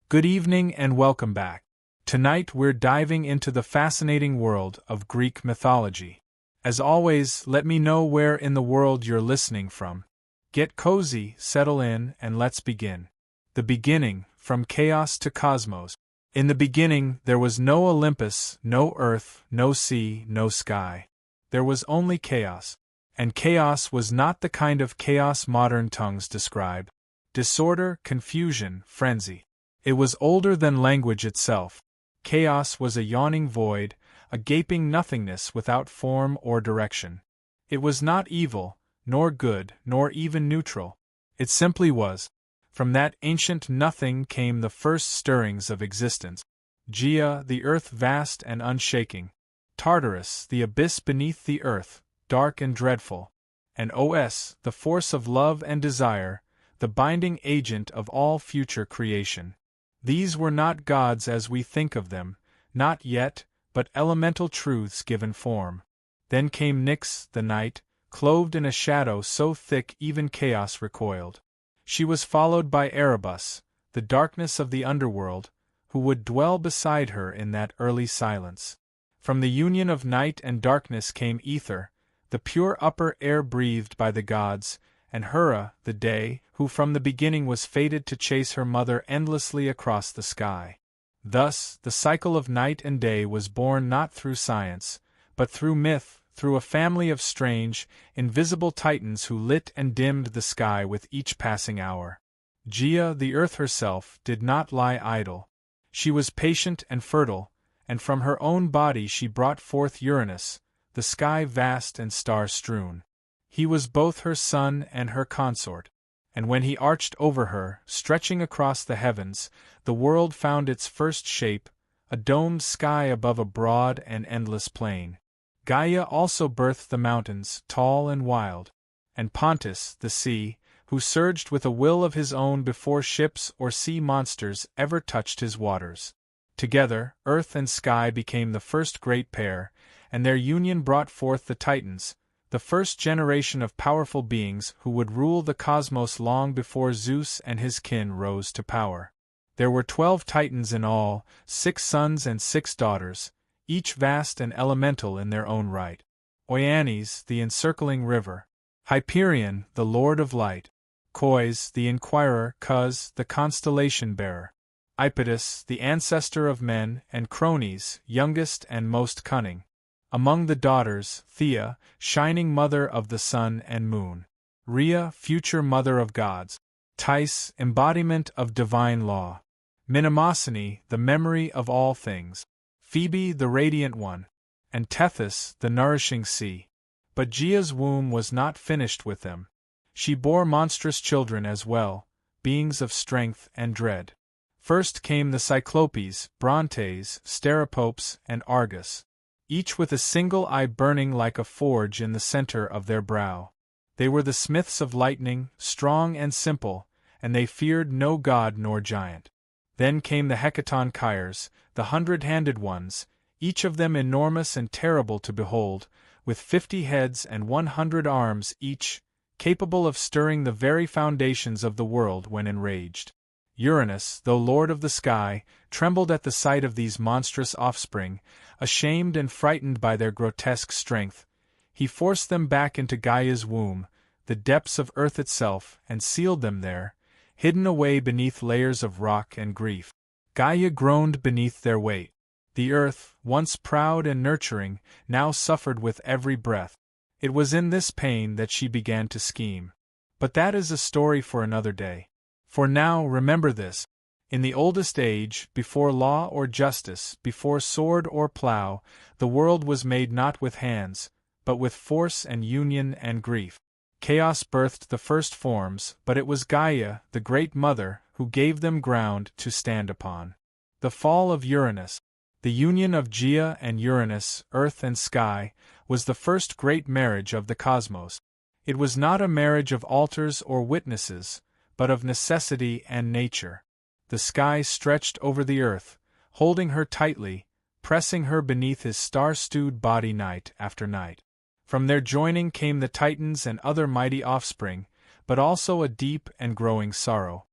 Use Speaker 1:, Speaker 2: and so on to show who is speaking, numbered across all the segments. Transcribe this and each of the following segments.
Speaker 1: Good evening and welcome back. Tonight we're diving into the fascinating world of Greek mythology. As always, let me know where in the world you're listening from. Get cozy, settle in, and let's begin. The beginning, from chaos to cosmos. In the beginning, there was no Olympus, no earth, no sea, no sky. There was only chaos. And chaos was not the kind of chaos modern tongues describe. Disorder, confusion, frenzy. It was older than language itself. Chaos was a yawning void, a gaping nothingness without form or direction. It was not evil, nor good, nor even neutral. It simply was. From that ancient nothing came the first stirrings of existence. Gaia, the earth vast and unshaking. Tartarus, the abyss beneath the earth, dark and dreadful. And Os, the force of love and desire, the binding agent of all future creation. These were not gods as we think of them, not yet, but elemental truths given form. Then came Nyx, the night, clothed in a shadow so thick even chaos recoiled. She was followed by Erebus, the darkness of the underworld, who would dwell beside her in that early silence. From the union of night and darkness came Ether, the pure upper air breathed by the gods, and Hera, the day, who from the beginning was fated to chase her mother endlessly across the sky. Thus, the cycle of night and day was born not through science, but through myth, through a family of strange, invisible titans who lit and dimmed the sky with each passing hour. Gaia, the earth herself, did not lie idle. She was patient and fertile, and from her own body she brought forth Uranus, the sky vast and star-strewn. He was both her son and her consort, and when he arched over her, stretching across the heavens, the world found its first shape, a domed sky above a broad and endless plain. Gaia also birthed the mountains, tall and wild, and Pontus, the sea, who surged with a will of his own before ships or sea monsters ever touched his waters. Together, earth and sky became the first great pair, and their union brought forth the Titans, the first generation of powerful beings who would rule the cosmos long before Zeus and his kin rose to power. There were 12 Titans in all, 6 sons and 6 daughters, each vast and elemental in their own right. Oianes, the encircling river. Hyperion, the lord of light. Kois, the inquirer. Cos, the constellation-bearer. Iapetus, the ancestor of men, and Chronis, youngest and most cunning. Among the daughters, Thea, shining mother of the sun and moon. Rhea, future mother of gods. Thais, embodiment of divine law. Mnemosyne, the memory of all things. Phoebe, the radiant one. And Tethys, the nourishing sea. But Gaia's womb was not finished with them. She bore monstrous children as well, beings of strength and dread. First came the Cyclopes, Brontes, Steropopes, and Argus, each with a single eye burning like a forge in the center of their brow. They were the smiths of lightning, strong and simple, and they feared no god nor giant. Then came the Hecaton Chirs, the 100-handed ones, each of them enormous and terrible to behold, with 50 heads and 100 arms each, capable of stirring the very foundations of the world when enraged. Uranus, though lord of the sky, trembled at the sight of these monstrous offspring, ashamed and frightened by their grotesque strength. He forced them back into Gaia's womb, the depths of earth itself, and sealed them there, hidden away beneath layers of rock and grief. Gaia groaned beneath their weight. The earth, once proud and nurturing, now suffered with every breath. It was in this pain that she began to scheme. But that is a story for another day. For now, remember this. In the oldest age, before law or justice, before sword or plow, the world was made not with hands, but with force and union and grief. Chaos birthed the first forms, but it was Gaia, the great mother, who gave them ground to stand upon. The fall of Uranus. The union of Gaia and Uranus, earth and sky, was the first great marriage of the cosmos. It was not a marriage of altars or witnesses, but of necessity and nature. The sky stretched over the earth, holding her tightly, pressing her beneath his star-stewed body night after night. From their joining came the Titans and other mighty offspring, but also a deep and growing sorrow.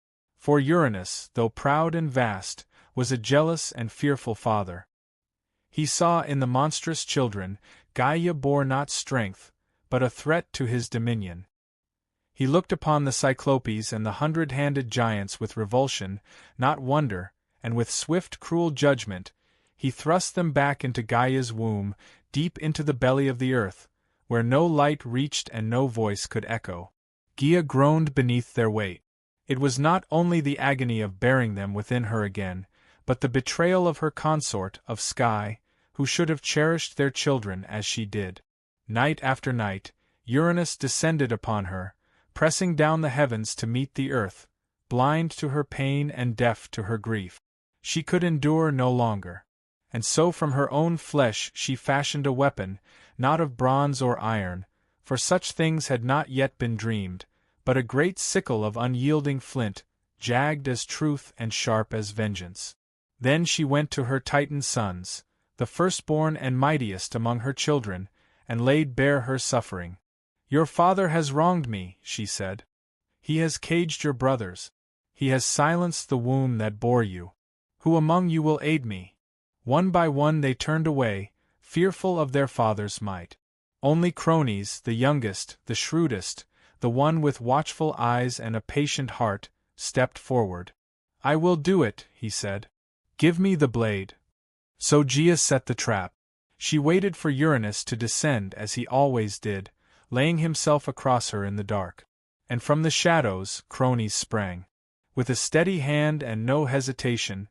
Speaker 1: For Uranus, though proud and vast, was a jealous and fearful father. He saw in the monstrous children, Gaia bore not strength, but a threat to his dominion. He looked upon the Cyclopes and the hundred-handed giants with revulsion, not wonder, and with swift cruel judgment, he thrust them back into Gaia's womb, deep into the belly of the earth, where no light reached and no voice could echo. Gaia groaned beneath their weight. It was not only the agony of bearing them within her again, but the betrayal of her consort of sky, who should have cherished their children as she did. Night after night, Uranus descended upon her, pressing down the heavens to meet the earth, blind to her pain and deaf to her grief. She could endure no longer. And so from her own flesh she fashioned a weapon, not of bronze or iron, for such things had not yet been dreamed, but a great sickle of unyielding flint, jagged as truth and sharp as vengeance. Then she went to her Titan sons, the firstborn and mightiest among her children, and laid bare her suffering. "Your father has wronged me," she said. "He has caged your brothers. He has silenced the womb that bore you. Who among you will aid me?" One by one they turned away, fearful of their father's might. Only Chronis, the youngest, the shrewdest, the one with watchful eyes and a patient heart, stepped forward. "I will do it," he said. "Give me the blade." So Gaia set the trap. She waited for Uranus to descend as he always did, laying himself across her in the dark. And from the shadows, Chronis sprang. With a steady hand and no hesitation,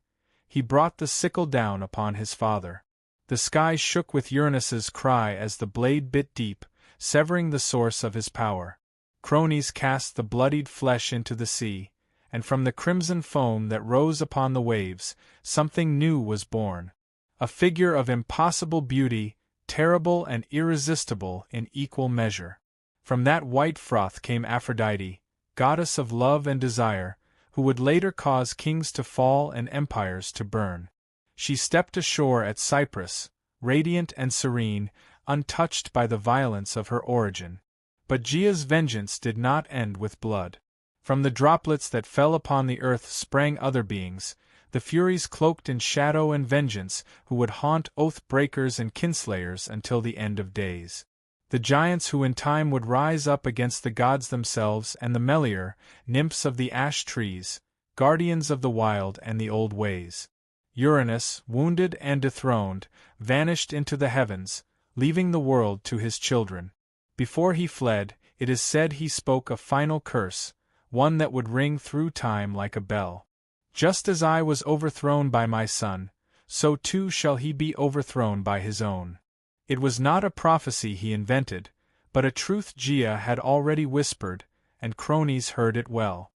Speaker 1: he brought the sickle down upon his father. The sky shook with Uranus's cry as the blade bit deep, severing the source of his power. Chronis cast the bloodied flesh into the sea, and from the crimson foam that rose upon the waves, something new was born. A figure of impossible beauty, terrible and irresistible in equal measure. From that white froth came Aphrodite, goddess of love and desire, who would later cause kings to fall and empires to burn. She stepped ashore at Cyprus, radiant and serene, untouched by the violence of her origin. But Gaia's vengeance did not end with blood. From the droplets that fell upon the earth sprang other beings, the Furies cloaked in shadow and vengeance, who would haunt oath-breakers and kinslayers until the end of days. The giants who in time would rise up against the gods themselves, and the Melior, nymphs of the ash trees, guardians of the wild and the old ways. Uranus, wounded and dethroned, vanished into the heavens, leaving the world to his children. Before he fled, it is said he spoke a final curse, one that would ring through time like a bell. "Just as I was overthrown by my son, so too shall he be overthrown by his own." It was not a prophecy he invented, but a truth Gaia had already whispered, and Chronis heard it well.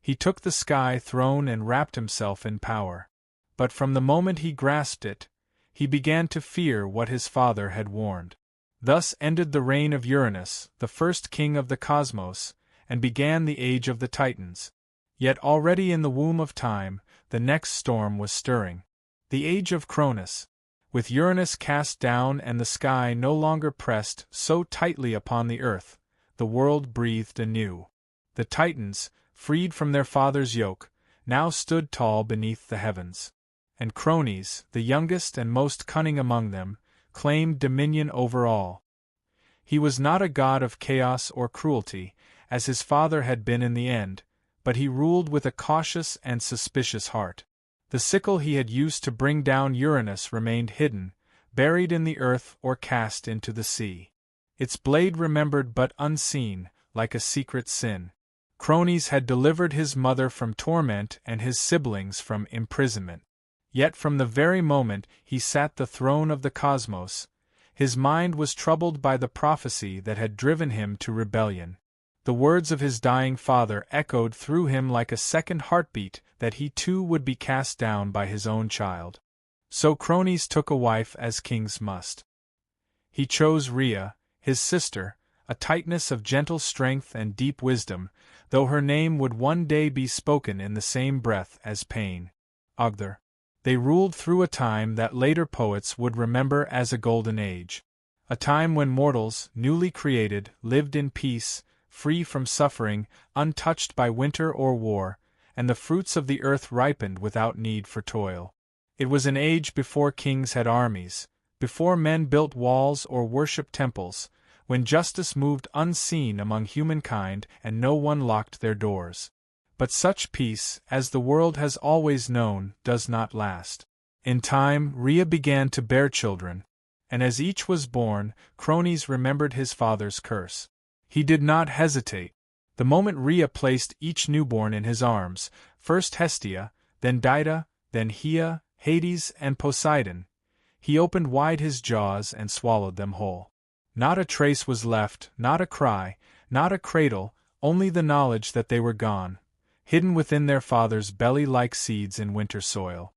Speaker 1: He took the sky throne and wrapped himself in power. But from the moment he grasped it, he began to fear what his father had warned. Thus ended the reign of Uranus, the first king of the cosmos, and began the age of the Titans. Yet already in the womb of time, the next storm was stirring. The age of Cronus. With Uranus cast down and the sky no longer pressed so tightly upon the earth, the world breathed anew. The Titans, freed from their father's yoke, now stood tall beneath the heavens. And Chronis, the youngest and most cunning among them, claimed dominion over all. He was not a god of chaos or cruelty, as his father had been in the end, but he ruled with a cautious and suspicious heart. The sickle he had used to bring down Uranus remained hidden, buried in the earth or cast into the sea. Its blade remembered but unseen, like a secret sin. Chronis had delivered his mother from torment and his siblings from imprisonment. Yet from the very moment he sat the throne of the cosmos, his mind was troubled by the prophecy that had driven him to rebellion. The words of his dying father echoed through him like a second heartbeat that he too would be cast down by his own child. So Chronis took a wife as kings must. He chose Rhea, his sister, a Titaness of gentle strength and deep wisdom, though her name would one day be spoken in the same breath as pain. Ogther. They ruled through a time that later poets would remember as a golden age. A time when mortals, newly created, lived in peace, free from suffering, untouched by winter or war, and the fruits of the earth ripened without need for toil. It was an age before kings had armies, before men built walls or worshipped temples, when justice moved unseen among humankind and no one locked their doors. But such peace, as the world has always known, does not last. In time, Rhea began to bear children, and as each was born, Chronos remembered his father's curse. He did not hesitate. The moment Rhea placed each newborn in his arms, first Hestia, then Dido, then Hea, Hades, and Poseidon, he opened wide his jaws and swallowed them whole. Not a trace was left, not a cry, not a cradle, only the knowledge that they were gone, hidden within their father's belly like seeds in winter soil.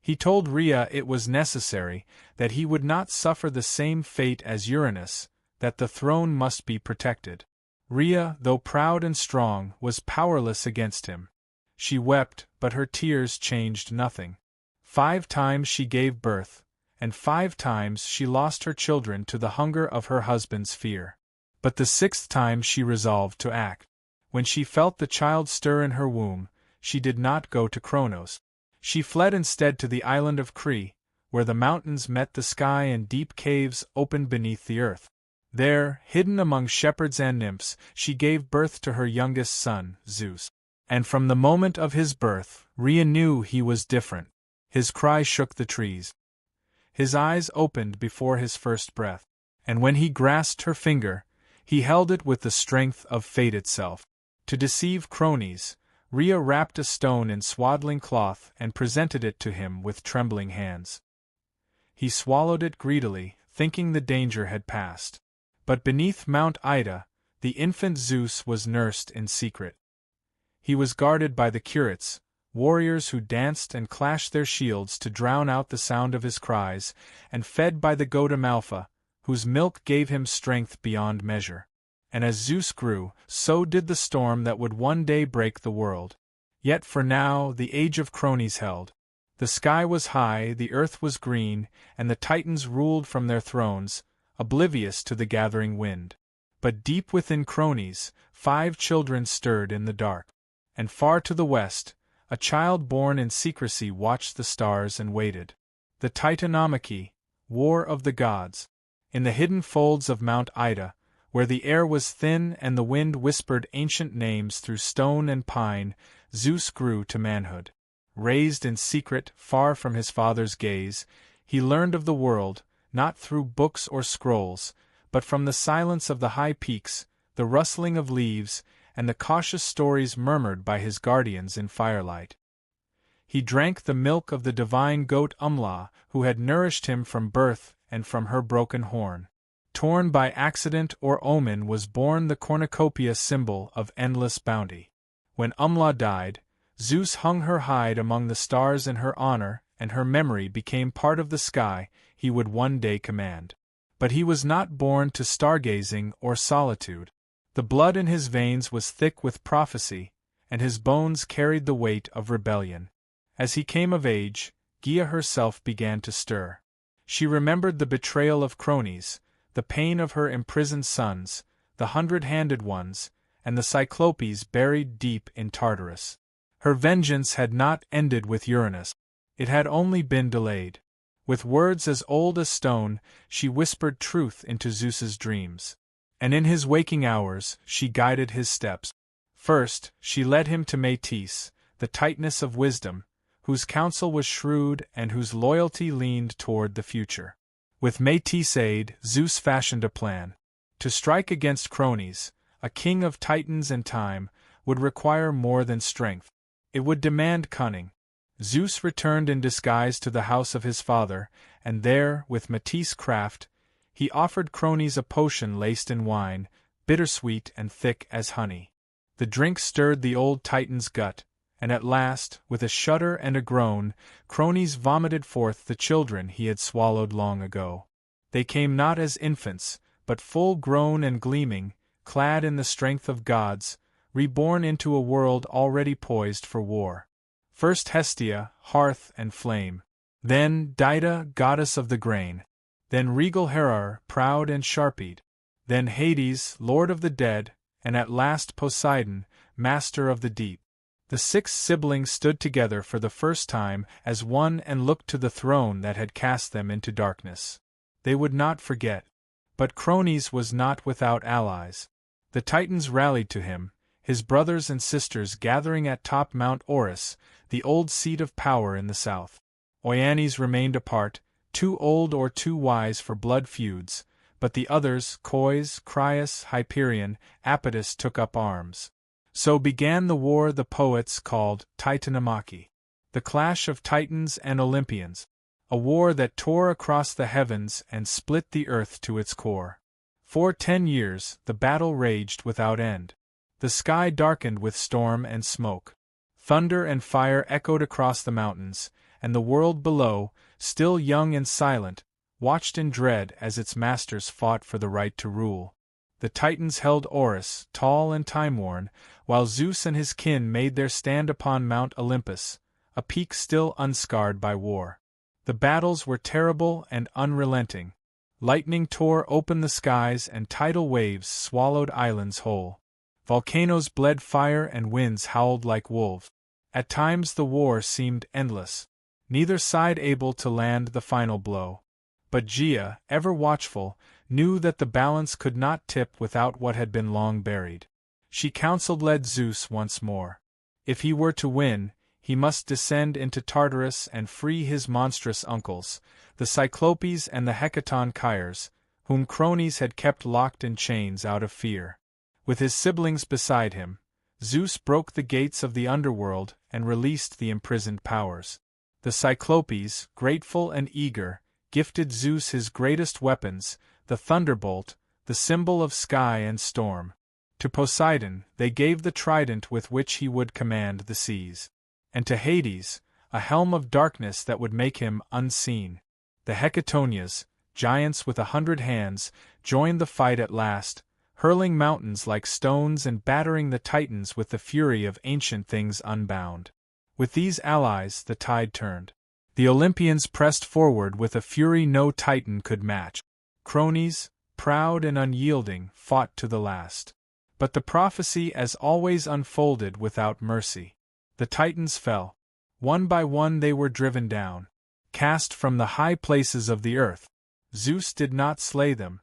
Speaker 1: He told Rhea it was necessary, that he would not suffer the same fate as Uranus, that the throne must be protected. Rhea, though proud and strong, was powerless against him. She wept, but her tears changed nothing. 5 times she gave birth, and 5 times she lost her children to the hunger of her husband's fear. But the 6th time she resolved to act. When she felt the child stir in her womb, she did not go to Chronos. She fled instead to the island of Crete, where the mountains met the sky and deep caves opened beneath the earth. There, hidden among shepherds and nymphs, she gave birth to her youngest son, Zeus. And from the moment of his birth, Rhea knew he was different. His cry shook the trees. His eyes opened before his first breath, and when he grasped her finger, he held it with the strength of fate itself. To deceive Chronos, Rhea wrapped a stone in swaddling cloth and presented it to him with trembling hands. He swallowed it greedily, thinking the danger had passed. But beneath Mount Ida, the infant Zeus was nursed in secret. He was guarded by the curates, warriors who danced and clashed their shields to drown out the sound of his cries, and fed by the goat Amalpha, whose milk gave him strength beyond measure. And as Zeus grew, so did the storm that would one day break the world. Yet for now the age of Chronos held. The sky was high, the earth was green, and the Titans ruled from their thrones, oblivious to the gathering wind. But deep within Chronos, 5 children stirred in the dark. And far to the west, a child born in secrecy watched the stars and waited. The Titanomachy, war of the gods. In the hidden folds of Mount Ida, where the air was thin and the wind whispered ancient names through stone and pine, Zeus grew to manhood. Raised in secret, far from his father's gaze, he learned of the world, not through books or scrolls, but from the silence of the high peaks, the rustling of leaves, and the cautious stories murmured by his guardians in firelight. He drank the milk of the divine goat Umla, who had nourished him from birth and from her broken horn. Torn by accident or omen was born the cornucopia symbol of endless bounty. When Umla died, Zeus hung her hide among the stars in her honor, and her memory became part of the sky he would one day command. But he was not born to stargazing or solitude. The blood in his veins was thick with prophecy, and his bones carried the weight of rebellion. As he came of age, Gaia herself began to stir. She remembered the betrayal of Chronos, the pain of her imprisoned sons, the 100-handed ones, and the Cyclopes buried deep in Tartarus. Her vengeance had not ended with Uranus. It had only been delayed. With words as old as stone, she whispered truth into Zeus's dreams. And in his waking hours, she guided his steps. First, she led him to Metis, the Titaness of wisdom, whose counsel was shrewd and whose loyalty leaned toward the future. With Metis' aid, Zeus fashioned a plan. To strike against Chronos, a king of Titans and time, would require more than strength. It would demand cunning. Zeus returned in disguise to the house of his father, and there, with Metis' craft, he offered Chronos a potion laced in wine, bittersweet and thick as honey. The drink stirred the old Titan's gut, and at last, with a shudder and a groan, Chronos vomited forth the children he had swallowed long ago. They came not as infants, but full-grown and gleaming, clad in the strength of gods, reborn into a world already poised for war. First Hestia, hearth and flame. Then Dido, goddess of the grain. Then regal Hera, proud and sharp-eyed. Then Hades, lord of the dead, and at last Poseidon, master of the deep. The 6 siblings stood together for the first time as one and looked to the throne that had cast them into darkness. They would not forget. But Chronos was not without allies. The Titans rallied to him, his brothers and sisters gathering at top Mount Orus, the old seat of power in the south. Oannes remained apart, too old or too wise for blood feuds, but the others, Kois, Crius, Hyperion, Apatis, took up arms. So began the war the poets called Titanomachy, the clash of Titans and Olympians, a war that tore across the heavens and split the earth to its core. For 10 years, the battle raged without end. The sky darkened with storm and smoke. Thunder and fire echoed across the mountains, and the world below, still young and silent, watched in dread as its masters fought for the right to rule. The Titans held Orus, tall and time-worn, while Zeus and his kin made their stand upon Mount Olympus, a peak still unscarred by war. The battles were terrible and unrelenting. Lightning tore open the skies and tidal waves swallowed islands whole. Volcanoes bled fire and winds howled like wolves. At times the war seemed endless, neither side able to land the final blow. But Gaia, ever watchful, knew that the balance could not tip without what had been long buried. She counseled Zeus once more. If he were to win, he must descend into Tartarus and free his monstrous uncles, the Cyclopes and the Hecaton Chirs, whom Chronos had kept locked in chains out of fear. With his siblings beside him, Zeus broke the gates of the underworld and released the imprisoned powers. The Cyclopes, grateful and eager, gifted Zeus his greatest weapons, the thunderbolt, the symbol of sky and storm. To Poseidon, they gave the trident with which he would command the seas. And to Hades, a helm of darkness that would make him unseen. The Hecatonias, giants with 100 hands, joined the fight at last, hurling mountains like stones and battering the Titans with the fury of ancient things unbound. With these allies, the tide turned. The Olympians pressed forward with a fury no Titan could match. Chronos, proud and unyielding, fought to the last. But the prophecy as always unfolded without mercy. The Titans fell. One by one they were driven down, cast from the high places of the earth. Zeus did not slay them.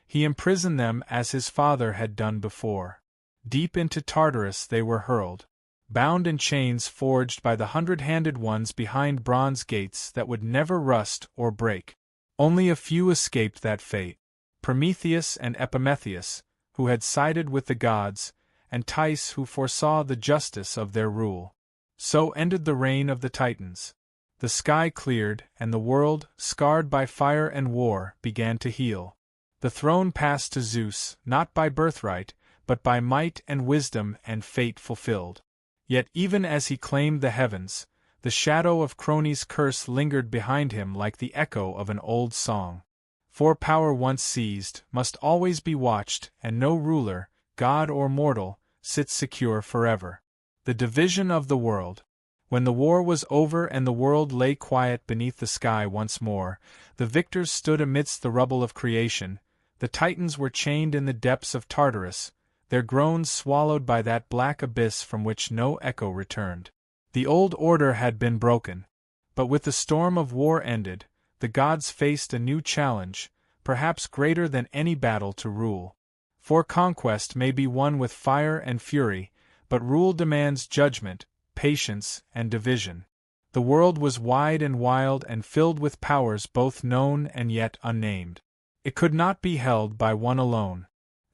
Speaker 1: He imprisoned them as his father had done before. Deep into Tartarus they were hurled, bound in chains forged by the 100-handed ones behind bronze gates that would never rust or break. Only a few escaped that fate. Prometheus and Epimetheus, who had sided with the gods, and Thais, who foresaw the justice of their rule. So ended the reign of the Titans. The sky cleared, and the world, scarred by fire and war, began to heal. The throne passed to Zeus, not by birthright, but by might and wisdom and fate fulfilled. Yet even as he claimed the heavens, the shadow of Chronos' curse lingered behind him like the echo of an old song. For power once seized must always be watched, and no ruler, god or mortal, sits secure forever. The division of the world. When the war was over and the world lay quiet beneath the sky once more, the victors stood amidst the rubble of creation. The Titans were chained in the depths of Tartarus, their groans swallowed by that black abyss from which no echo returned. The old order had been broken. But with the storm of war ended, the gods faced a new challenge, perhaps greater than any battle to rule. For conquest may be won with fire and fury, but rule demands judgment, patience, and division. The world was wide and wild and filled with powers both known and yet unnamed. It could not be held by one alone.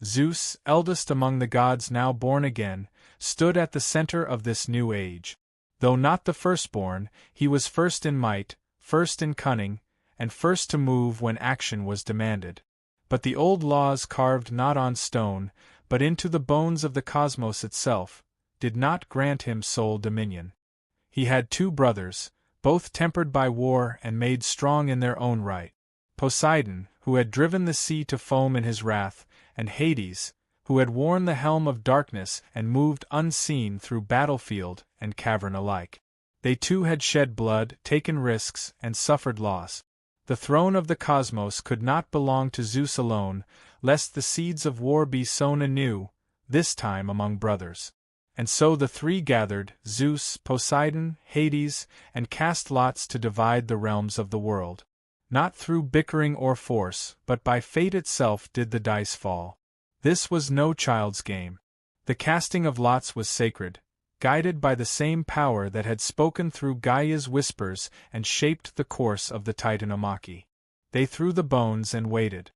Speaker 1: Zeus, eldest among the gods now born again, stood at the center of this new age. Though not the firstborn, he was first in might, first in cunning, and first to move when action was demanded. But the old laws carved not on stone, but into the bones of the cosmos itself, did not grant him sole dominion. He had 2 brothers, both tempered by war and made strong in their own right. Poseidon, who had driven the sea to foam in his wrath, and Hades, who had worn the helm of darkness and moved unseen through battlefield and cavern alike. They too had shed blood, taken risks, and suffered loss. The throne of the cosmos could not belong to Zeus alone, lest the seeds of war be sown anew, this time among brothers. And so the three gathered, Zeus, Poseidon, Hades, and cast lots to divide the realms of the world. Not through bickering or force, but by fate itself did the dice fall. This was no child's game. The casting of lots was sacred, guided by the same power that had spoken through Gaia's whispers and shaped the course of the Titanomachy. They threw the bones and waited.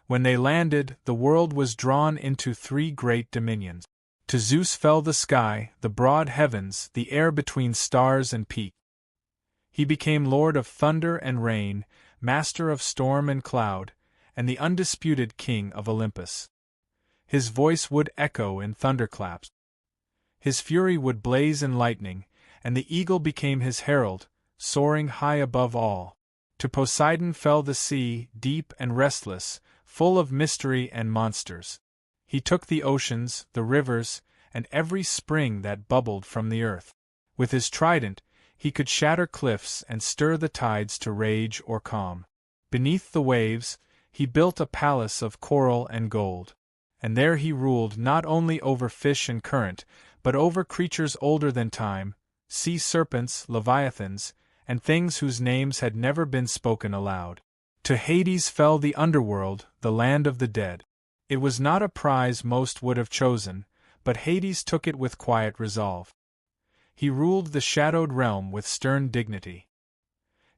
Speaker 1: When they landed, the world was drawn into three great dominions. To Zeus fell the sky, the broad heavens, the air between stars and peak. He became lord of thunder and rain, master of storm and cloud, and the undisputed king of Olympus. His voice would echo in thunderclaps. His fury would blaze in lightning, and the eagle became his herald, soaring high above all. To Poseidon fell the sea, deep and restless, full of mystery and monsters. He took the oceans, the rivers, and every spring that bubbled from the earth. With his trident, he could shatter cliffs and stir the tides to rage or calm. Beneath the waves, he built a palace of coral and gold. And there he ruled not only over fish and current, but over creatures older than time, sea serpents, leviathans, and things whose names had never been spoken aloud. To Hades fell the underworld, the land of the dead. It was not a prize most would have chosen, but Hades took it with quiet resolve. He ruled the shadowed realm with stern dignity.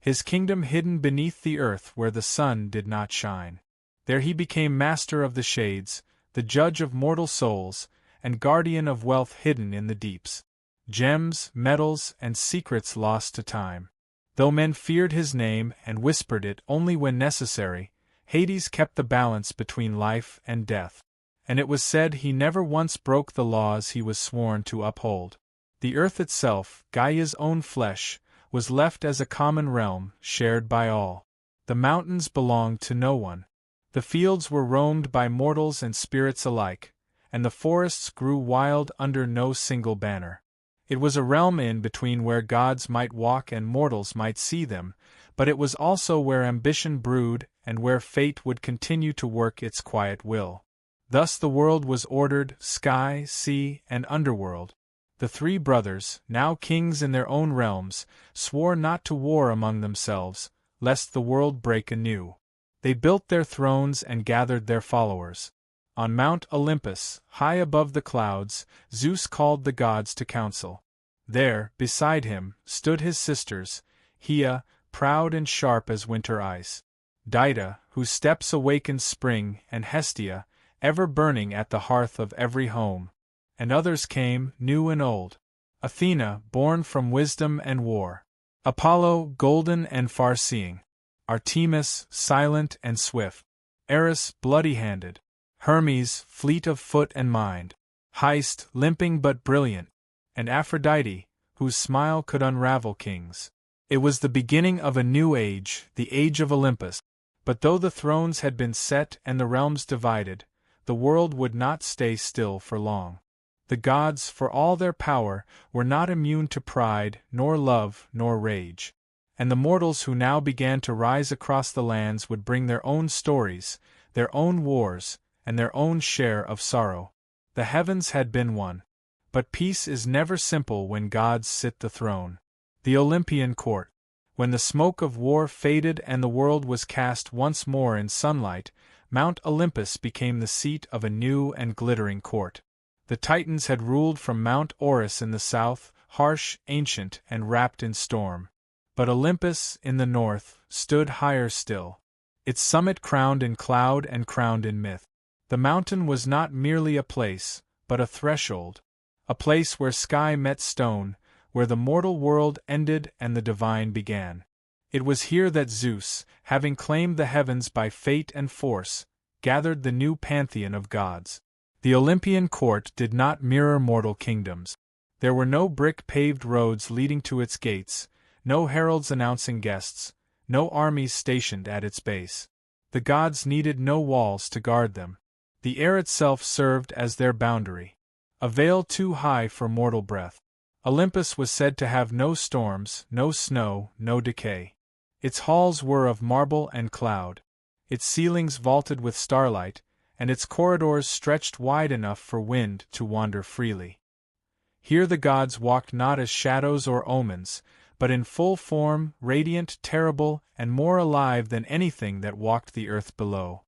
Speaker 1: His kingdom hidden beneath the earth where the sun did not shine. There he became master of the shades, the judge of mortal souls, and guardian of wealth hidden in the deeps. Gems, metals, and secrets lost to time. Though men feared his name and whispered it only when necessary, Hades kept the balance between life and death. And it was said he never once broke the laws he was sworn to uphold. The earth itself, Gaia's own flesh, was left as a common realm, shared by all. The mountains belonged to no one. The fields were roamed by mortals and spirits alike, and the forests grew wild under no single banner. It was a realm in between where gods might walk and mortals might see them, but it was also where ambition brewed and where fate would continue to work its quiet will. Thus the world was ordered, sky, sea, and underworld. The three brothers, now kings in their own realms, swore not to war among themselves, lest the world break anew. They built their thrones and gathered their followers. On Mount Olympus, high above the clouds, Zeus called the gods to council. There, beside him, stood his sisters, Hera, proud and sharp as winter ice, Dido, whose steps awakened spring, and Hestia, ever burning at the hearth of every home. And others came, new and old. Athena, born from wisdom and war. Apollo, golden and far-seeing. Artemis, silent and swift. Eris, bloody-handed. Hermes, fleet of foot and mind. Heste, limping but brilliant. And Aphrodite, whose smile could unravel kings. It was the beginning of a new age, the age of Olympus. But though the thrones had been set and the realms divided, the world would not stay still for long. The gods, for all their power, were not immune to pride, nor love, nor rage. And the mortals who now began to rise across the lands would bring their own stories, their own wars, and their own share of sorrow. The heavens had been won. But peace is never simple when gods sit the throne. The Olympian court. When the smoke of war faded and the world was cast once more in sunlight, Mount Olympus became the seat of a new and glittering court. The Titans had ruled from Mount Orus in the south, harsh, ancient, and wrapped in storm. But Olympus, in the north, stood higher still, its summit crowned in cloud and crowned in myth. The mountain was not merely a place, but a threshold, a place where sky met stone, where the mortal world ended and the divine began. It was here that Zeus, having claimed the heavens by fate and force, gathered the new pantheon of gods. The Olympian court did not mirror mortal kingdoms. There were no brick-paved roads leading to its gates, no heralds announcing guests, no armies stationed at its base. The gods needed no walls to guard them. The air itself served as their boundary, a veil too high for mortal breath. Olympus was said to have no storms, no snow, no decay. Its halls were of marble and cloud, its ceilings vaulted with starlight, and its corridors stretched wide enough for wind to wander freely. Here the gods walked not as shadows or omens, but in full form, radiant, terrible, and more alive than anything that walked the earth below.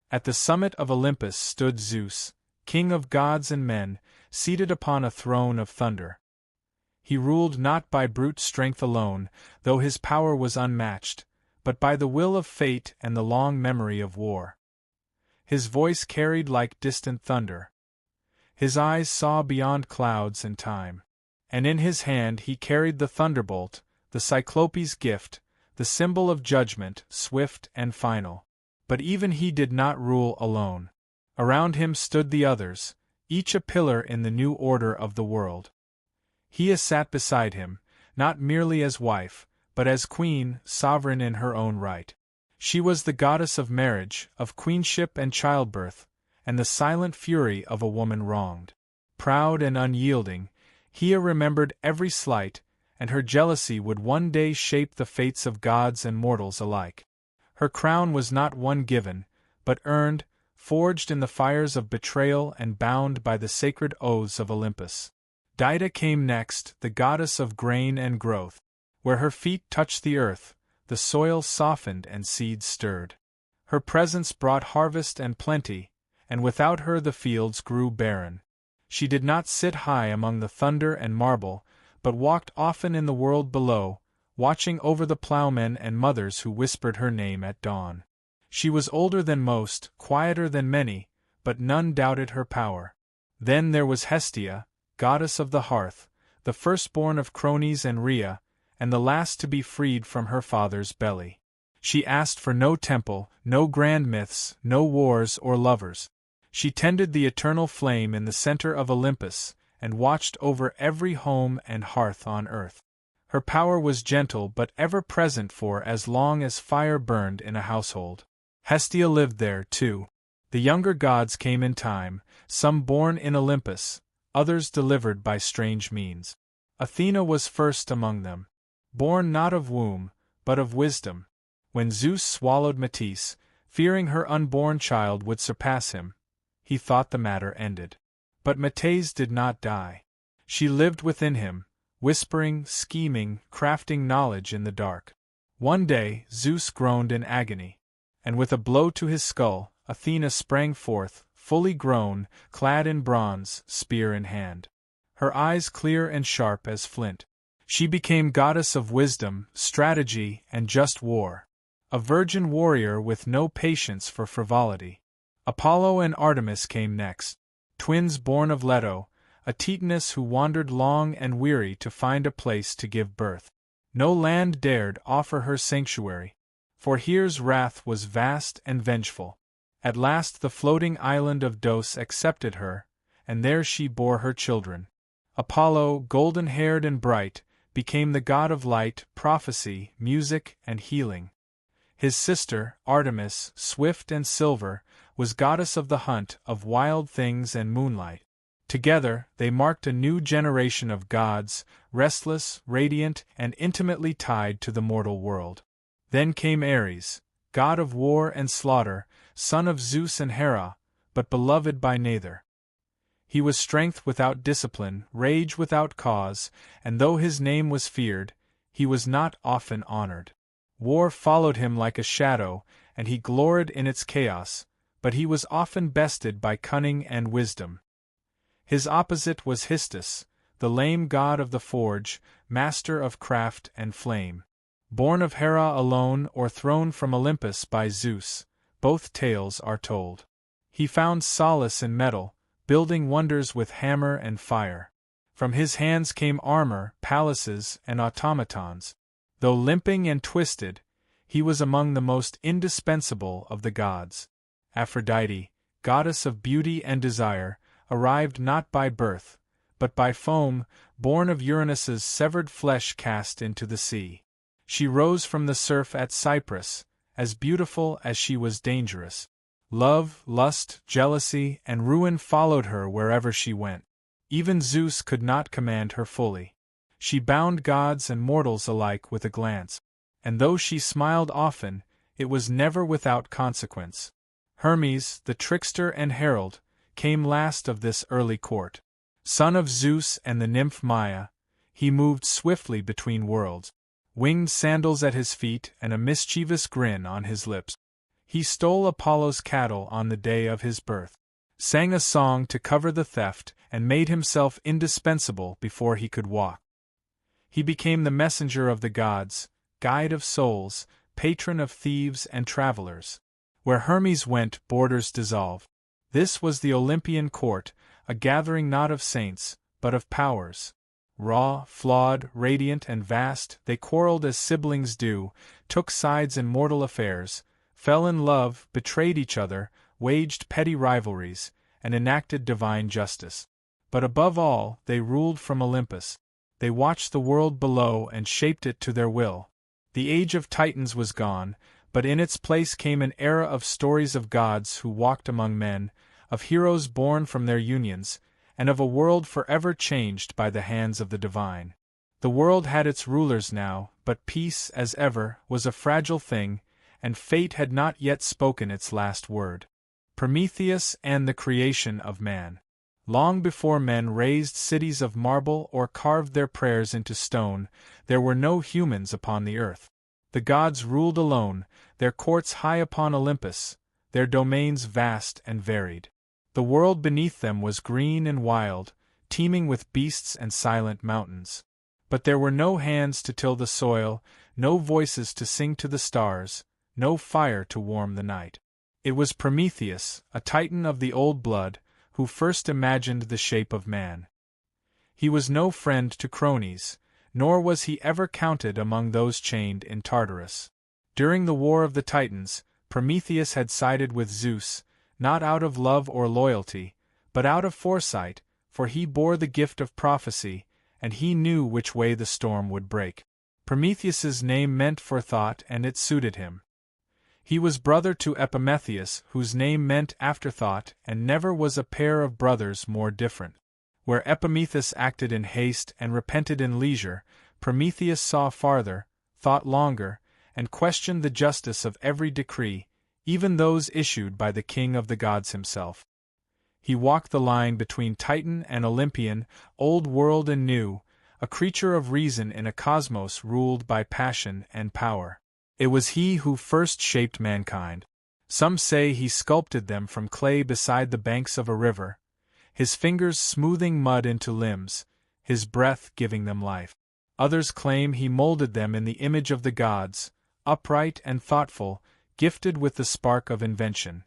Speaker 1: At the summit of Olympus stood Zeus, king of gods and men, seated upon a throne of thunder. He ruled not by brute strength alone, though his power was unmatched, but by the will of fate and the long memory of war. His voice carried like distant thunder. His eyes saw beyond clouds and time. And in his hand he carried the thunderbolt, the Cyclope's gift, the symbol of judgment, swift and final. But even he did not rule alone. Around him stood the others, each a pillar in the new order of the world. Hera sat beside him, not merely as wife, but as queen, sovereign in her own right. She was the goddess of marriage, of queenship and childbirth, and the silent fury of a woman wronged. Proud and unyielding, Hera remembered every slight, and her jealousy would one day shape the fates of gods and mortals alike. Her crown was not one given, but earned, forged in the fires of betrayal and bound by the sacred oaths of Olympus. Dido came next, the goddess of grain and growth. Where her feet touched the earth, the soil softened and seeds stirred. Her presence brought harvest and plenty, and without her the fields grew barren. She did not sit high among the thunder and marble, but walked often in the world below, watching over the plowmen and mothers who whispered her name at dawn. She was older than most, quieter than many, but none doubted her power. Then there was Hestia, goddess of the hearth, the firstborn of Chronos and Rhea, and the last to be freed from her father's belly. She asked for no temple, no grand myths, no wars or lovers. She tended the eternal flame in the center of Olympus, and watched over every home and hearth on earth. Her power was gentle but ever present for as long as fire burned in a household. Hestia lived there, too. The younger gods came in time, some born in Olympus, others delivered by strange means. Athena was first among them, born not of womb, but of wisdom. When Zeus swallowed Metis, fearing her unborn child would surpass him, he thought the matter ended. But Metis did not die. She lived within him, whispering, scheming, crafting knowledge in the dark. One day, Zeus groaned in agony, and with a blow to his skull, Athena sprang forth, fully grown, clad in bronze, spear in hand. Her eyes clear and sharp as flint. She became goddess of wisdom, strategy, and just war. A virgin warrior with no patience for frivolity. Apollo and Artemis came next, twins born of Leto, a Titaness who wandered long and weary to find a place to give birth. No land dared offer her sanctuary, for Hera's wrath was vast and vengeful. At last the floating island of Dos accepted her, and there she bore her children. Apollo, golden-haired and bright, became the god of light, prophecy, music, and healing. His sister, Artemis, swift and silver, was goddess of the hunt, of wild things and moonlight. Together, they marked a new generation of gods, restless, radiant, and intimately tied to the mortal world. Then came Ares, god of war and slaughter, son of Zeus and Hera, but beloved by neither. He was strength without discipline, rage without cause, and though his name was feared, he was not often honored. War followed him like a shadow, and he gloried in its chaos, but he was often bested by cunning and wisdom. His opposite was Histus, the lame god of the forge, master of craft and flame. Born of Hera alone or thrown from Olympus by Zeus, both tales are told. He found solace in metal, building wonders with hammer and fire. From his hands came armor, palaces, and automatons. Though limping and twisted, he was among the most indispensable of the gods. Aphrodite, goddess of beauty and desire, arrived not by birth, but by foam, born of Uranus's severed flesh cast into the sea. She rose from the surf at Cyprus, as beautiful as she was dangerous. Love, lust, jealousy, and ruin followed her wherever she went. Even Zeus could not command her fully. She bound gods and mortals alike with a glance, and though she smiled often, it was never without consequence. Hermes, the trickster and herald, came last of this early court. Son of Zeus and the nymph Maia, he moved swiftly between worlds, winged sandals at his feet and a mischievous grin on his lips. He stole Apollo's cattle on the day of his birth, sang a song to cover the theft, and made himself indispensable before he could walk. He became the messenger of the gods, guide of souls, patron of thieves and travelers. Where Hermes went, borders dissolve. This was the Olympian court, a gathering not of saints, but of powers. Raw, flawed, radiant and vast, they quarreled as siblings do, took sides in mortal affairs, fell in love, betrayed each other, waged petty rivalries, and enacted divine justice. But above all, they ruled from Olympus. They watched the world below and shaped it to their will. The age of Titans was gone, but in its place came an era of stories of gods who walked among men, of heroes born from their unions, and of a world forever changed by the hands of the divine. The world had its rulers now, but peace, as ever, was a fragile thing, and fate had not yet spoken its last word. Prometheus and the creation of man. Long before men raised cities of marble or carved their prayers into stone, there were no humans upon the earth. The gods ruled alone, their courts high upon Olympus, their domains vast and varied. The world beneath them was green and wild, teeming with beasts and silent mountains. But there were no hands to till the soil, no voices to sing to the stars, no fire to warm the night. It was Prometheus, a Titan of the old blood, who first imagined the shape of man. He was no friend to cronies, nor was he ever counted among those chained in Tartarus. During the War of the Titans, Prometheus had sided with Zeus, not out of love or loyalty, but out of foresight, for he bore the gift of prophecy, and he knew which way the storm would break. Prometheus's name meant forethought, and it suited him. He was brother to Epimetheus, whose name meant afterthought, and never was a pair of brothers more different. Where Epimetheus acted in haste and repented in leisure, Prometheus saw farther, thought longer, and questioned the justice of every decree, even those issued by the king of the gods himself. He walked the line between Titan and Olympian, old world and new, a creature of reason in a cosmos ruled by passion and power. It was he who first shaped mankind. Some say he sculpted them from clay beside the banks of a river, his fingers smoothing mud into limbs, his breath giving them life. Others claim he molded them in the image of the gods, upright and thoughtful, gifted with the spark of invention.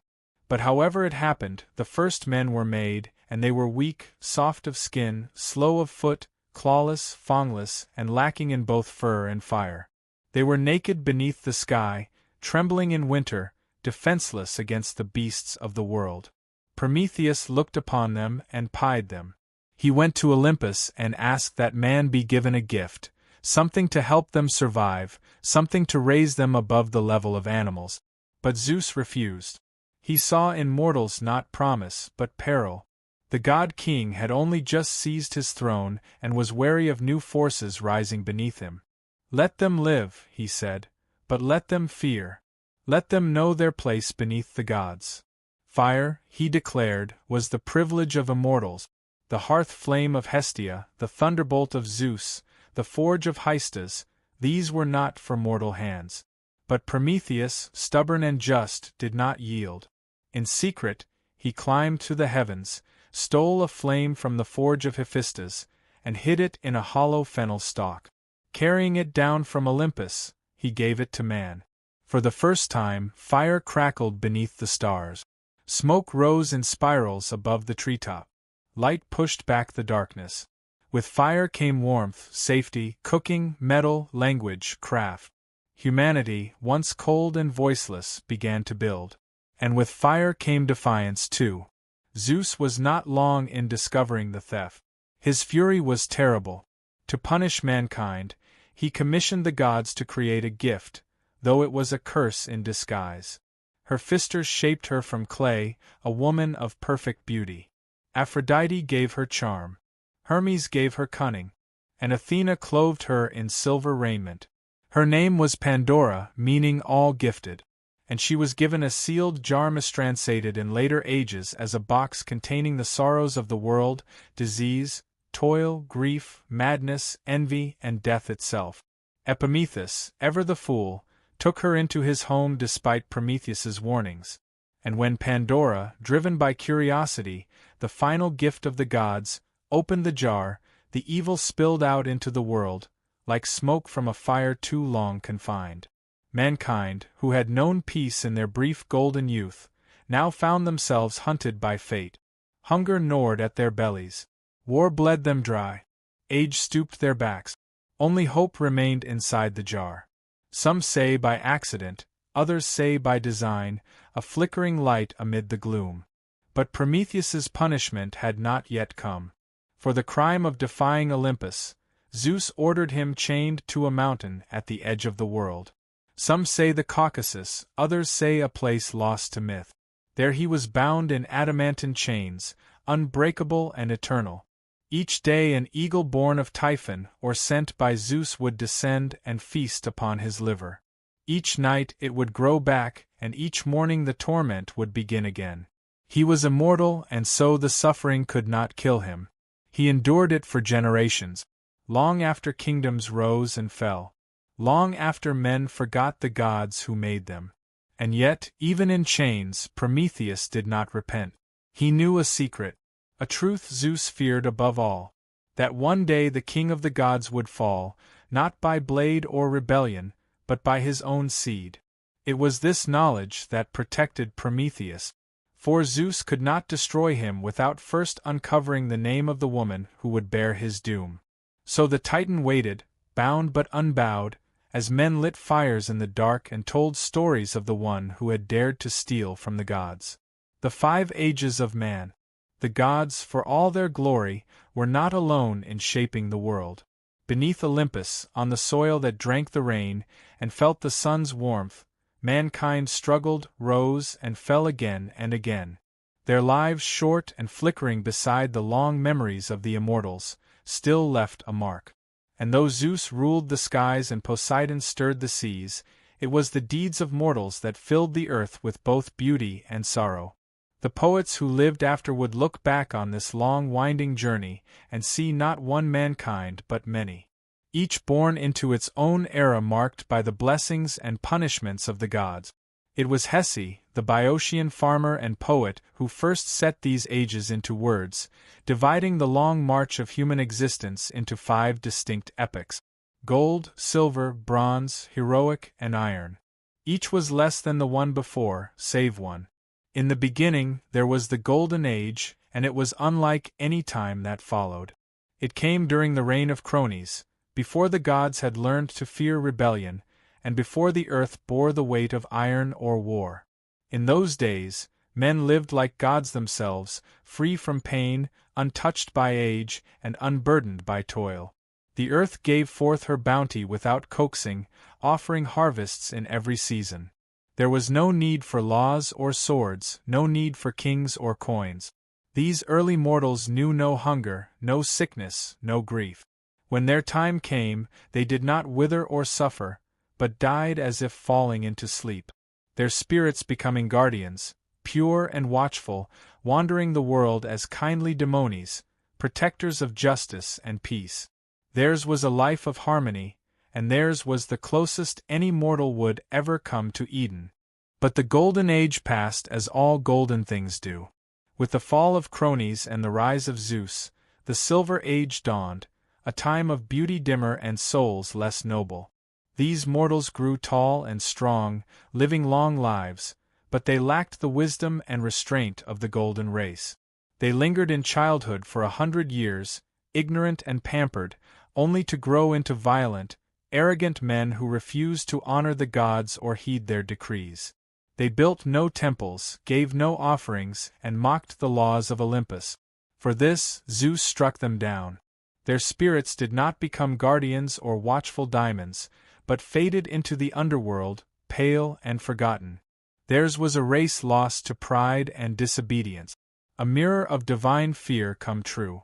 Speaker 1: But however it happened, the first men were made, and they were weak, soft of skin, slow of foot, clawless, fangless, and lacking in both fur and fire. They were naked beneath the sky, trembling in winter, defenseless against the beasts of the world. Prometheus looked upon them and pied them. He went to Olympus and asked that man be given a gift, something to help them survive, something to raise them above the level of animals. But Zeus refused. He saw in mortals not promise, but peril. The god-king had only just seized his throne and was wary of new forces rising beneath him. Let them live, he said, but let them fear. Let them know their place beneath the gods. Fire, he declared, was the privilege of immortals, the hearth flame of Hestia, the thunderbolt of Zeus, the forge of Hystas, these were not for mortal hands. But Prometheus, stubborn and just, did not yield. In secret, he climbed to the heavens, stole a flame from the forge of Hephaestus, and hid it in a hollow fennel stalk. Carrying it down from Olympus, he gave it to man. For the first time, fire crackled beneath the stars. Smoke rose in spirals above the treetop. Light pushed back the darkness. With fire came warmth, safety, cooking, metal, language, craft. Humanity, once cold and voiceless, began to build. And with fire came defiance too. Zeus was not long in discovering the theft. His fury was terrible. To punish mankind, he commissioned the gods to create a gift, though it was a curse in disguise. Hephaestus shaped her from clay, a woman of perfect beauty. Aphrodite gave her charm. Hermes gave her cunning. And Athena clothed her in silver raiment. Her name was Pandora, meaning all gifted. and she was given a sealed jar mistranslated in later ages as a box containing the sorrows of the world, disease, toil, grief, madness, envy, and death itself. Epimetheus, ever the fool, took her into his home despite Prometheus's warnings. And when Pandora, driven by curiosity, the final gift of the gods, opened the jar, the evil spilled out into the world, like smoke from a fire too long confined. Mankind, who had known peace in their brief golden youth, now found themselves hunted by fate. Hunger gnawed at their bellies. War bled them dry. Age stooped their backs. Only hope remained inside the jar. Some say by accident, others say by design, a flickering light amid the gloom. But Prometheus's punishment had not yet come. For the crime of defying Olympus, Zeus ordered him chained to a mountain at the edge of the world. Some say the Caucasus, others say a place lost to myth. There he was bound in adamantine chains, unbreakable and eternal. Each day an eagle born of Typhon or sent by Zeus would descend and feast upon his liver. Each night it would grow back, and each morning the torment would begin again. He was immortal, and so the suffering could not kill him. He endured it for generations, long after kingdoms rose and fell, long after men forgot the gods who made them. And yet, even in chains, Prometheus did not repent. He knew a secret, a truth Zeus feared above all, that one day the king of the gods would fall, not by blade or rebellion, but by his own seed. It was this knowledge that protected Prometheus, for Zeus could not destroy him without first uncovering the name of the woman who would bear his doom. So the Titan waited, bound but unbowed, as men lit fires in the dark and told stories of the one who had dared to steal from the gods. The 5 ages of man. The gods, for all their glory, were not alone in shaping the world. Beneath Olympus, on the soil that drank the rain and felt the sun's warmth, mankind struggled, rose, and fell again and again. Their lives, short and flickering beside the long memories of the immortals, still left a mark. And though Zeus ruled the skies and Poseidon stirred the seas, it was the deeds of mortals that filled the earth with both beauty and sorrow. The poets who lived after would look back on this long winding journey and see not one mankind but many, each born into its own era marked by the blessings and punishments of the gods. It was Hesi, the Boeotian farmer and poet, who first set these ages into words, dividing the long march of human existence into 5 distinct epochs: gold, silver, bronze, heroic, and iron. Each was less than the one before, save one. In the beginning, there was the Golden Age, and it was unlike any time that followed. It came during the reign of Chronos, before the gods had learned to fear rebellion, and before the earth bore the weight of iron or war. In those days, men lived like gods themselves, free from pain, untouched by age, and unburdened by toil. The earth gave forth her bounty without coaxing, offering harvests in every season. There was no need for laws or swords, no need for kings or coins. These early mortals knew no hunger, no sickness, no grief. When their time came, they did not wither or suffer, but died as if falling into sleep, their spirits becoming guardians, pure and watchful, wandering the world as kindly daemons, protectors of justice and peace. Theirs was a life of harmony, and theirs was the closest any mortal would ever come to Eden. But the Golden Age passed as all golden things do. With the fall of Chronos and the rise of Zeus, the Silver Age dawned, a time of beauty dimmer and souls less noble. These mortals grew tall and strong, living long lives, but they lacked the wisdom and restraint of the golden race. They lingered in childhood for 100 years, ignorant and pampered, only to grow into violent, arrogant men who refused to honor the gods or heed their decrees. They built no temples, gave no offerings, and mocked the laws of Olympus. For this, Zeus struck them down. Their spirits did not become guardians or watchful daemons, but faded into the underworld, pale and forgotten. Theirs was a race lost to pride and disobedience, a mirror of divine fear come true.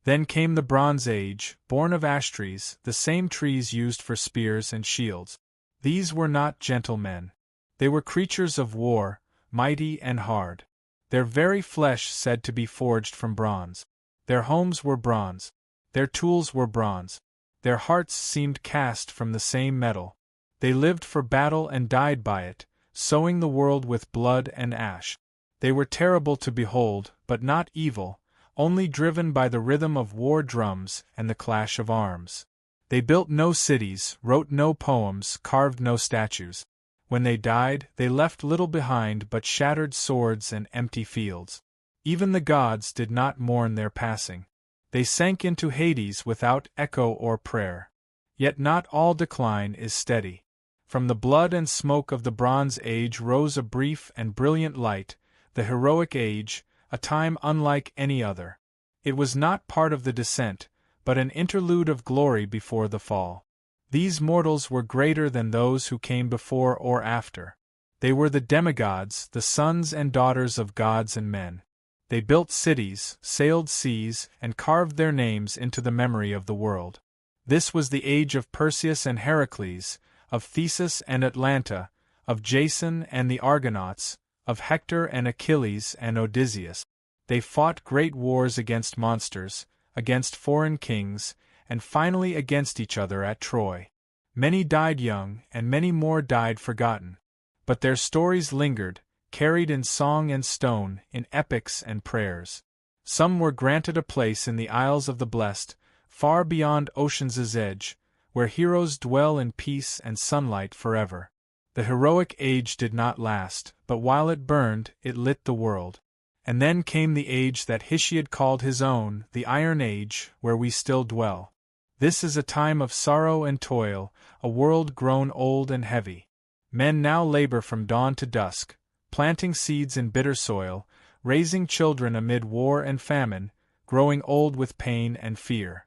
Speaker 1: Then came the Bronze Age, born of ash trees, the same trees used for spears and shields. These were not gentle men. They were creatures of war, mighty and hard. Their very flesh said to be forged from bronze. Their homes were bronze. Their tools were bronze. Their hearts seemed cast from the same metal. They lived for battle and died by it, sowing the world with blood and ash. They were terrible to behold, but not evil, only driven by the rhythm of war drums and the clash of arms. They built no cities, wrote no poems, carved no statues. When they died, they left little behind but shattered swords and empty fields. Even the gods did not mourn their passing. They sank into Hades without echo or prayer. Yet not all decline is steady. From the blood and smoke of the Bronze Age rose a brief and brilliant light, the heroic age, a time unlike any other. It was not part of the descent, but an interlude of glory before the fall. These mortals were greater than those who came before or after. They were the demigods, the sons and daughters of gods and men. They built cities, sailed seas, and carved their names into the memory of the world. This was the age of Perseus and Heracles, of Theseus and Atalanta, of Jason and the Argonauts, of Hector and Achilles and Odysseus. They fought great wars against monsters, against foreign kings, and finally against each other at Troy. Many died young, and many more died forgotten. But their stories lingered, carried in song and stone, in epics and prayers. Some were granted a place in the Isles of the Blessed, far beyond ocean's edge, where heroes dwell in peace and sunlight forever. The heroic age did not last, but while it burned, it lit the world. And then came the age that Hesiod called his own, the Iron Age, where we still dwell. This is a time of sorrow and toil, a world grown old and heavy. Men now labor from dawn to dusk, planting seeds in bitter soil, raising children amid war and famine, growing old with pain and fear.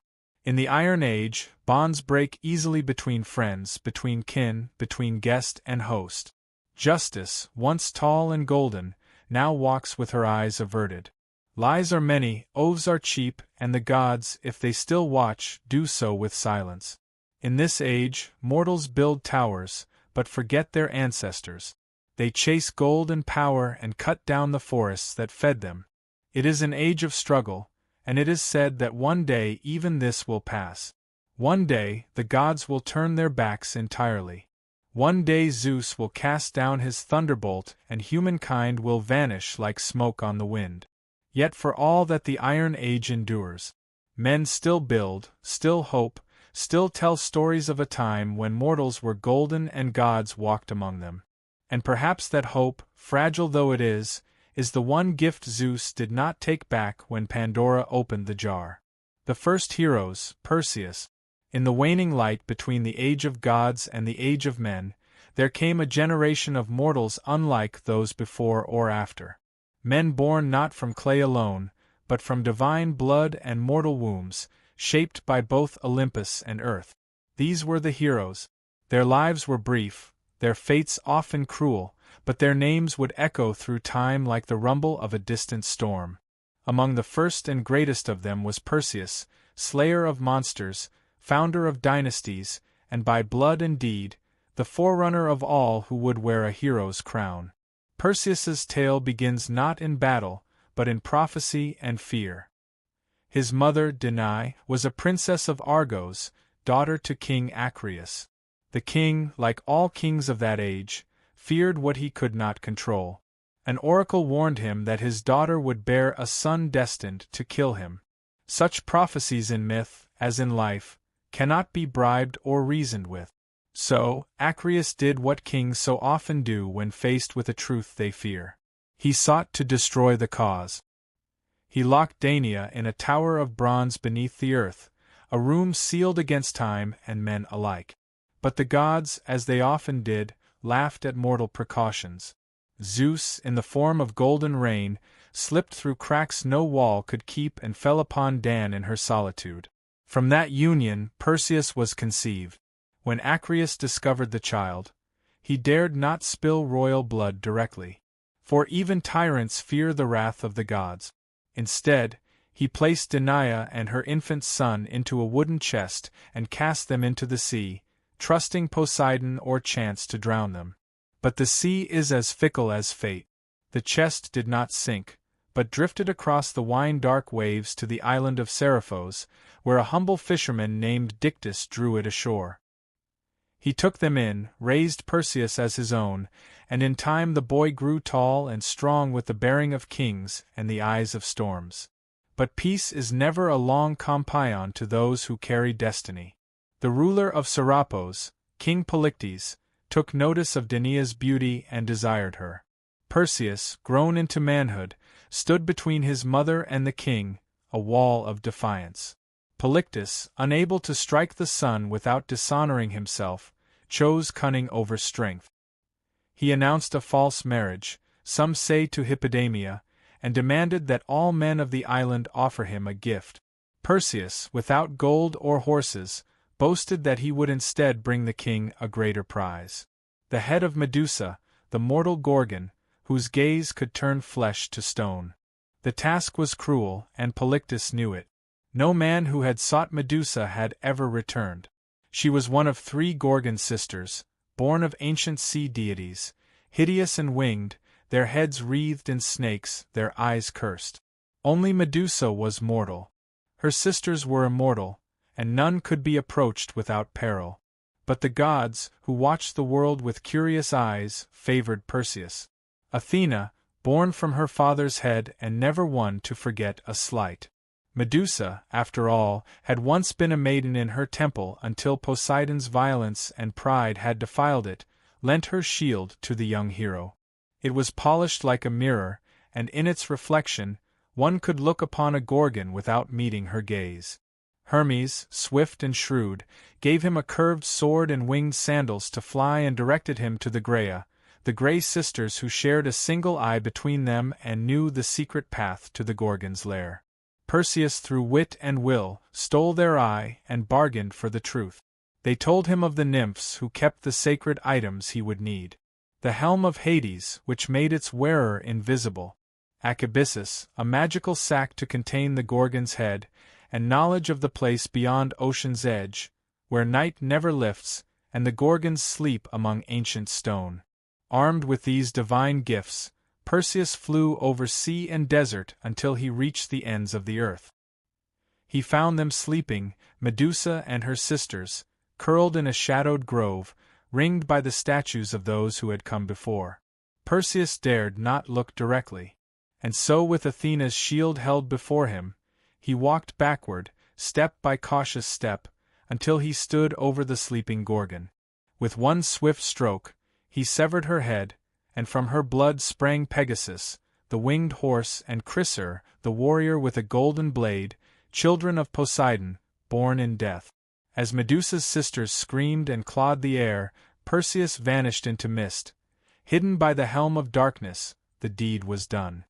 Speaker 1: In the Iron Age, bonds break easily between friends, between kin, between guest and host. Justice, once tall and golden, now walks with her eyes averted. Lies are many, oaths are cheap, and the gods, if they still watch, do so with silence. In this age, mortals build towers, but forget their ancestors. They chase gold and power and cut down the forests that fed them. It is an age of struggle, and it is said that one day even this will pass. One day, the gods will turn their backs entirely. One day Zeus will cast down his thunderbolt and humankind will vanish like smoke on the wind. Yet for all that the Iron Age endures, men still build, still hope, still tell stories of a time when mortals were golden and gods walked among them. And perhaps that hope, fragile though it is the one gift Zeus did not take back when Pandora opened the jar. The first heroes, Perseus. In the waning light between the age of gods and the age of men, there came a generation of mortals unlike those before or after. Men born not from clay alone, but from divine blood and mortal wombs, shaped by both Olympus and earth. These were the heroes. Their lives were brief, their fates often cruel, but their names would echo through time like the rumble of a distant storm. Among the first and greatest of them was Perseus, slayer of monsters, founder of dynasties, and by blood and deed, the forerunner of all who would wear a hero's crown. Perseus's tale begins not in battle, but in prophecy and fear. His mother, Danae, was a princess of Argos, daughter to King Acreus. The king, like all kings of that age, feared what he could not control. An oracle warned him that his daughter would bear a son destined to kill him. Such prophecies in myth, as in life, cannot be bribed or reasoned with. So, Acreus did what kings so often do when faced with a truth they fear. He sought to destroy the cause. He locked Danae in a tower of bronze beneath the earth, a room sealed against time and men alike. But the gods, as they often did, laughed at mortal precautions. Zeus, in the form of golden rain, slipped through cracks no wall could keep and fell upon Dan in her solitude. From that union, Perseus was conceived. When Acreus discovered the child, he dared not spill royal blood directly, for even tyrants fear the wrath of the gods. Instead, he placed Danae and her infant son into a wooden chest and cast them into the sea, trusting Poseidon or chance to drown them. But the sea is as fickle as fate. The chest did not sink, but drifted across the wine-dark waves to the island of Seriphos, where a humble fisherman named Dictys drew it ashore. He took them in, raised Perseus as his own, and in time the boy grew tall and strong with the bearing of kings and the eyes of storms. But peace is never a long companion to those who carry destiny. The ruler of Serapos, King Polyctes, took notice of Danae's beauty and desired her. Perseus, grown into manhood, stood between his mother and the king, a wall of defiance. Polyctes, unable to strike the sun without dishonoring himself, chose cunning over strength. He announced a false marriage, some say to Hippodamia, and demanded that all men of the island offer him a gift. Perseus, without gold or horses, boasted that he would instead bring the king a greater prize: the head of Medusa, the mortal Gorgon, whose gaze could turn flesh to stone. The task was cruel, and Polyctes knew it. No man who had sought Medusa had ever returned. She was one of 3 Gorgon sisters, born of ancient sea deities, hideous and winged, their heads wreathed in snakes, their eyes cursed. Only Medusa was mortal. Her sisters were immortal, and none could be approached without peril. But the gods, who watched the world with curious eyes, favored Perseus. Athena, born from her father's head and never one to forget a slight. Medusa, after all, had once been a maiden in her temple until Poseidon's violence and pride had defiled it, lent her shield to the young hero. It was polished like a mirror, and in its reflection, one could look upon a Gorgon without meeting her gaze. Hermes, swift and shrewd, gave him a curved sword and winged sandals to fly and directed him to the Graea, the Grey sisters who shared a single eye between them and knew the secret path to the Gorgon's lair. Perseus, through wit and will, stole their eye and bargained for the truth. They told him of the nymphs who kept the sacred items he would need: the helm of Hades, which made its wearer invisible; Acabyssus, a magical sack to contain the Gorgon's head; and knowledge of the place beyond ocean's edge, where night never lifts, and the Gorgons sleep among ancient stone. Armed with these divine gifts, Perseus flew over sea and desert until he reached the ends of the earth. He found them sleeping, Medusa and her sisters, curled in a shadowed grove, ringed by the statues of those who had come before. Perseus dared not look directly, and so with Athena's shield held before him, he walked backward, step by cautious step, until he stood over the sleeping Gorgon. With one swift stroke, he severed her head, and from her blood sprang Pegasus, the winged horse, and Chryser, the warrior with a golden blade, children of Poseidon, born in death. As Medusa's sisters screamed and clawed the air, Perseus vanished into mist. Hidden by the helm of darkness, the deed was done.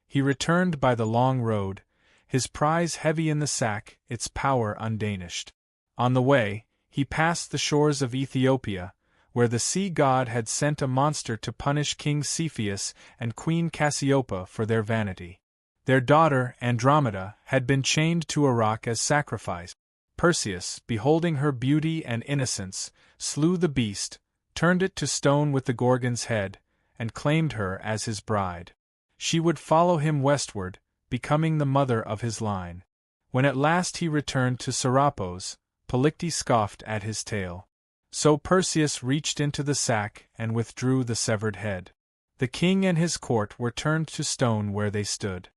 Speaker 1: He returned by the long road, his prize heavy in the sack, its power undiminished. On the way, he passed the shores of Ethiopia, where the sea god had sent a monster to punish King Cepheus and Queen Cassiope for their vanity. Their daughter, Andromeda, had been chained to a rock as sacrifice. Perseus, beholding her beauty and innocence, slew the beast, turned it to stone with the Gorgon's head, and claimed her as his bride. She would follow him westward, becoming the mother of his line. When at last he returned to Serapos, Polyctes scoffed at his tale. So Perseus reached into the sack and withdrew the severed head. The king and his court were turned to stone where they stood.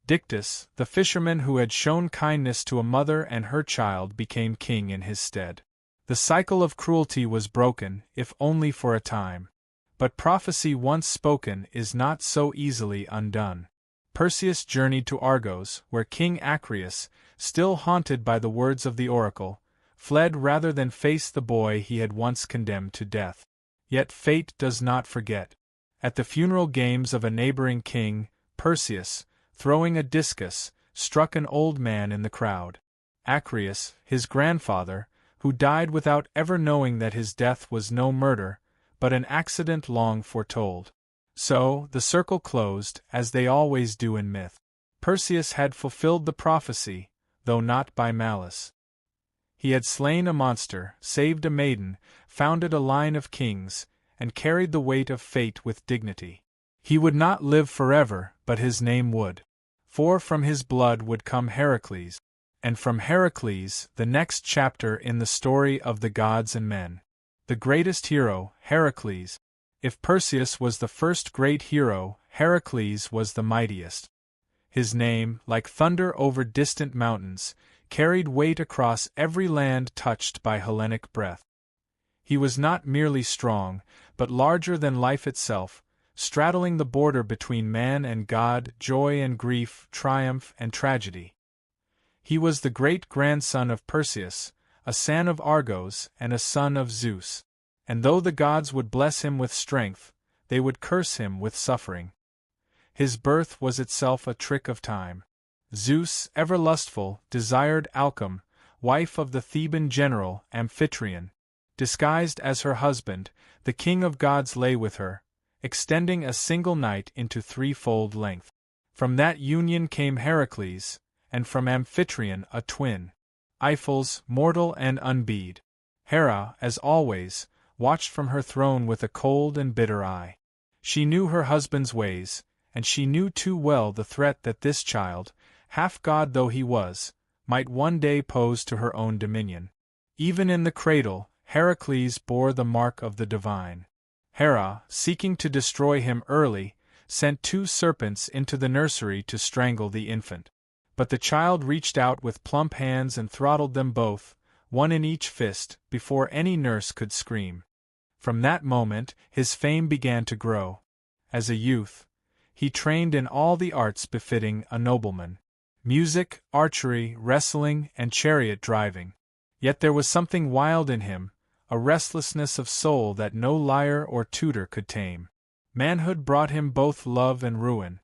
Speaker 1: Dictys, the fisherman who had shown kindness to a mother and her child, became king in his stead. The cycle of cruelty was broken, if only for a time. But prophecy once spoken is not so easily undone. Perseus journeyed to Argos, where King Acreus, still haunted by the words of the oracle, fled rather than face the boy he had once condemned to death. Yet fate does not forget. At the funeral games of a neighboring king, Perseus, throwing a discus, struck an old man in the crowd. Acreus, his grandfather, who died without ever knowing that his death was no murder, but an accident long foretold. So, the circle closed, as they always do in myth. Perseus had fulfilled the prophecy, though not by malice. He had slain a monster, saved a maiden, founded a line of kings, and carried the weight of fate with dignity. He would not live forever, but his name would. For from his blood would come Heracles, and from Heracles the next chapter in the story of the gods and men. The greatest hero, Heracles. If Perseus was the first great hero, Heracles was the mightiest. His name, like thunder over distant mountains, carried weight across every land touched by Hellenic breath. He was not merely strong, but larger than life itself, straddling the border between man and god, joy and grief, triumph and tragedy. He was the great-grandson of Perseus, a son of Argos and a son of Zeus. And though the gods would bless him with strength, they would curse him with suffering. His birth was itself a trick of time. Zeus, ever lustful, desired Alcmene, wife of the Theban general Amphitryon. Disguised as her husband, the king of gods lay with her, extending a single night into threefold length. From that union came Heracles, and from Amphitryon a twin, Iphels, mortal and unbead. Hera, as always, watched from her throne with a cold and bitter eye. She knew her husband's ways, and she knew too well the threat that this child, half-god though he was, might one day pose to her own dominion. Even in the cradle, Heracles bore the mark of the divine. Hera, seeking to destroy him early, sent 2 serpents into the nursery to strangle the infant. But the child reached out with plump hands and throttled them both, one in each fist, before any nurse could scream. From that moment, his fame began to grow. As a youth, he trained in all the arts befitting a nobleman: music, archery, wrestling, and chariot driving. Yet there was something wild in him, a restlessness of soul that no lyre or tutor could tame. Manhood brought him both love and ruin.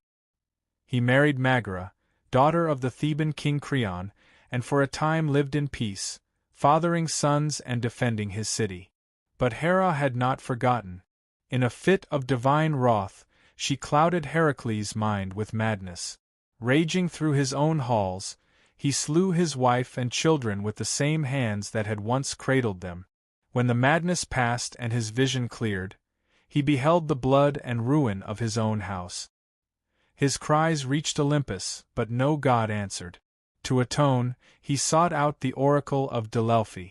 Speaker 1: He married Megara, daughter of the Theban king Creon, and for a time lived in peace, fathering sons and defending his city. But Hera had not forgotten. In a fit of divine wrath, she clouded Heracles' mind with madness. Raging through his own halls, he slew his wife and children with the same hands that had once cradled them. When the madness passed and his vision cleared, he beheld the blood and ruin of his own house. His cries reached Olympus, but no god answered. To atone, he sought out the oracle of Delphi.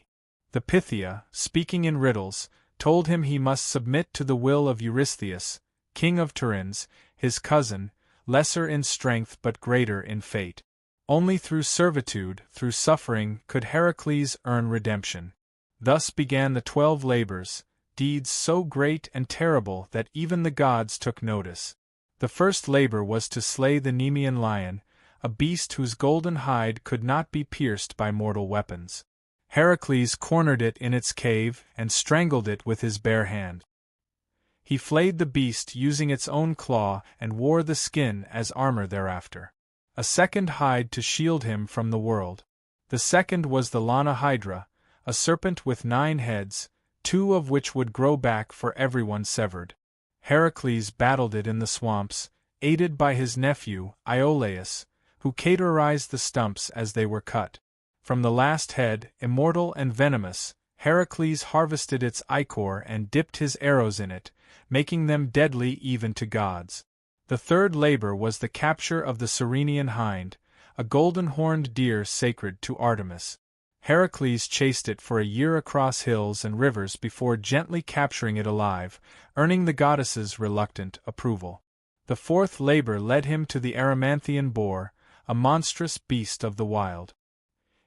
Speaker 1: The Pythia, speaking in riddles, told him he must submit to the will of Eurystheus, king of Tiryns, his cousin, lesser in strength but greater in fate. Only through servitude, through suffering, could Heracles earn redemption. Thus began the 12 labors, deeds so great and terrible that even the gods took notice. The first labor was to slay the Nemean lion, a beast whose golden hide could not be pierced by mortal weapons. Heracles cornered it in its cave and strangled it with his bare hand. He flayed the beast using its own claw and wore the skin as armor thereafter. A second hide to shield him from the world. The second was the Lana Hydra, a serpent with 9 heads, 2 of which would grow back for everyone severed. Heracles battled it in the swamps, aided by his nephew, Iolaus, who cauterized the stumps as they were cut. From the last head, immortal and venomous, Heracles harvested its ichor and dipped his arrows in it, making them deadly even to gods. The third labor was the capture of the Cyrenian hind, a golden-horned deer sacred to Artemis. Heracles chased it for a year across hills and rivers before gently capturing it alive, earning the goddess's reluctant approval. The fourth labor led him to the Erymanthian boar, a monstrous beast of the wild.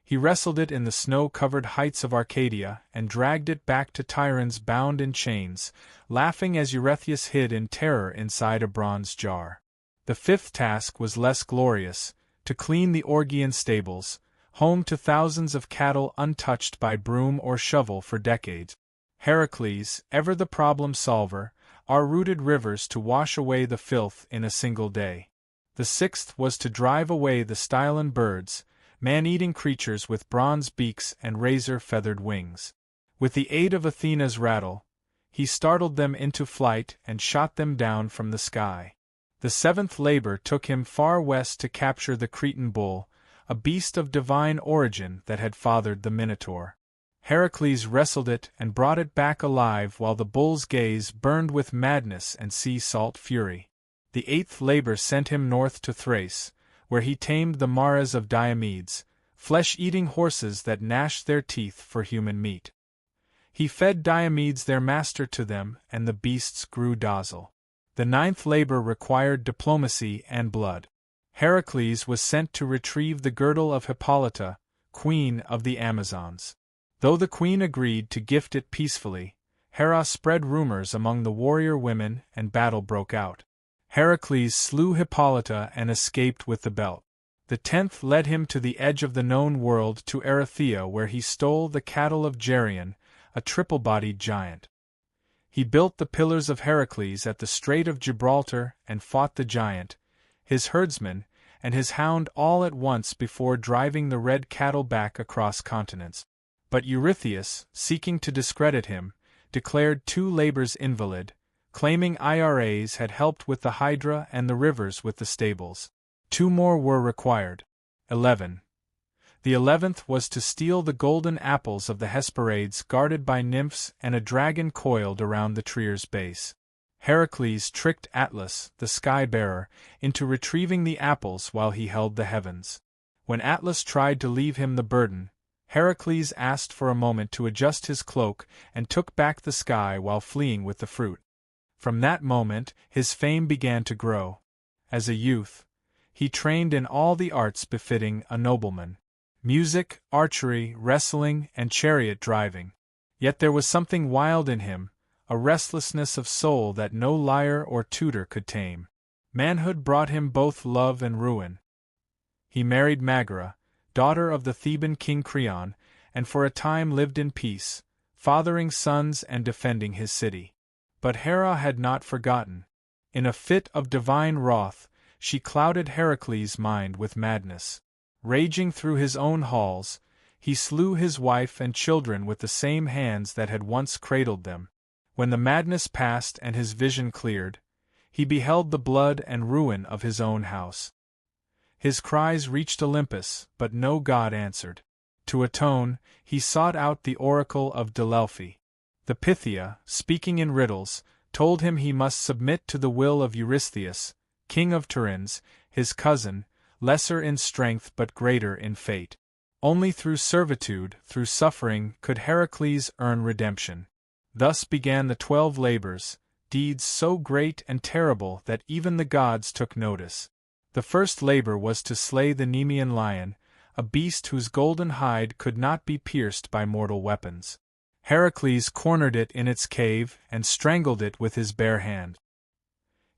Speaker 1: He wrestled it in the snow-covered heights of Arcadia and dragged it back to Tiryns bound in chains, laughing as Eurystheus hid in terror inside a bronze jar. The fifth task was less glorious: to clean the Orgian stables, home to thousands of cattle untouched by broom or shovel for decades. Heracles, ever the problem solver, rooted rivers to wash away the filth in a single day. The sixth was to drive away the Stylian birds, man-eating creatures with bronze beaks and razor-feathered wings. With the aid of Athena's rattle, he startled them into flight and shot them down from the sky. The seventh labor took him far west to capture the Cretan bull, a beast of divine origin that had fathered the Minotaur. Heracles wrestled it and brought it back alive while the bull's gaze burned with madness and sea salt fury. The eighth labor sent him north to Thrace, where he tamed the mares of Diomedes, flesh-eating horses that gnashed their teeth for human meat. He fed Diomedes their master to them, and the beasts grew docile. The ninth labor required diplomacy and blood. Heracles was sent to retrieve the girdle of Hippolyta, queen of the Amazons. Though the queen agreed to gift it peacefully, Hera spread rumors among the warrior women and battle broke out. Heracles slew Hippolyta and escaped with the belt. The 10th led him to the edge of the known world to Erythea, where he stole the cattle of Geryon, a triple-bodied giant. He built the pillars of Heracles at the Strait of Gibraltar and fought the giant, his herdsman, and his hound all at once before driving the red cattle back across continents. But Eurystheus, seeking to discredit him, declared 2 labors invalid, claiming IRAs had helped with the Hydra and the rivers with the stables. 2 more were required. 11. The 11th was to steal the golden apples of the Hesperides guarded by nymphs and a dragon coiled around the trier's base. Heracles tricked Atlas, the sky-bearer, into retrieving the apples while he held the heavens. When Atlas tried to leave him the burden, Heracles asked for a moment to adjust his cloak and took back the sky while fleeing with the fruit. From that moment, his fame began to grow. As a youth, he trained in all the arts befitting a nobleman: music, archery, wrestling, and chariot driving. Yet there was something wild in him, a restlessness of soul that no lyre or tutor could tame. Manhood brought him both love and ruin. He married Megara, daughter of the Theban king Creon, and for a time lived in peace, fathering sons and defending his city. But Hera had not forgotten. In a fit of divine wrath, she clouded Heracles' mind with madness. Raging through his own halls, he slew his wife and children with the same hands that had once cradled them. When the madness passed and his vision cleared, he beheld the blood and ruin of his own house. His cries reached Olympus, but no god answered. To atone, he sought out the oracle of Delphi. The Pythia, speaking in riddles, told him he must submit to the will of Eurystheus, king of Tiryns, his cousin, lesser in strength but greater in fate. Only through servitude, through suffering, could Heracles earn redemption. Thus began the 12 labors, deeds so great and terrible that even the gods took notice. The first labor was to slay the Nemean lion, a beast whose golden hide could not be pierced by mortal weapons. Heracles cornered it in its cave and strangled it with his bare hand.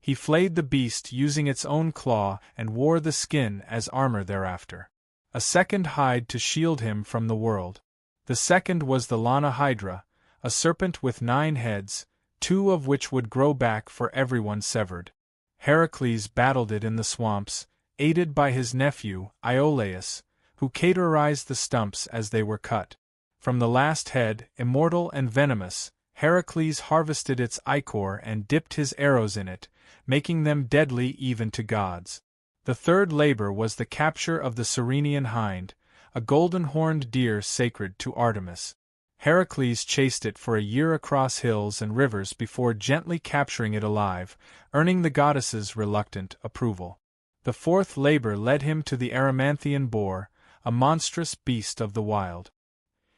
Speaker 1: He flayed the beast using its own claw and wore the skin as armor thereafter. A second hide to shield him from the world. The second was the Lana Hydra, a serpent with 9 heads, 2 of which would grow back for everyone severed. Heracles battled it in the swamps, aided by his nephew, Iolaus, who cauterized the stumps as they were cut. From the last head, immortal and venomous, Heracles harvested its ichor and dipped his arrows in it, making them deadly even to gods. The third labor was the capture of the Cyrenian hind, a golden-horned deer sacred to Artemis. Heracles chased it for a year across hills and rivers before gently capturing it alive, earning the goddess's reluctant approval. The fourth labor led him to the Erymanthian boar, a monstrous beast of the wild.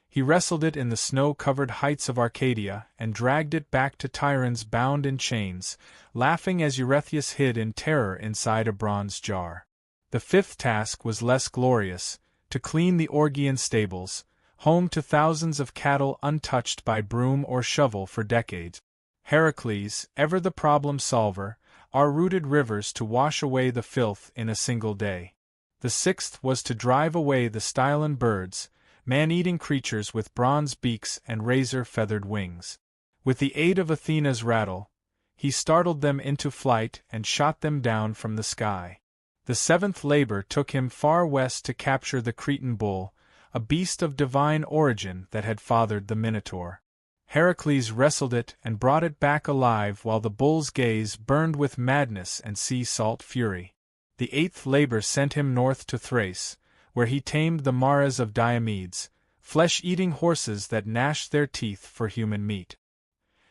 Speaker 1: He wrestled it in the snow-covered heights of Arcadia and dragged it back to Tiryns bound in chains, laughing as Eurystheus hid in terror inside a bronze jar. The fifth task was less glorious: to clean the Orgian stables, home to thousands of cattle untouched by broom or shovel for decades. Heracles, ever the problem solver, rooted rivers to wash away the filth in a single day. The sixth was to drive away the Stylian birds, man-eating creatures with bronze beaks and razor-feathered wings. With the aid of Athena's rattle, he startled them into flight and shot them down from the sky. The seventh labor took him far west to capture the Cretan bull, a beast of divine origin that had fathered the Minotaur. Heracles wrestled it and brought it back alive while the bull's gaze burned with madness and sea salt fury. The eighth labor sent him north to Thrace, where he tamed the mares of Diomedes, flesh-eating horses that gnashed their teeth for human meat.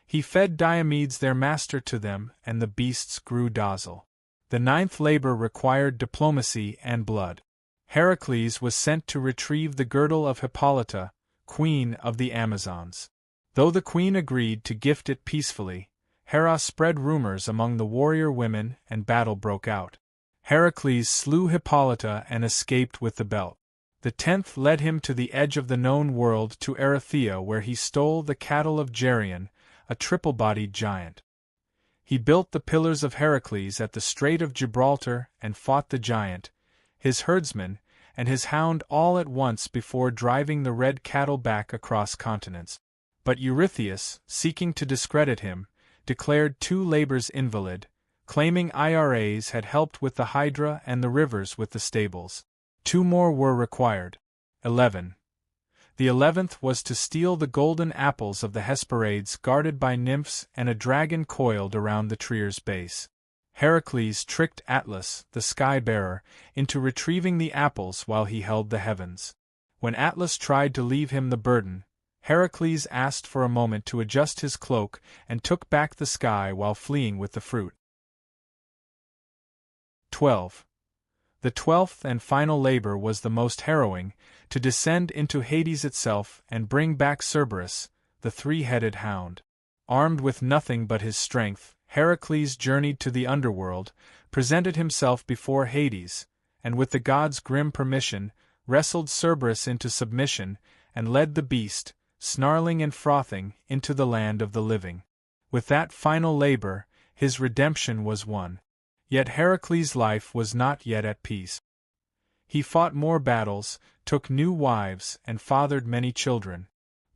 Speaker 1: He fed Diomedes their master to them, and the beasts grew docile. The ninth labor required diplomacy and blood. Heracles was sent to retrieve the girdle of Hippolyta, queen of the Amazons. Though the queen agreed to gift it peacefully, Hera spread rumors among the warrior women and battle broke out. Heracles slew Hippolyta and escaped with the belt. The 10th led him to the edge of the known world to Erythea, where he stole the cattle of Geryon, a triple-bodied giant. He built the pillars of Heracles at the Strait of Gibraltar and fought the giant, his herdsman, and his hound all at once before driving the red cattle back across continents. But Eurystheus, seeking to discredit him, declared 2 labors invalid, claiming IRAs had helped with the Hydra and the rivers with the stables. 2 more were required. 11. The 11th was to steal the golden apples of the Hesperides guarded by nymphs and a dragon coiled around the trier's base. Heracles tricked Atlas, the sky-bearer, into retrieving the apples while he held the heavens. When Atlas tried to leave him the burden, Heracles asked for a moment to adjust his cloak and took back the sky while fleeing with the fruit. 12. The 12th and final labor was the most harrowing, to descend into Hades itself and bring back Cerberus, the 3-headed hound. Armed with nothing but his strength, Heracles journeyed to the underworld, presented himself before Hades, and with the god's grim permission, wrestled Cerberus into submission, and led the beast, snarling and frothing, into the land of the living. With that final labor, his redemption was won. Yet Heracles' life was not yet at peace. He fought more battles, took new wives, and fathered many children.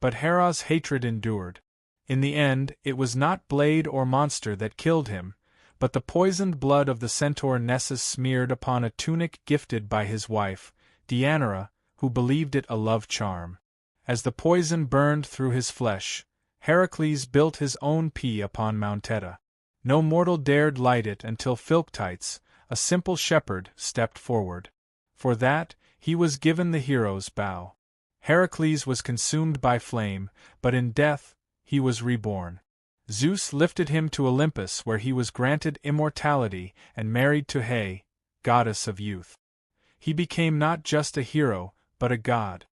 Speaker 1: But Hera's hatred endured. In the end, it was not blade or monster that killed him, but the poisoned blood of the centaur Nessus smeared upon a tunic gifted by his wife, Deianira, who believed it a love charm. As the poison burned through his flesh, Heracles built his own pea upon Mount Ida. No mortal dared light it until Philoctetes, a simple shepherd, stepped forward. For that, he was given the hero's bow. Heracles was consumed by flame, but in death, he was reborn. Zeus lifted him to Olympus, where he was granted immortality and married to Hera, goddess of youth. He became not just a hero, but a god.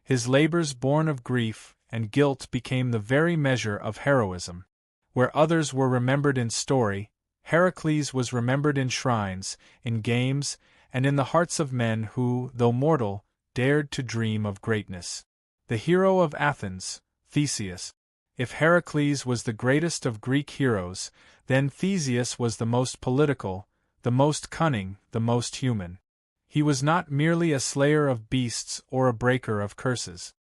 Speaker 1: His labors born of grief and guilt became the very measure of heroism. Where others were remembered in story, Heracles was remembered in shrines, in games, and in the hearts of men who, though mortal, dared to dream of greatness. The hero of Athens, Theseus. If Heracles was the greatest of Greek heroes, then Theseus was the most political, the most cunning, the most human. He was not merely a slayer of beasts or a breaker of curses.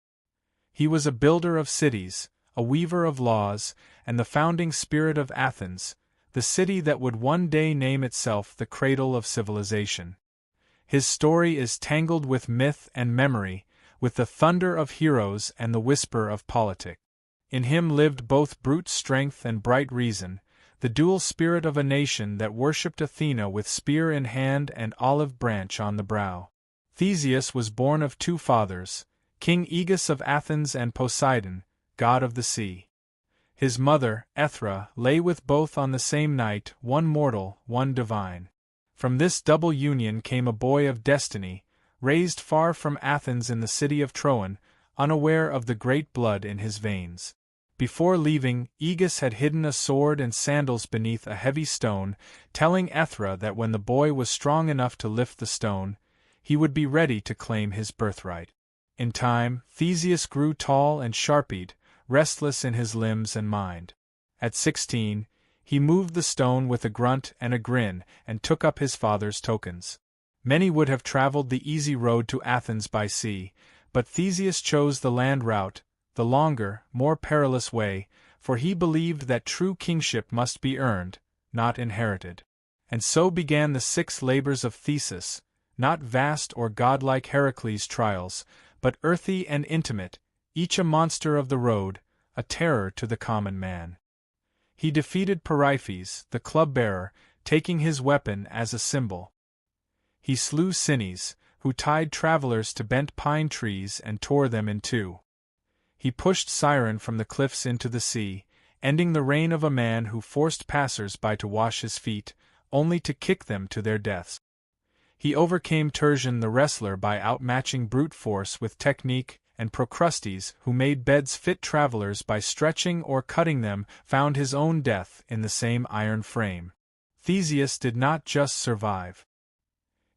Speaker 1: He was a builder of cities, a weaver of laws, and the founding spirit of Athens, the city that would one day name itself the cradle of civilization. His story is tangled with myth and memory, with the thunder of heroes and the whisper of politic. In him lived both brute strength and bright reason, the dual spirit of a nation that worshipped Athena with spear in hand and olive branch on the brow. Theseus was born of 2 fathers, King Aegus of Athens and Poseidon, god of the sea. His mother, Aethra, lay with both on the same night, one mortal, one divine. From this double union came a boy of destiny, raised far from Athens in the city of Troan, unaware of the great blood in his veins. Before leaving, Aegus had hidden a sword and sandals beneath a heavy stone, telling Aethra that when the boy was strong enough to lift the stone, he would be ready to claim his birthright. In time, Theseus grew tall and sharp-eyed, restless in his limbs and mind. At 16, he moved the stone with a grunt and a grin and took up his father's tokens. Many would have traveled the easy road to Athens by sea, but Theseus chose the land route, the longer, more perilous way, for he believed that true kingship must be earned, not inherited. And so began the 6 labors of Theseus, not vast or godlike Heracles' trials, but earthy and intimate, each a monster of the road, a terror to the common man. He defeated Periphas, the club-bearer, taking his weapon as a symbol. He slew Cines, who tied travelers to bent pine trees and tore them in two. He pushed Siren from the cliffs into the sea, ending the reign of a man who forced passers-by to wash his feet, only to kick them to their deaths. He overcame Tertian the wrestler by outmatching brute force with technique, and Procrustes, who made beds fit travelers by stretching or cutting them, found his own death in the same iron frame. Theseus did not just survive.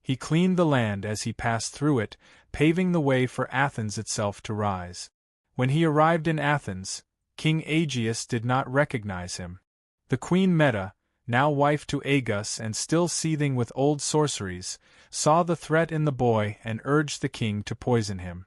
Speaker 1: He cleaned the land as he passed through it, paving the way for Athens itself to rise. When he arrived in Athens, King Aegeus did not recognize him. The queen Meta, now wife to Aegus and still seething with old sorceries, saw the threat in the boy and urged the king to poison him.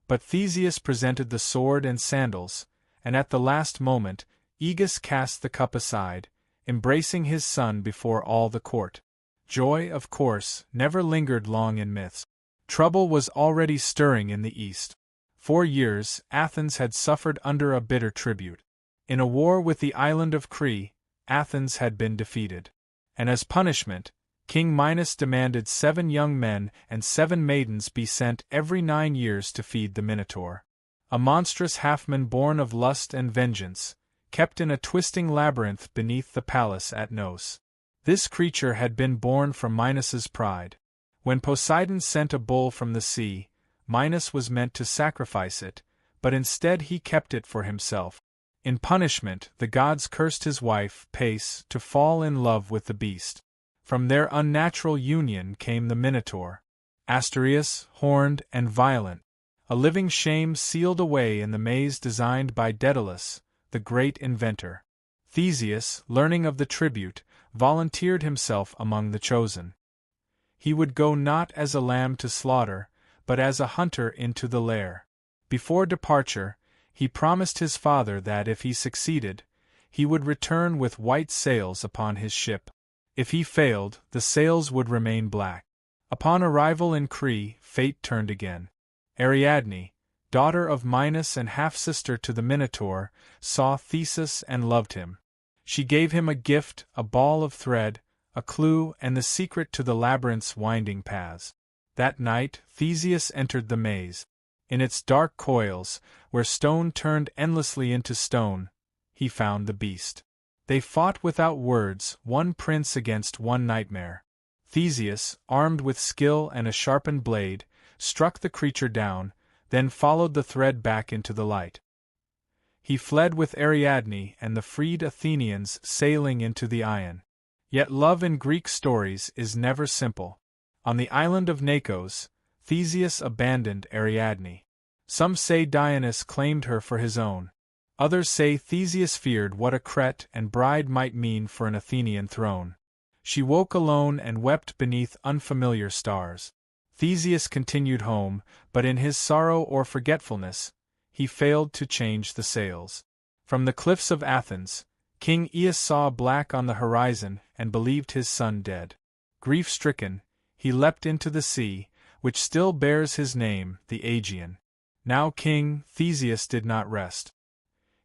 Speaker 1: But Theseus presented the sword and sandals, and at the last moment, Aegus cast the cup aside, embracing his son before all the court. Joy, of course, never lingered long in myths. Trouble was already stirring in the east. For years, Athens had suffered under a bitter tribute. In a war with the island of Crete, Athens had been defeated. And as punishment, King Minos demanded 7 young men and 7 maidens be sent every 9 years to feed the Minotaur. A monstrous halfman born of lust and vengeance, kept in a twisting labyrinth beneath the palace at Nos. This creature had been born from Minos's pride. When Poseidon sent a bull from the sea, Minos was meant to sacrifice it, but instead he kept it for himself. In punishment, the gods cursed his wife, Pace, to fall in love with the beast. From their unnatural union came the Minotaur, Asterius, horned and violent, a living shame sealed away in the maze designed by Daedalus, the great inventor. Theseus, learning of the tribute, volunteered himself among the chosen. He would go not as a lamb to slaughter, but as a hunter into the lair. Before departure, he promised his father that if he succeeded, he would return with white sails upon his ship. If he failed, the sails would remain black. Upon arrival in Crete, fate turned again. Ariadne, daughter of Minos and half-sister to the Minotaur, saw Theseus and loved him. She gave him a gift, a ball of thread, a clue, and the secret to the labyrinth's winding paths. That night, Theseus entered the maze. In its dark coils, where stone turned endlessly into stone, he found the beast. They fought without words, one prince against one nightmare. Theseus, armed with skill and a sharpened blade, struck the creature down, then followed the thread back into the light. He fled with Ariadne and the freed Athenians sailing into the Ion. Yet love in Greek stories is never simple. On the island of Naxos, Theseus abandoned Ariadne. Some say Dionys claimed her for his own. Others say Theseus feared what a Crete and bride might mean for an Athenian throne. She woke alone and wept beneath unfamiliar stars. Theseus continued home, but in his sorrow or forgetfulness, he failed to change the sails. From the cliffs of Athens, King Aeneas saw black on the horizon and believed his son dead. Grief-stricken, he leapt into the sea, which still bears his name, the Aegean. Now King Theseus did not rest.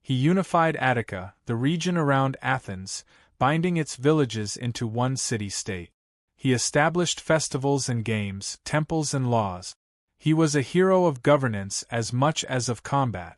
Speaker 1: He unified Attica, the region around Athens, binding its villages into one city-state. He established festivals and games, temples and laws. He was a hero of governance as much as of combat.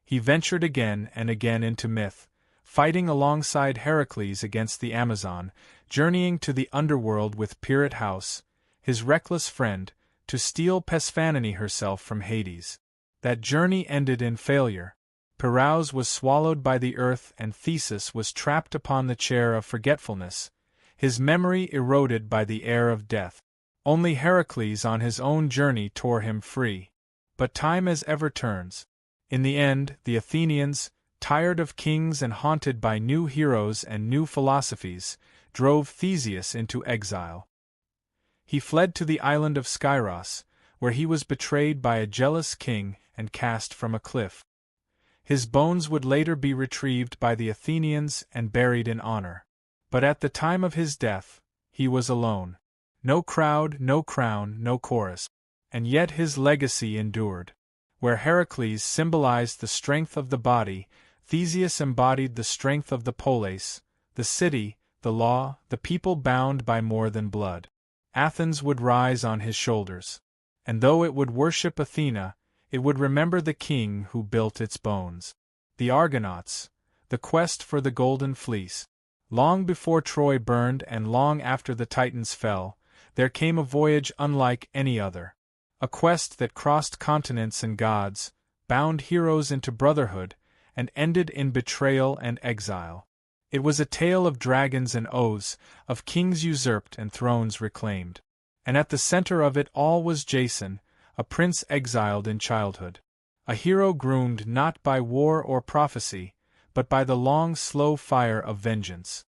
Speaker 1: He ventured again and again into myth, fighting alongside Heracles against the Amazon, journeying to the underworld with Pirate House, his reckless friend, to steal Persephone herself from Hades. That journey ended in failure. Pyrrhus was swallowed by the earth and Theseus was trapped upon the chair of forgetfulness, his memory eroded by the air of death. Only Heracles on his own journey tore him free. But time as ever turns. In the end, the Athenians, tired of kings and haunted by new heroes and new philosophies, drove Theseus into exile. He fled to the island of Skyros, where he was betrayed by a jealous king and cast from a cliff. His bones would later be retrieved by the Athenians and buried in honor. But at the time of his death, he was alone. No crowd, no crown, no chorus. And yet his legacy endured. Where Heracles symbolized the strength of the body, Theseus embodied the strength of the polis, the city, the law, the people bound by more than blood. Athens would rise on his shoulders. and though it would worship Athena, it would remember the king who built its bones. The Argonauts, the quest for the golden fleece. Long before Troy burned and long after the Titans fell, there came a voyage unlike any other. A quest that crossed continents and gods, bound heroes into brotherhood, and ended in betrayal and exile. It was a tale of dragons and oaths, of kings usurped and thrones reclaimed. And at the center of it all was Jason, a prince exiled in childhood. A hero groomed not by war or prophecy, but by the long, slow fire of vengeance.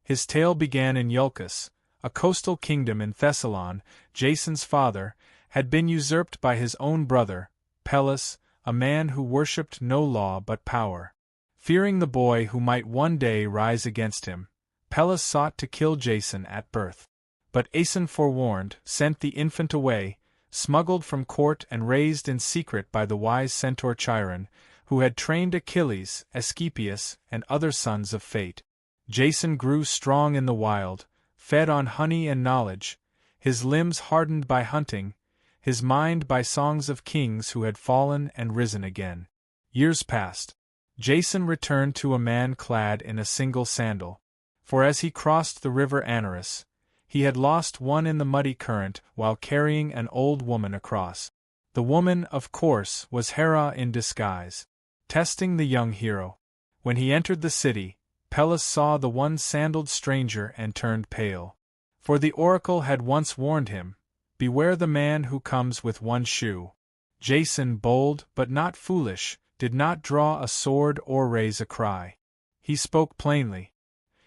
Speaker 1: His tale began in Iolcus, a coastal kingdom in Thessalon. Jason's father had been usurped by his own brother, Peleus, a man who worshipped no law but power. Fearing the boy who might one day rise against him, Peleus sought to kill Jason at birth. But Aeson, forewarned, sent the infant away, smuggled from court and raised in secret by the wise centaur Chiron, who had trained Achilles, Asclepius, and other sons of fate. Jason grew strong in the wild, fed on honey and knowledge, his limbs hardened by hunting, his mind by songs of kings who had fallen and risen again. Years passed. Jason returned to a man clad in a single sandal, for as he crossed the river Anarus, he had lost one in the muddy current while carrying an old woman across. The woman, of course, was Hera in disguise, testing the young hero. When he entered the city, Peleus saw the one-sandaled stranger and turned pale. For the oracle had once warned him, "Beware the man who comes with one shoe." Jason, bold but not foolish, did not draw a sword or raise a cry. He spoke plainly.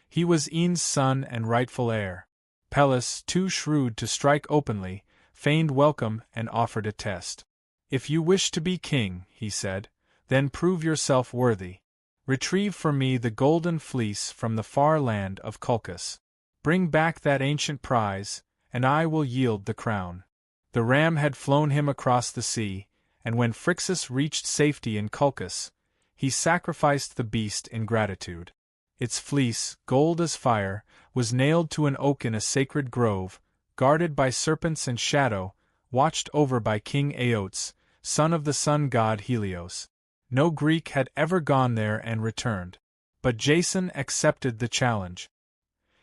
Speaker 1: He was Aene's son and rightful heir. Peleus, too shrewd to strike openly, feigned welcome and offered a test. "If you wish to be king," he said, "then prove yourself worthy. Retrieve for me the golden fleece from the far land of Colchis. Bring back that ancient prize, and I will yield the crown." The ram had flown him across the sea, and when Phrixus reached safety in Colchis, he sacrificed the beast in gratitude. Its fleece, gold as fire, was nailed to an oak in a sacred grove, guarded by serpents and shadow, watched over by King Aotes, son of the sun god Helios. No Greek had ever gone there and returned. But Jason accepted the challenge.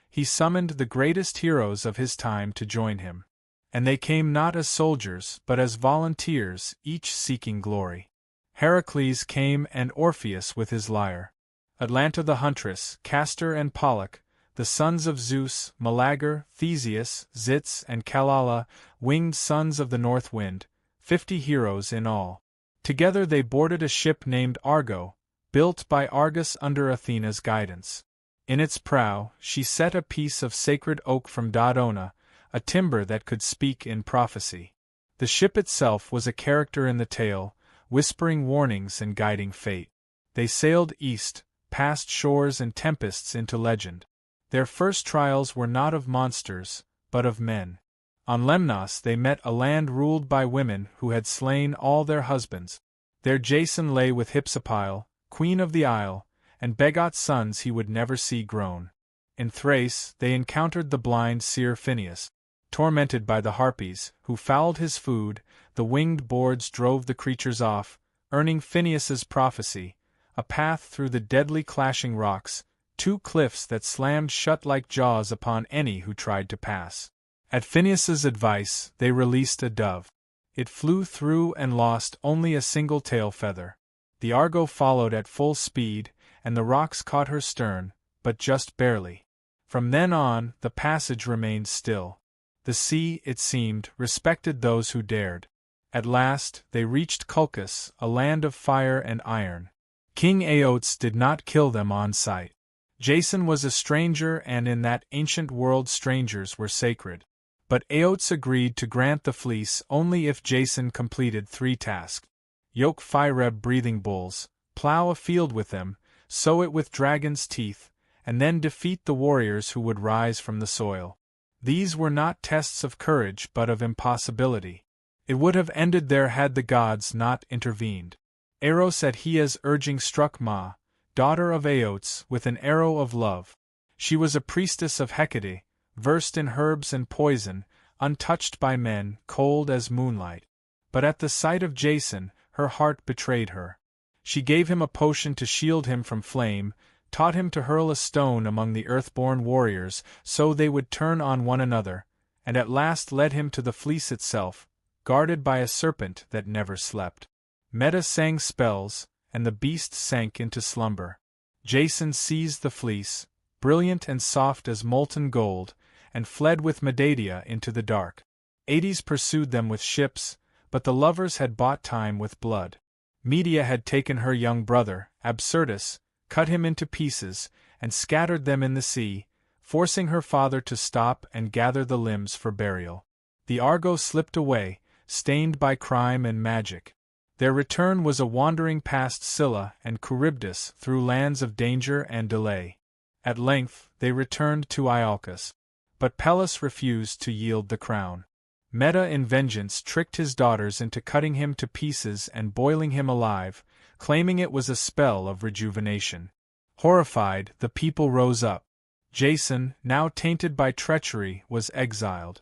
Speaker 1: He summoned the greatest heroes of his time to join him. And they came not as soldiers but as volunteers, each seeking glory. Heracles came and Orpheus with his lyre. Atalanta the huntress, Castor and Pollux, the sons of Zeus, Meleager, Theseus, Zitz and Kalala, winged sons of the north wind, 50 heroes in all. Together they boarded a ship named Argo, built by Argus under Athena's guidance. In its prow, she set a piece of sacred oak from Dodona, a timber that could speak in prophecy. The ship itself was a character in the tale, whispering warnings and guiding fate. They sailed east, past shores and tempests into legend. Their first trials were not of monsters, but of men. On Lemnos they met a land ruled by women who had slain all their husbands. There Jason lay with Hypsipyle, queen of the isle, and begot sons he would never see grown. In Thrace they encountered the blind seer Phineus. Tormented by the Harpies, who fouled his food, the winged boards drove the creatures off, earning Phineus's prophecy, a path through the deadly clashing rocks, 2 cliffs that slammed shut like jaws upon any who tried to pass. At Phineus's advice, they released a dove. It flew through and lost only a single tail feather. The Argo followed at full speed, and the rocks caught her stern, but just barely. From then on, the passage remained still. The sea, it seemed, respected those who dared. At last, they reached Colchis, a land of fire and iron. King Aotes did not kill them on sight. Jason was a stranger, and in that ancient world strangers were sacred. But Aotes agreed to grant the fleece only if Jason completed 3 tasks. Yoke 5 breathing bulls, plow a field with them, sow it with dragon's teeth, and then defeat the warriors who would rise from the soil. These were not tests of courage but of impossibility. It would have ended there had the gods not intervened. Eros at Hia's urging struck Ma, daughter of Aotes, with an arrow of love. She was a priestess of Hecate, versed in herbs and poison, untouched by men, cold as moonlight. But at the sight of Jason, her heart betrayed her. She gave him a potion to shield him from flame, taught him to hurl a stone among the earthborn warriors so they would turn on one another, and at last led him to the fleece itself, guarded by a serpent that never slept. Meta sang spells, and the beast sank into slumber. Jason seized the fleece, brilliant and soft as molten gold, and fled with Medea into the dark. Hades pursued them with ships, but the lovers had bought time with blood. Medea had taken her young brother, Absyrtus, cut him into pieces, and scattered them in the sea, forcing her father to stop and gather the limbs for burial. The Argo slipped away, stained by crime and magic. Their return was a wandering past Scylla and Charybdis through lands of danger and delay. At length, they returned to Iolcus. But Pallas refused to yield the crown. Meta in vengeance tricked his daughters into cutting him to pieces and boiling him alive, claiming it was a spell of rejuvenation. Horrified, the people rose up. Jason, now tainted by treachery, was exiled.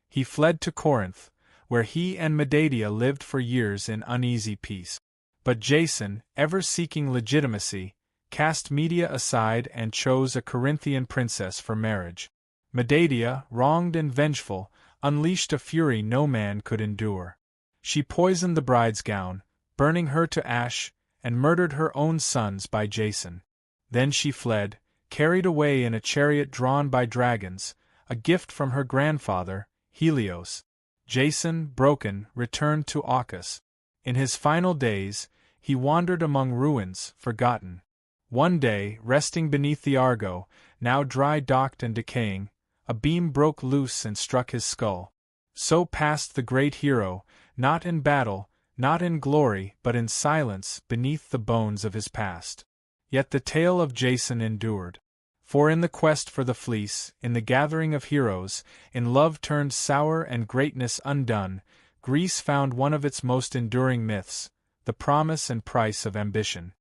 Speaker 1: He fled to Corinth, where he and Medea lived for years in uneasy peace. But Jason, ever seeking legitimacy, cast Medea aside and chose a Corinthian princess for marriage. Medea, wronged and vengeful, unleashed a fury no man could endure. She poisoned the bride's gown, burning her to ash, and murdered her own sons by Jason. Then she fled, carried away in a chariot drawn by dragons, a gift from her grandfather, Helios. Jason, broken, returned to Arcus. In his final days, he wandered among ruins, forgotten. One day, resting beneath the Argo, now dry-docked and decaying, a beam broke loose and struck his skull. So passed the great hero, not in battle, not in glory, but in silence, beneath the bones of his past. Yet the tale of Jason endured. For in the quest for the fleece, in the gathering of heroes, in love turned sour and greatness undone, Greece found one of its most enduring myths, the promise and price of ambition.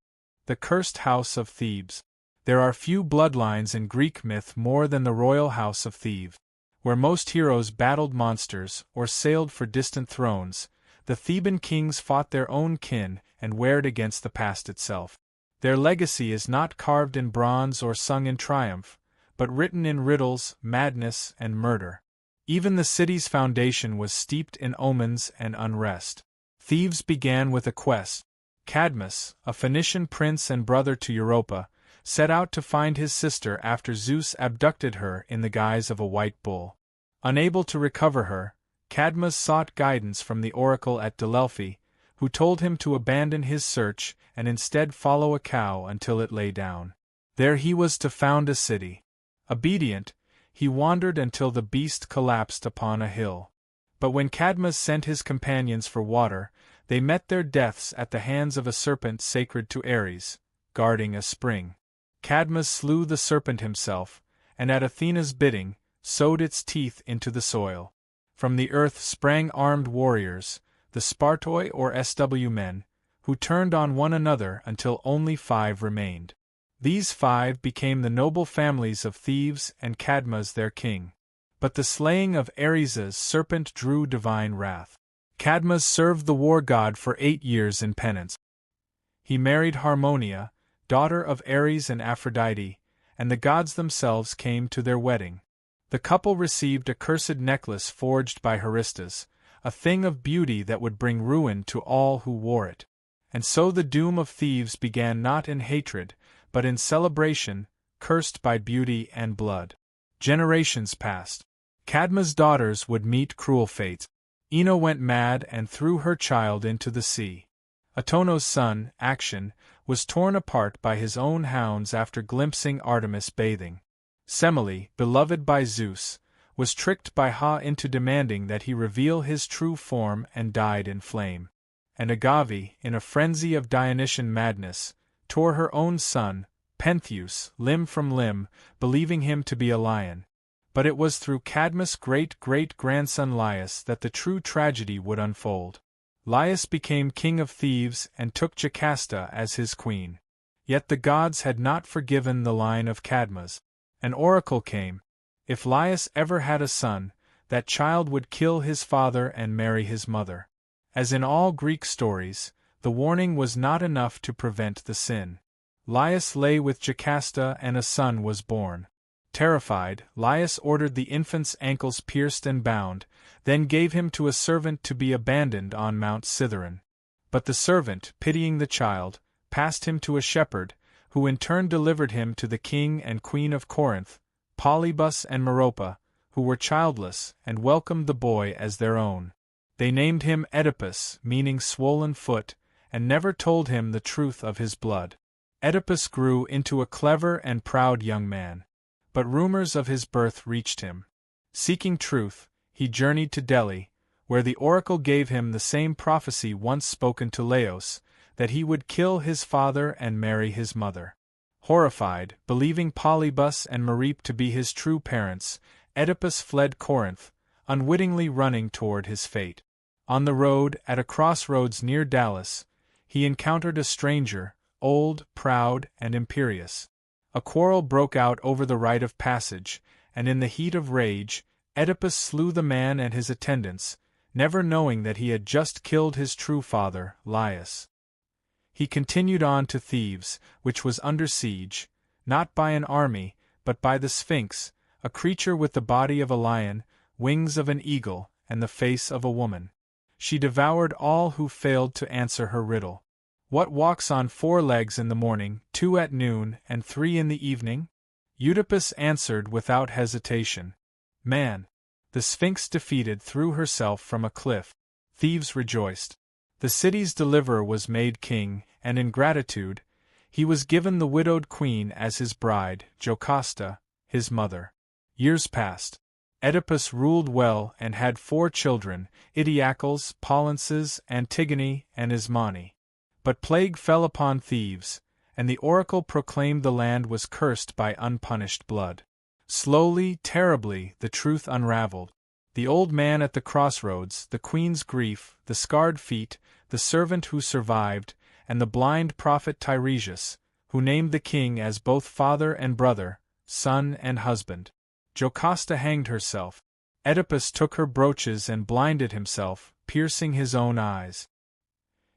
Speaker 1: The cursed house of Thebes. There are few bloodlines in Greek myth more than the royal house of Thebes. Where most heroes battled monsters or sailed for distant thrones, the Theban kings fought their own kin and warred against the past itself. Their legacy is not carved in bronze or sung in triumph, but written in riddles, madness, and murder. Even the city's foundation was steeped in omens and unrest. Thebes began with a quest. Cadmus, a Phoenician prince and brother to Europa, set out to find his sister after Zeus abducted her in the guise of a white bull. Unable to recover her, Cadmus sought guidance from the oracle at Delphi, who told him to abandon his search and instead follow a cow until it lay down. There he was to found a city. Obedient, he wandered until the beast collapsed upon a hill. But when Cadmus sent his companions for water, they met their deaths at the hands of a serpent sacred to Ares, guarding a spring. Cadmus slew the serpent himself, and at Athena's bidding, sowed its teeth into the soil. From the earth sprang armed warriors, the Spartoi or SW men, who turned on one another until only 5 remained. These 5 became the noble families of Thebes and Cadmus their king. But the slaying of Ares's serpent drew divine wrath. Cadmus served the war god for 8 years in penance. He married Harmonia, daughter of Ares and Aphrodite, and the gods themselves came to their wedding. The couple received a cursed necklace forged by Haristas, a thing of beauty that would bring ruin to all who wore it. And so the doom of Thebes began not in hatred, but in celebration, cursed by beauty and blood. Generations passed. Cadmus' daughters would meet cruel fates. Ino went mad and threw her child into the sea. Atono's son, Action, was torn apart by his own hounds after glimpsing Artemis bathing. Semele, beloved by Zeus, was tricked by Hera into demanding that he reveal his true form and died in flame. And Agave, in a frenzy of Dionysian madness, tore her own son, Pentheus, limb from limb, believing him to be a lion. But it was through Cadmus' great-great-grandson Laius that the true tragedy would unfold. Laius became king of Thebes and took Jocasta as his queen. Yet the gods had not forgiven the line of Cadmus. An oracle came. If Laius ever had a son, that child would kill his father and marry his mother. As in all Greek stories, the warning was not enough to prevent the sin. Laius lay with Jocasta and a son was born. Terrified, Laius ordered the infant's ankles pierced and bound, then gave him to a servant to be abandoned on Mount Cithaeron. But the servant, pitying the child, passed him to a shepherd, who in turn delivered him to the king and queen of Corinth, Polybus and Merope, who were childless, and welcomed the boy as their own. They named him Oedipus, meaning swollen foot, and never told him the truth of his blood. Oedipus grew into a clever and proud young man. But rumors of his birth reached him. Seeking truth, he journeyed to Delhi, where the oracle gave him the same prophecy once spoken to Laos, that he would kill his father and marry his mother. Horrified, believing Polybus and Merope to be his true parents, Oedipus fled Corinth, unwittingly running toward his fate. On the road, at a crossroads near Dallas, he encountered a stranger, old, proud, and imperious. A quarrel broke out over the right of passage, and in the heat of rage, Oedipus slew the man and his attendants, never knowing that he had just killed his true father, Laius. He continued on to Thebes, which was under siege, not by an army, but by the Sphinx, a creature with the body of a lion, wings of an eagle, and the face of a woman. She devoured all who failed to answer her riddle. What walks on 4 legs in the morning, 2 at noon, and 3 in the evening? Oedipus answered without hesitation. Man. The Sphinx defeated threw herself from a cliff. Thebes rejoiced. The city's deliverer was made king, and in gratitude, he was given the widowed queen as his bride, Jocasta, his mother. Years passed. Oedipus ruled well and had 4 children, Idiacles, Polynices, Antigone, and Ismene. But plague fell upon Thebes, and the oracle proclaimed the land was cursed by unpunished blood. Slowly, terribly, the truth unraveled. The old man at the crossroads, the queen's grief, the scarred feet, the servant who survived, and the blind prophet Tiresias, who named the king as both father and brother, son and husband. Jocasta hanged herself. Oedipus took her brooches and blinded himself, piercing his own eyes.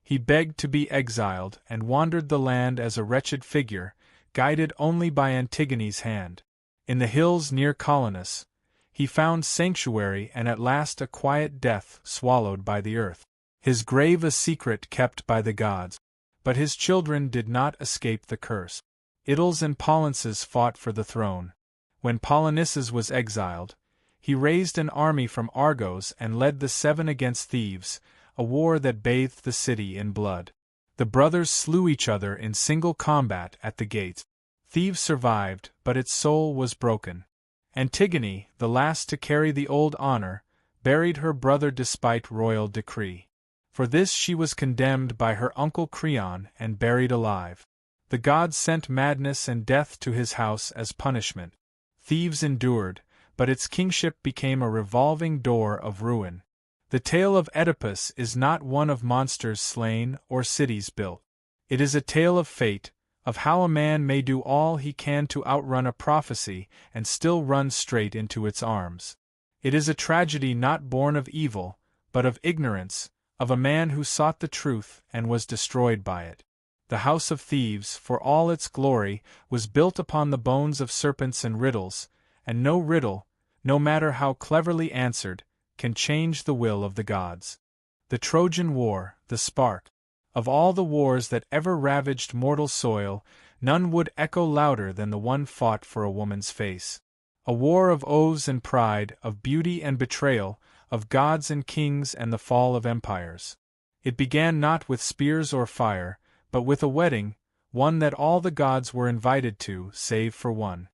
Speaker 1: He begged to be exiled and wandered the land as a wretched figure, guided only by Antigone's hand. In the hills near Colonus, he found sanctuary and at last a quiet death swallowed by the earth. His grave a secret kept by the gods. But his children did not escape the curse. Idols and Polynices fought for the throne. When Polynices was exiled, he raised an army from Argos and led the 7 against Thebes, a war that bathed the city in blood. The brothers slew each other in single combat at the gates. Thebes survived, but its soul was broken. Antigone, the last to carry the old honor, buried her brother despite royal decree. For this she was condemned by her uncle Creon and buried alive. The gods sent madness and death to his house as punishment. Thebes endured, but its kingship became a revolving door of ruin. The tale of Oedipus is not one of monsters slain or cities built. It is a tale of fate, of how a man may do all he can to outrun a prophecy and still run straight into its arms. It is a tragedy not born of evil, but of ignorance, of a man who sought the truth and was destroyed by it. The house of Thebes, for all its glory, was built upon the bones of serpents and riddles, and no riddle, no matter how cleverly answered, can change the will of the gods. The Trojan War, the spark. Of all the wars that ever ravaged mortal soil, none would echo louder than the one fought for a woman's face. A war of oaths and pride, of beauty and betrayal, of gods and kings and the fall of empires. It began not with spears or fire, but with a wedding, one that all the gods were invited to, save for one.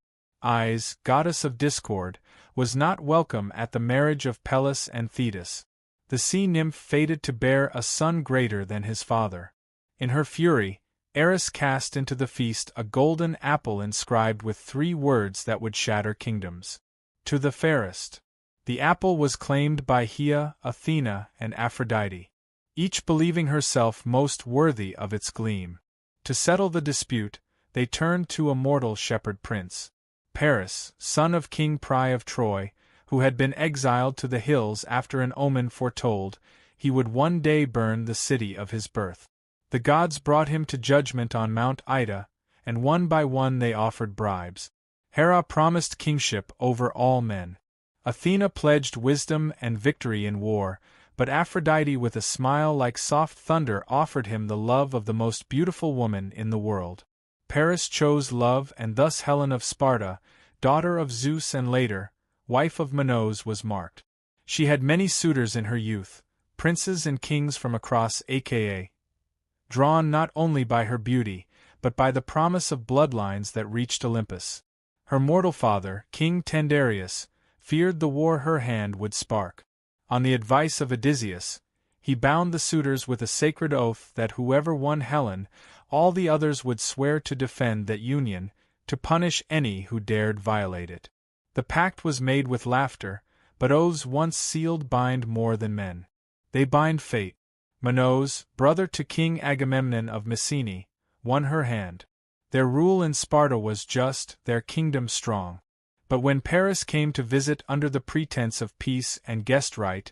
Speaker 1: Is, goddess of discord, was not welcome at the marriage of Pelus and Thetis. The sea nymph fated to bear a son greater than his father. In her fury, Eris cast into the feast a golden apple inscribed with 3 words that would shatter kingdoms. To the fairest. The apple was claimed by Hera, Athena, and Aphrodite, each believing herself most worthy of its gleam. To settle the dispute, they turned to a mortal shepherd prince. Paris, son of King Priam of Troy, who had been exiled to the hills after an omen foretold he would one day burn the city of his birth. The gods brought him to judgment on Mount Ida, and one by one they offered bribes. Hera promised kingship over all men. Athena pledged wisdom and victory in war, but Aphrodite with a smile like soft thunder offered him the love of the most beautiful woman in the world. Paris chose love, and thus Helen of Sparta, daughter of Zeus and later, wife of Minos, was marked. She had many suitors in her youth, princes and kings from across aka, drawn not only by her beauty, but by the promise of bloodlines that reached Olympus. Her mortal father, King Tyndareus, feared the war her hand would spark. On the advice of Odysseus, he bound the suitors with a sacred oath that whoever won Helen, all the others would swear to defend that union, to punish any who dared violate it. The pact was made with laughter, but oaths once sealed bind more than men. They bind fate. Minos, brother to King Agamemnon of Mycenae, won her hand. Their rule in Sparta was just, their kingdom strong. But when Paris came to visit under the pretense of peace and guest right,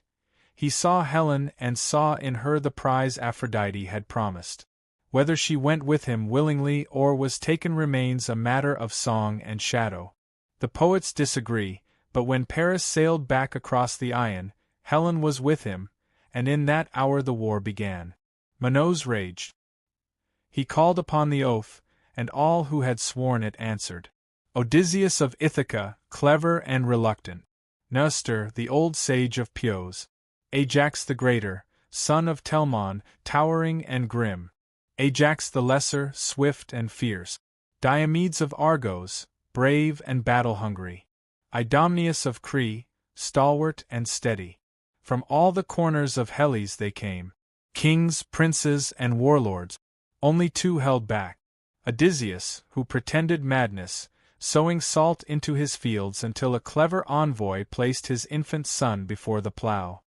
Speaker 1: he saw Helen and saw in her the prize Aphrodite had promised. Whether she went with him willingly or was taken remains a matter of song and shadow. The poets disagree, but when Paris sailed back across the Ion, Helen was with him, and in that hour the war began. Minos raged. He called upon the oath, and all who had sworn it answered. Odysseus of Ithaca, clever and reluctant. Nestor, the old sage of Chios. Ajax the greater, son of Telamon, towering and grim. Ajax the lesser, swift and fierce. Diomedes of Argos, brave and battle-hungry. Idomeneus of Crete, stalwart and steady. From all the corners of Hellas they came. Kings, princes, and warlords. Only two held back. Odysseus, who pretended madness, sowing salt into his fields until a clever envoy placed his infant son before the plough.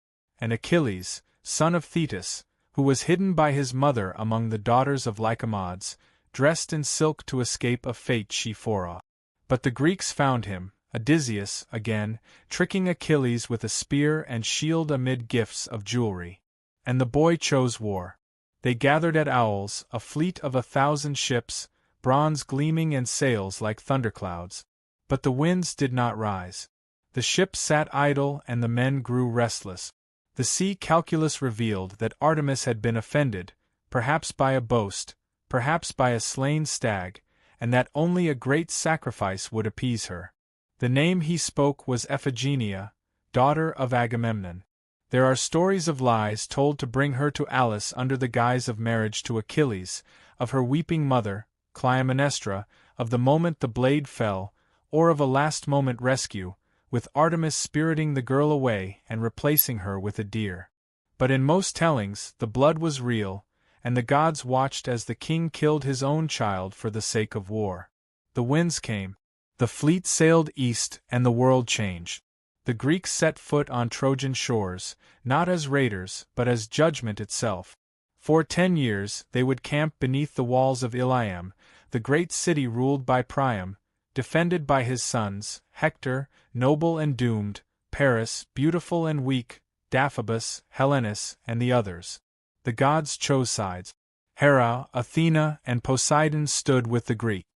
Speaker 1: And Achilles, son of Thetis, who was hidden by his mother among the daughters of Lycomedes, dressed in silk to escape a fate she foresaw. But the Greeks found him, Odysseus, again, tricking Achilles with a spear and shield amid gifts of jewelry. And the boy chose war. They gathered at Owls, a fleet of 1,000 ships, bronze gleaming and sails like thunderclouds. But the winds did not rise. The ships sat idle and the men grew restless. The sea calculus revealed that Artemis had been offended, perhaps by a boast, perhaps by a slain stag, and that only a great sacrifice would appease her. The name he spoke was Iphigenia, daughter of Agamemnon. There are stories of lies told to bring her to Alice under the guise of marriage to Achilles, of her weeping mother, Clytemnestra, of the moment the blade fell, or of a last-moment rescue, with Artemis spiriting the girl away and replacing her with a deer. But in most tellings, the blood was real, and the gods watched as the king killed his own child for the sake of war. The winds came. The fleet sailed east, and the world changed. The Greeks set foot on Trojan shores, not as raiders, but as judgment itself. For 10 years they would camp beneath the walls of Ilium, the great city ruled by Priam, defended by his sons, Hector, noble and doomed, Paris, beautiful and weak, Dapphobus, Helenus, and the others. The gods chose sides. Hera, Athena, and Poseidon stood with the Greeks.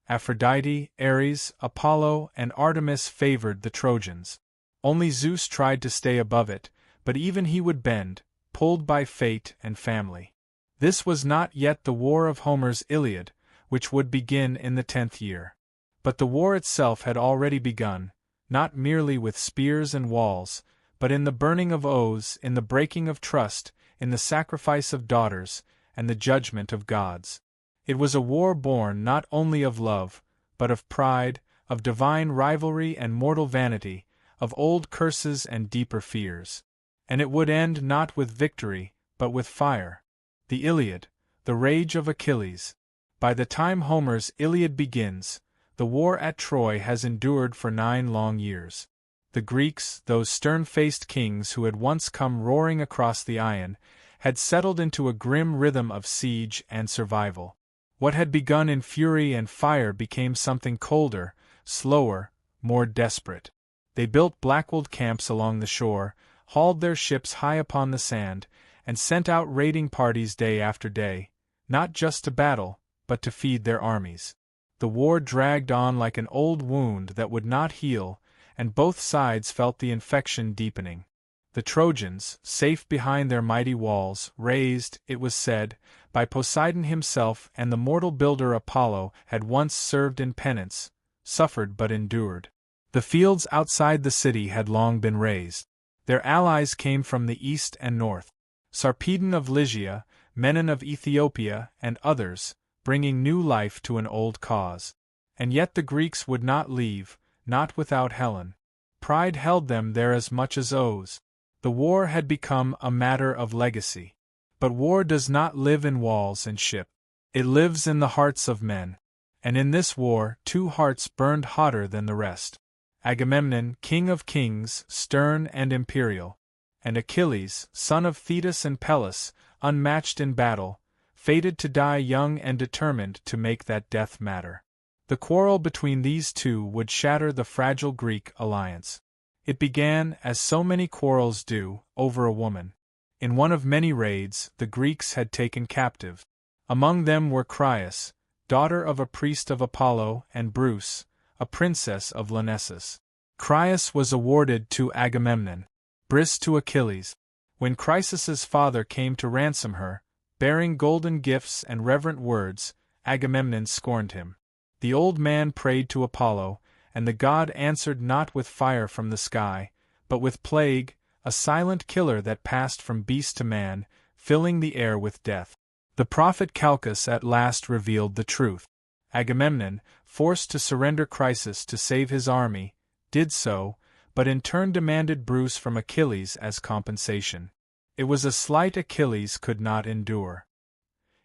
Speaker 1: Aphrodite, Ares, Apollo, and Artemis favored the Trojans. Only Zeus tried to stay above it, but even he would bend, pulled by fate and family. This was not yet the war of Homer's Iliad, which would begin in the 10th year. But the war itself had already begun, not merely with spears and walls, but in the burning of oaths, in the breaking of trust, in the sacrifice of daughters, and the judgment of gods. It was a war born not only of love, but of pride, of divine rivalry and mortal vanity, of old curses and deeper fears. And it would end not with victory, but with fire. The Iliad, the rage of Achilles. By the time Homer's Iliad begins, the war at Troy has endured for 9 long years. The Greeks, those stern-faced kings who had once come roaring across the Ion, had settled into a grim rhythm of siege and survival. What had begun in fury and fire became something colder, slower, more desperate. They built black-walled camps along the shore, hauled their ships high upon the sand, and sent out raiding parties day after day, not just to battle, but to feed their armies. The war dragged on like an old wound that would not heal, and both sides felt the infection deepening. The Trojans, safe behind their mighty walls, raised, it was said, by Poseidon himself and the mortal builder Apollo, had once served in penance, suffered but endured. The fields outside the city had long been razed. Their allies came from the east and north. Sarpedon of Lycia, Menon of Ethiopia, and others, bringing new life to an old cause. And yet the Greeks would not leave, not without Helen. Pride held them there as much as oaths. The war had become a matter of legacy. But war does not live in walls and ships. It lives in the hearts of men. And in this war, two hearts burned hotter than the rest. Agamemnon, king of kings, stern and imperial, and Achilles, son of Thetis and Pelus, unmatched in battle, fated to die young and determined to make that death matter. The quarrel between these two would shatter the fragile Greek alliance. It began, as so many quarrels do, over a woman. In one of many raids, the Greeks had taken captive. Among them were Crius, daughter of a priest of Apollo, and Bruce, a princess of Lyrnessus. Crius was awarded to Agamemnon, Brice to Achilles. When Chryseis's father came to ransom her, bearing golden gifts and reverent words, Agamemnon scorned him. The old man prayed to Apollo, and the god answered not with fire from the sky, but with plague, a silent killer that passed from beast to man, filling the air with death. The prophet Calchas at last revealed the truth. Agamemnon, forced to surrender Chrysis to save his army, did so, but in turn demanded Bruce from Achilles as compensation. It was a slight Achilles could not endure.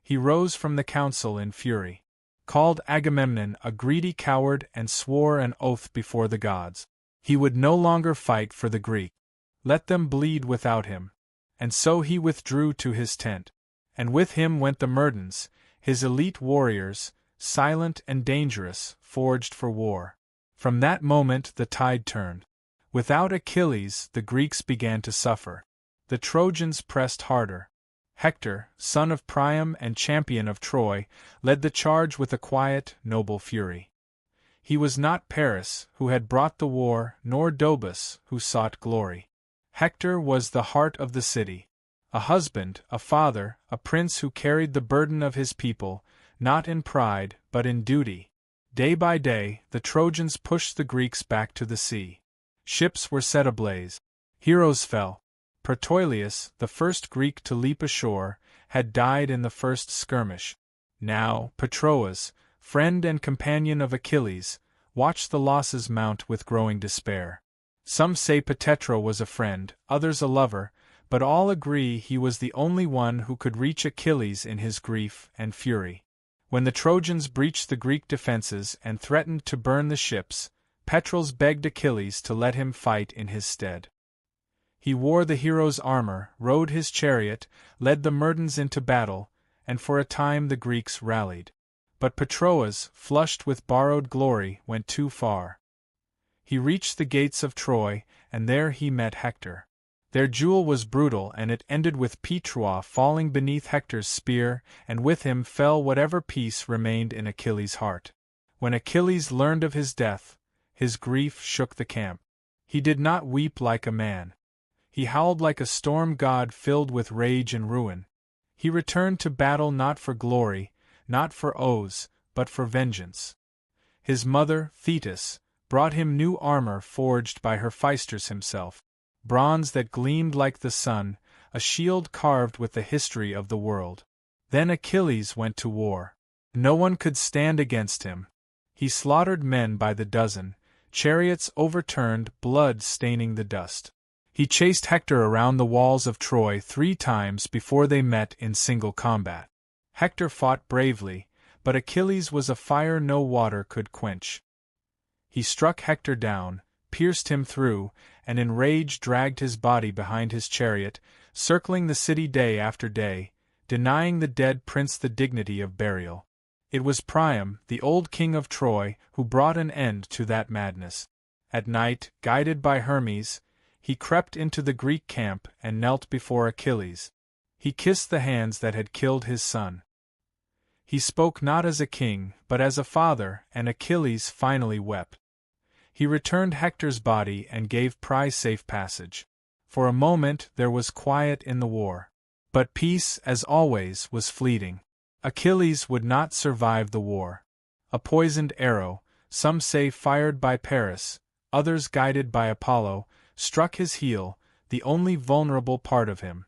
Speaker 1: He rose from the council in fury, called Agamemnon a greedy coward, and swore an oath before the gods. He would no longer fight for the Greek. Let them bleed without him. And so he withdrew to his tent. And with him went the Myrtens, his elite warriors, silent and dangerous, forged for war. From that moment the tide turned. Without Achilles, the Greeks began to suffer. The Trojans pressed harder. Hector, son of Priam and champion of Troy, led the charge with a quiet, noble fury. He was not Paris, who had brought the war, nor Dobus, who sought glory. Hector was the heart of the city. A husband, a father, a prince who carried the burden of his people, not in pride, but in duty. Day by day, the Trojans pushed the Greeks back to the sea. Ships were set ablaze. Heroes fell. Protoileus, the first Greek to leap ashore, had died in the first skirmish. Now, Patroclus, friend and companion of Achilles, watched the losses mount with growing despair. Some say Patetro was a friend, others a lover, but all agree he was the only one who could reach Achilles in his grief and fury. When the Trojans breached the Greek defenses and threatened to burn the ships, Patroclus begged Achilles to let him fight in his stead. He wore the hero's armor, rode his chariot, led the Myrtens into battle, and for a time the Greeks rallied. But Patroclus, flushed with borrowed glory, went too far. He reached the gates of Troy, and there he met Hector. Their duel was brutal, and it ended with Patroclus falling beneath Hector's spear, and with him fell whatever peace remained in Achilles' heart. When Achilles learned of his death, his grief shook the camp. He did not weep like a man. He howled like a storm god filled with rage and ruin. He returned to battle not for glory, not for oaths, but for vengeance. His mother, Thetis, brought him new armor forged by Hephaestus himself, bronze that gleamed like the sun, a shield carved with the history of the world. Then Achilles went to war. No one could stand against him. He slaughtered men by the dozen, chariots overturned, blood staining the dust. He chased Hector around the walls of Troy 3 times before they met in single combat. Hector fought bravely, but Achilles was a fire no water could quench. He struck Hector down, pierced him through, and in rage dragged his body behind his chariot, circling the city day after day, denying the dead prince the dignity of burial. It was Priam, the old king of Troy, who brought an end to that madness. At night, guided by Hermes, he crept into the Greek camp and knelt before Achilles. He kissed the hands that had killed his son. He spoke not as a king, but as a father, and Achilles finally wept. He returned Hector's body and gave Priam safe passage. For a moment there was quiet in the war. But peace, as always, was fleeting. Achilles would not survive the war. A poisoned arrow, some say fired by Paris, others guided by Apollo, struck his heel, the only vulnerable part of him.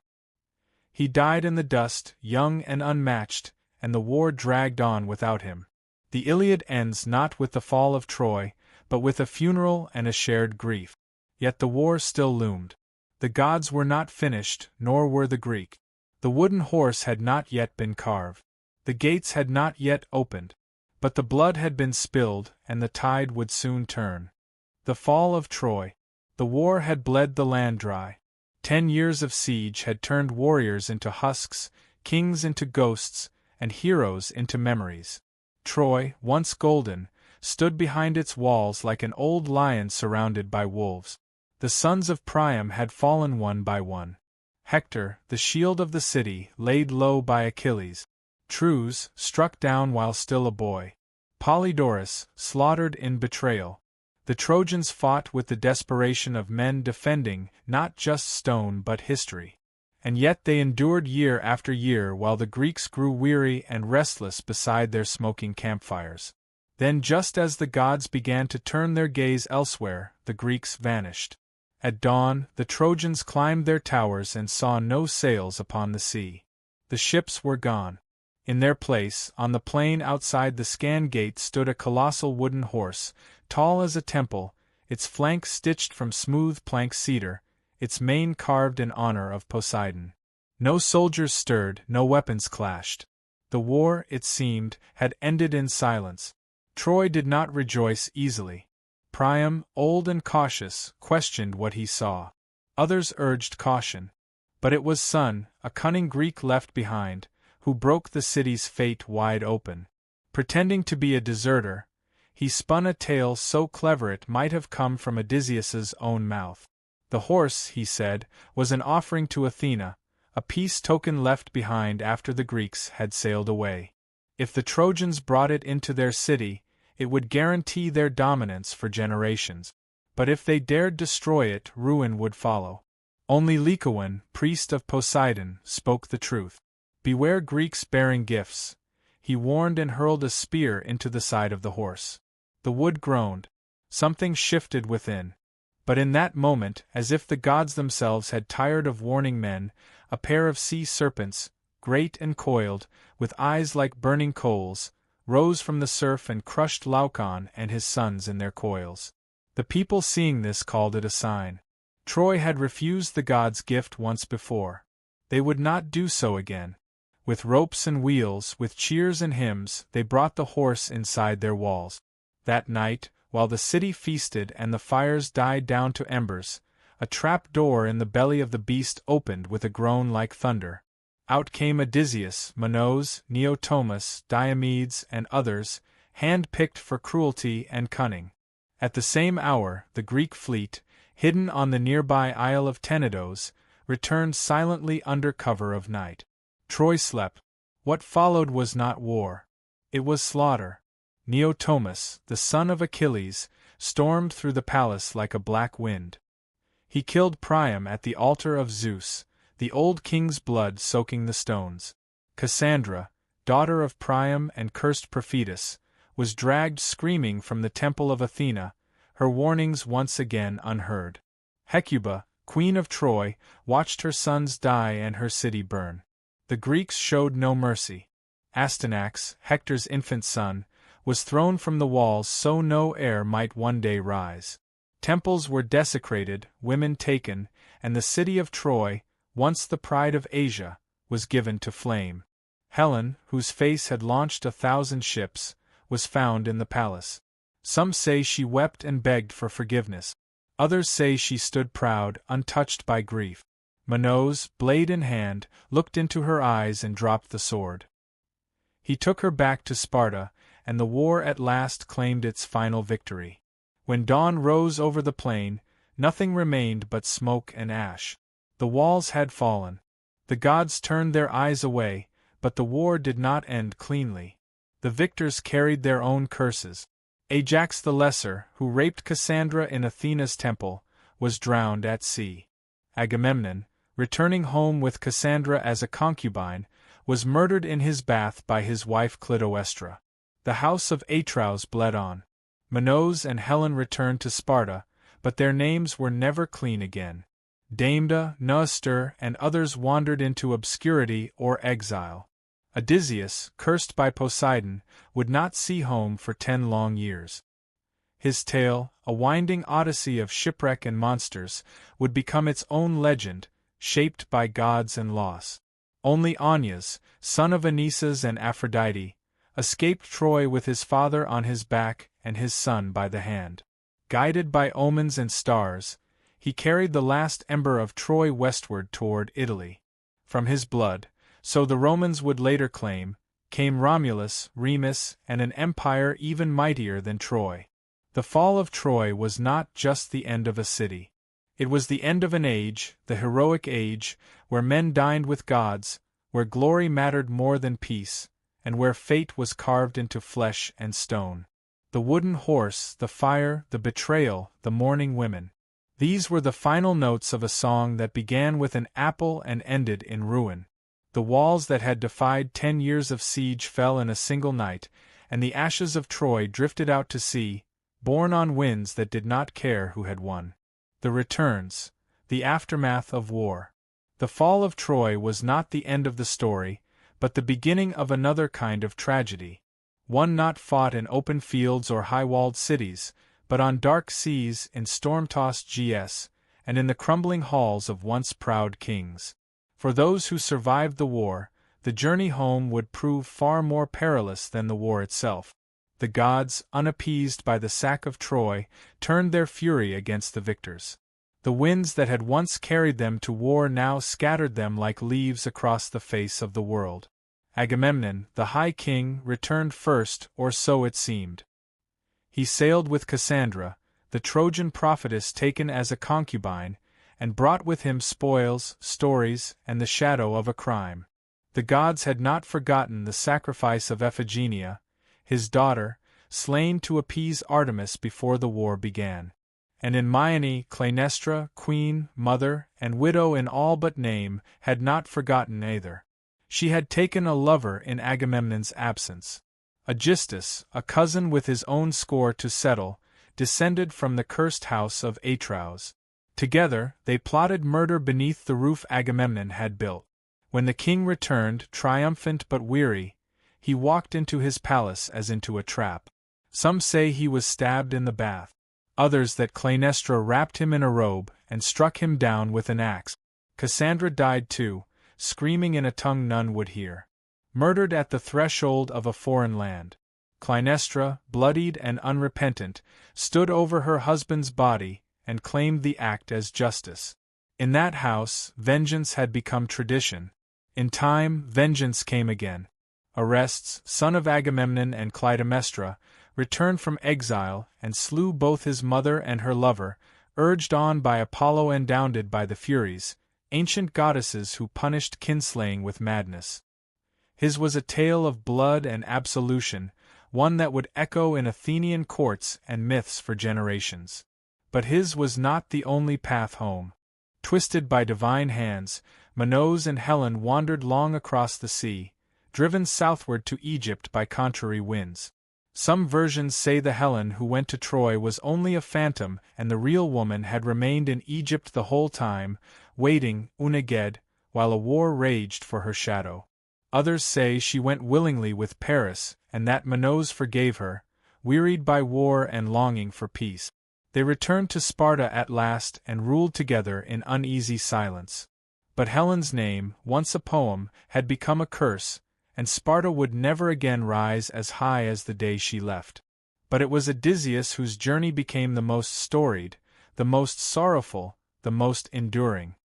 Speaker 1: He died in the dust, young and unmatched, and the war dragged on without him. The Iliad ends not with the fall of Troy, but with a funeral and a shared grief. Yet the war still loomed. The gods were not finished, nor were the Greek. The wooden horse had not yet been carved. The gates had not yet opened. But the blood had been spilled, and the tide would soon turn. The fall of Troy. The war had bled the land dry. 10 years of siege had turned warriors into husks, kings into ghosts, and heroes into memories. Troy, once golden, stood behind its walls like an old lion surrounded by wolves. The sons of Priam had fallen one by one. Hector, the shield of the city, laid low by Achilles. Treus, struck down while still a boy. Polydorus, slaughtered in betrayal. The Trojans fought with the desperation of men defending not just stone but history. And yet they endured year after year while the Greeks grew weary and restless beside their smoking campfires. Then, just as the gods began to turn their gaze elsewhere, the Greeks vanished. At dawn, the Trojans climbed their towers and saw no sails upon the sea. The ships were gone. In their place, on the plain outside the Scan Gate stood a colossal wooden horse, tall as a temple, its flanks stitched from smooth plank cedar, its mane carved in honor of Poseidon. No soldiers stirred, no weapons clashed. The war, it seemed, had ended in silence. Troy did not rejoice easily. Priam, old and cautious, questioned what he saw. Others urged caution. But it was Son, a cunning Greek left behind, who broke the city's fate wide open. Pretending to be a deserter, he spun a tale so clever it might have come from Odysseus's own mouth. The horse, he said, was an offering to Athena, a peace token left behind after the Greeks had sailed away. If the Trojans brought it into their city, it would guarantee their dominance for generations. But if they dared destroy it, ruin would follow. Only Lycaon, priest of Poseidon, spoke the truth. Beware Greeks bearing gifts. He warned and hurled a spear into the side of the horse. The wood groaned. Something shifted within. But in that moment, as if the gods themselves had tired of warning men, a pair of sea serpents, great and coiled, with eyes like burning coals, rose from the surf and crushed Lycaon and his sons in their coils. The people seeing this called it a sign. Troy had refused the gods' gift once before. They would not do so again. With ropes and wheels, with cheers and hymns, they brought the horse inside their walls. That night, while the city feasted and the fires died down to embers, a trap door in the belly of the beast opened with a groan like thunder. Out came Odysseus, Minos, Neoptomus, Diomedes, and others, hand-picked for cruelty and cunning. At the same hour, the Greek fleet, hidden on the nearby Isle of Tenedos, returned silently under cover of night. Troy slept. What followed was not war. It was slaughter. Neoptomus, the son of Achilles, stormed through the palace like a black wind. He killed Priam at the altar of Zeus, the old king's blood soaking the stones. Cassandra, daughter of Priam and cursed prophetess, was dragged screaming from the temple of Athena, her warnings once again unheard. Hecuba, queen of Troy, watched her sons die and her city burn. The Greeks showed no mercy. Astyanax, Hector's infant son, was thrown from the walls so no heir might one day rise. Temples were desecrated, women taken, and the city of Troy, once the pride of Asia, was given to flame. Helen, whose face had launched 1,000 ships, was found in the palace. Some say she wept and begged for forgiveness. Others say she stood proud, untouched by grief. Minos, blade in hand, looked into her eyes and dropped the sword. He took her back to Sparta, and the war at last claimed its final victory. When dawn rose over the plain, nothing remained but smoke and ash. The walls had fallen. The gods turned their eyes away, but the war did not end cleanly. The victors carried their own curses. Ajax the Lesser, who raped Cassandra in Athena's temple, was drowned at sea. Agamemnon, returning home with Cassandra as a concubine, was murdered in his bath by his wife Clytemnestra. The house of Atreus bled on. Minos and Helen returned to Sparta, but their names were never clean again. Damda, Nuster, and others wandered into obscurity or exile. Odysseus, cursed by Poseidon, would not see home for 10 long years. His tale, a winding odyssey of shipwreck and monsters, would become its own legend, shaped by gods and loss. Only Onias, son of Aeneas and Aphrodite, escaped Troy with his father on his back and his son by the hand. Guided by omens and stars, he carried the last ember of Troy westward toward Italy. From his blood, so the Romans would later claim, came Romulus, Remus, and an empire even mightier than Troy. The fall of Troy was not just the end of a city. It was the end of an age, the heroic age, where men dined with gods, where glory mattered more than peace, and where fate was carved into flesh and stone. The wooden horse, the fire, the betrayal, the mourning women. These were the final notes of a song that began with an apple and ended in ruin. The walls that had defied 10 years of siege fell in a single night, and the ashes of Troy drifted out to sea, borne on winds that did not care who had won. The returns, the aftermath of war. The fall of Troy was not the end of the story, but the beginning of another kind of tragedy. One not fought in open fields or high-walled cities, but on dark seas in storm-tossed GS, and in the crumbling halls of once proud kings. For those who survived the war, the journey home would prove far more perilous than the war itself. The gods, unappeased by the sack of Troy, turned their fury against the victors. The winds that had once carried them to war now scattered them like leaves across the face of the world. Agamemnon, the High King, returned first, or so it seemed. He sailed with Cassandra, the Trojan prophetess taken as a concubine, and brought with him spoils, stories, and the shadow of a crime. The gods had not forgotten the sacrifice of Iphigenia, his daughter, slain to appease Artemis before the war began. And in Myene, Clytemnestra, queen, mother, and widow in all but name, had not forgotten either. She had taken a lover in Agamemnon's absence. Aegisthus, a cousin with his own score to settle, descended from the cursed house of Atreus. Together, they plotted murder beneath the roof Agamemnon had built. When the king returned, triumphant but weary, he walked into his palace as into a trap. Some say he was stabbed in the bath. Others that Clytemnestra wrapped him in a robe and struck him down with an axe. Cassandra died too, screaming in a tongue none would hear. Murdered at the threshold of a foreign land. Clytemnestra, bloodied and unrepentant, stood over her husband's body and claimed the act as justice. In that house, vengeance had become tradition. In time, vengeance came again. Orestes, son of Agamemnon and Clytemnestra, returned from exile and slew both his mother and her lover, urged on by Apollo and downed by the Furies, ancient goddesses who punished kinslaying with madness. His was a tale of blood and absolution, one that would echo in Athenian courts and myths for generations. But his was not the only path home. Twisted by divine hands, Minos and Helen wandered long across the sea, driven southward to Egypt by contrary winds. Some versions say the Helen who went to Troy was only a phantom and the real woman had remained in Egypt the whole time, waiting, unaged, while a war raged for her shadow. Others say she went willingly with Paris and that Minos forgave her, wearied by war and longing for peace. They returned to Sparta at last and ruled together in uneasy silence. But Helen's name, once a poem, had become a curse, and Sparta would never again rise as high as the day she left. But it was Odysseus whose journey became the most storied, the most sorrowful, the most enduring.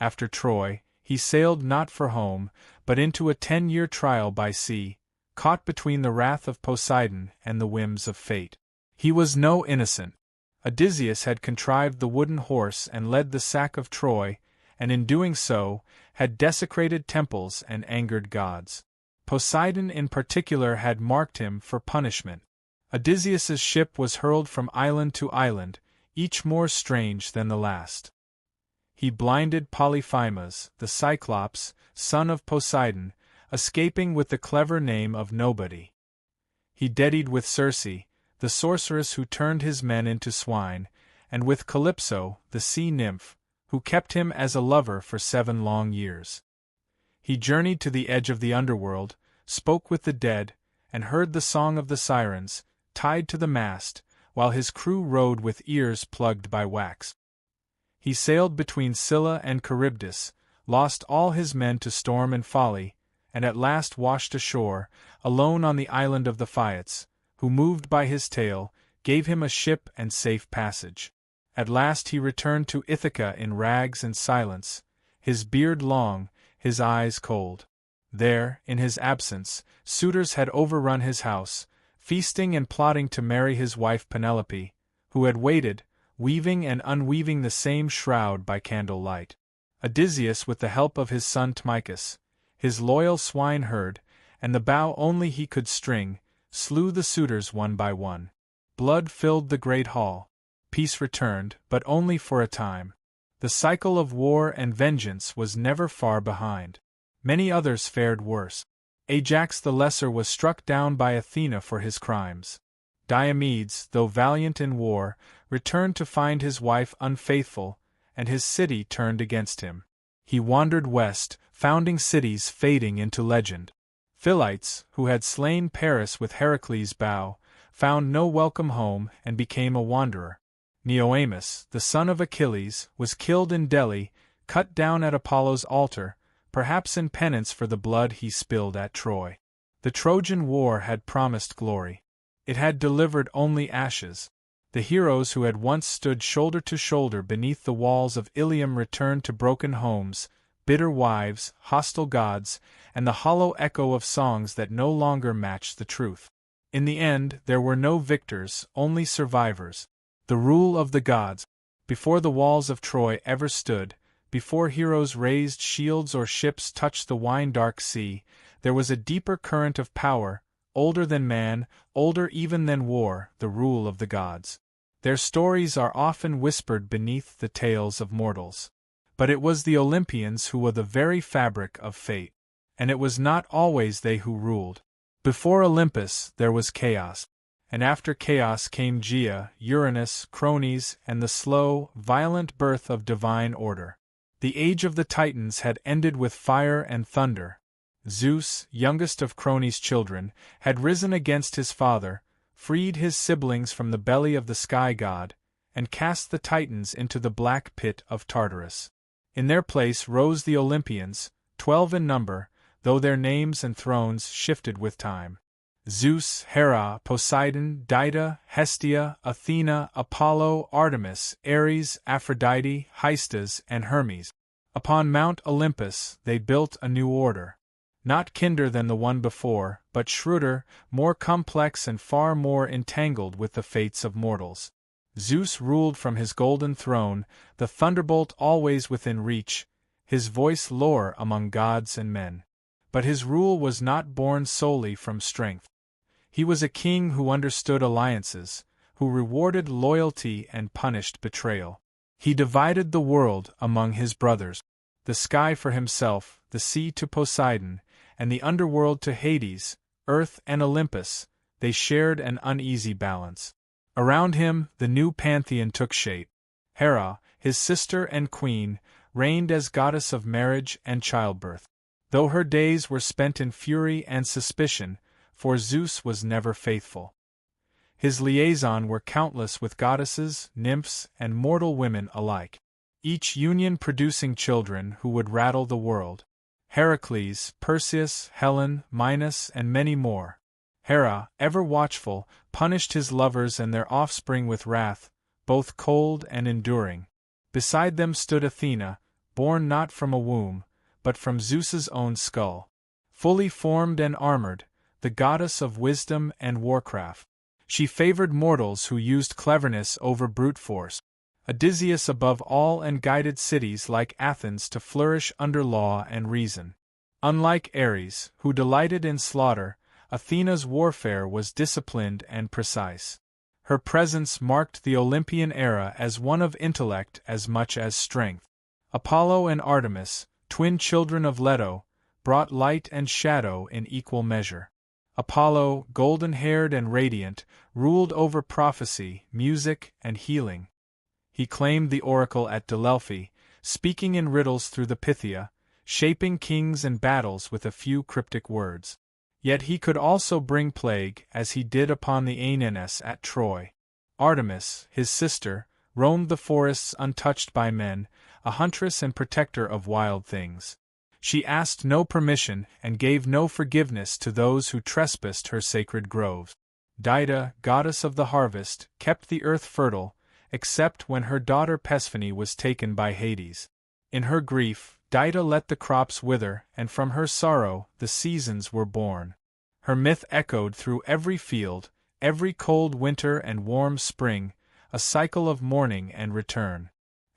Speaker 1: After Troy, he sailed not for home, but into a 10-year trial by sea, caught between the wrath of Poseidon and the whims of fate. He was no innocent. Odysseus had contrived the wooden horse and led the sack of Troy, and in doing so, had desecrated temples and angered gods. Poseidon in particular had marked him for punishment. Odysseus's ship was hurled from island to island, each more strange than the last. He blinded Polyphemus, the Cyclops, son of Poseidon, escaping with the clever name of Nobody. He deadied with Circe, the sorceress who turned his men into swine, and with Calypso, the sea nymph, who kept him as a lover for 7 long years. He journeyed to the edge of the underworld, spoke with the dead, and heard the song of the sirens, tied to the mast, while his crew rode with ears plugged by wax. He sailed between Scylla and Charybdis, lost all his men to storm and folly, and at last washed ashore, alone on the island of the Phaeacs, who, moved by his tale, gave him a ship and safe passage. At last he returned to Ithaca in rags and silence, his beard long, his eyes cold. There, in his absence, suitors had overrun his house, feasting and plotting to marry his wife Penelope, who had waited, weaving and unweaving the same shroud by candlelight. Odysseus, with the help of his son Tmachus, his loyal swineherd, and the bow only he could string, slew the suitors one by one. Blood filled the great hall. Peace returned, but only for a time. The cycle of war and vengeance was never far behind. Many others fared worse. Ajax the Lesser was struck down by Athena for his crimes. Diomedes, though valiant in war, returned to find his wife unfaithful, and his city turned against him. He wandered west, founding cities fading into legend. Philites, who had slain Paris with Heracles' bow, found no welcome home and became a wanderer. Neoemus, the son of Achilles, was killed in Delhi, cut down at Apollo's altar, perhaps in penance for the blood he spilled at Troy. The Trojan War had promised glory. It had delivered only ashes. The heroes who had once stood shoulder to shoulder beneath the walls of Ilium returned to broken homes, bitter wives, hostile gods, and the hollow echo of songs that no longer matched the truth. In the end, there were no victors, only survivors. The rule of the gods. Before the walls of Troy ever stood, before heroes raised shields or ships touched the wine-dark sea, there was a deeper current of power, older than man, older even than war, the rule of the gods. Their stories are often whispered beneath the tales of mortals. But it was the Olympians who were the very fabric of fate. And it was not always they who ruled. Before Olympus there was chaos. And after chaos came Gaia, Uranus, Chronos, and the slow, violent birth of divine order. The age of the Titans had ended with fire and thunder. Zeus, youngest of Chronos' children, had risen against his father, freed his siblings from the belly of the sky god, and cast the Titans into the black pit of Tartarus. In their place rose the Olympians, 12 in number, though their names and thrones shifted with time. Zeus, Hera, Poseidon, Dido, Hestia, Athena, Apollo, Artemis, Ares, Aphrodite, Hystas, and Hermes. Upon Mount Olympus they built a new order. Not kinder than the one before, but shrewder, more complex and far more entangled with the fates of mortals. Zeus ruled from his golden throne, the thunderbolt always within reach, his voice lower among gods and men. But his rule was not born solely from strength. He was a king who understood alliances, who rewarded loyalty and punished betrayal. He divided the world among his brothers, the sky for himself, the sea to Poseidon, and the underworld to Hades, earth and Olympus. They shared an uneasy balance. Around him, the new pantheon took shape. Hera, his sister and queen, reigned as goddess of marriage and childbirth. Though her days were spent in fury and suspicion, for Zeus was never faithful. His liaison were countless with goddesses, nymphs, and mortal women alike. Each union producing children who would rattle the world. Heracles, Perseus, Helen, Minos, and many more. Hera, ever watchful, punished his lovers and their offspring with wrath, both cold and enduring. Beside them stood Athena, born not from a womb, but from Zeus's own skull. Fully formed and armored, the goddess of wisdom and warcraft. She favored mortals who used cleverness over brute force. Odysseus above all and guided cities like Athens to flourish under law and reason. Unlike Ares, who delighted in slaughter, Athena's warfare was disciplined and precise. Her presence marked the Olympian era as one of intellect as much as strength. Apollo and Artemis, twin children of Leto, brought light and shadow in equal measure. Apollo, golden-haired and radiant, ruled over prophecy, music, and healing. He claimed the oracle at Delphi, speaking in riddles through the Pythia, shaping kings and battles with a few cryptic words. Yet he could also bring plague, as he did upon the Aenians at Troy. Artemis, his sister, roamed the forests untouched by men, a huntress and protector of wild things. She asked no permission and gave no forgiveness to those who trespassed her sacred groves. Dido, goddess of the harvest, kept the earth fertile, except when her daughter Persephone was taken by Hades. In her grief, Dido let the crops wither, and from her sorrow, the seasons were born. Her myth echoed through every field, every cold winter and warm spring, a cycle of mourning and return.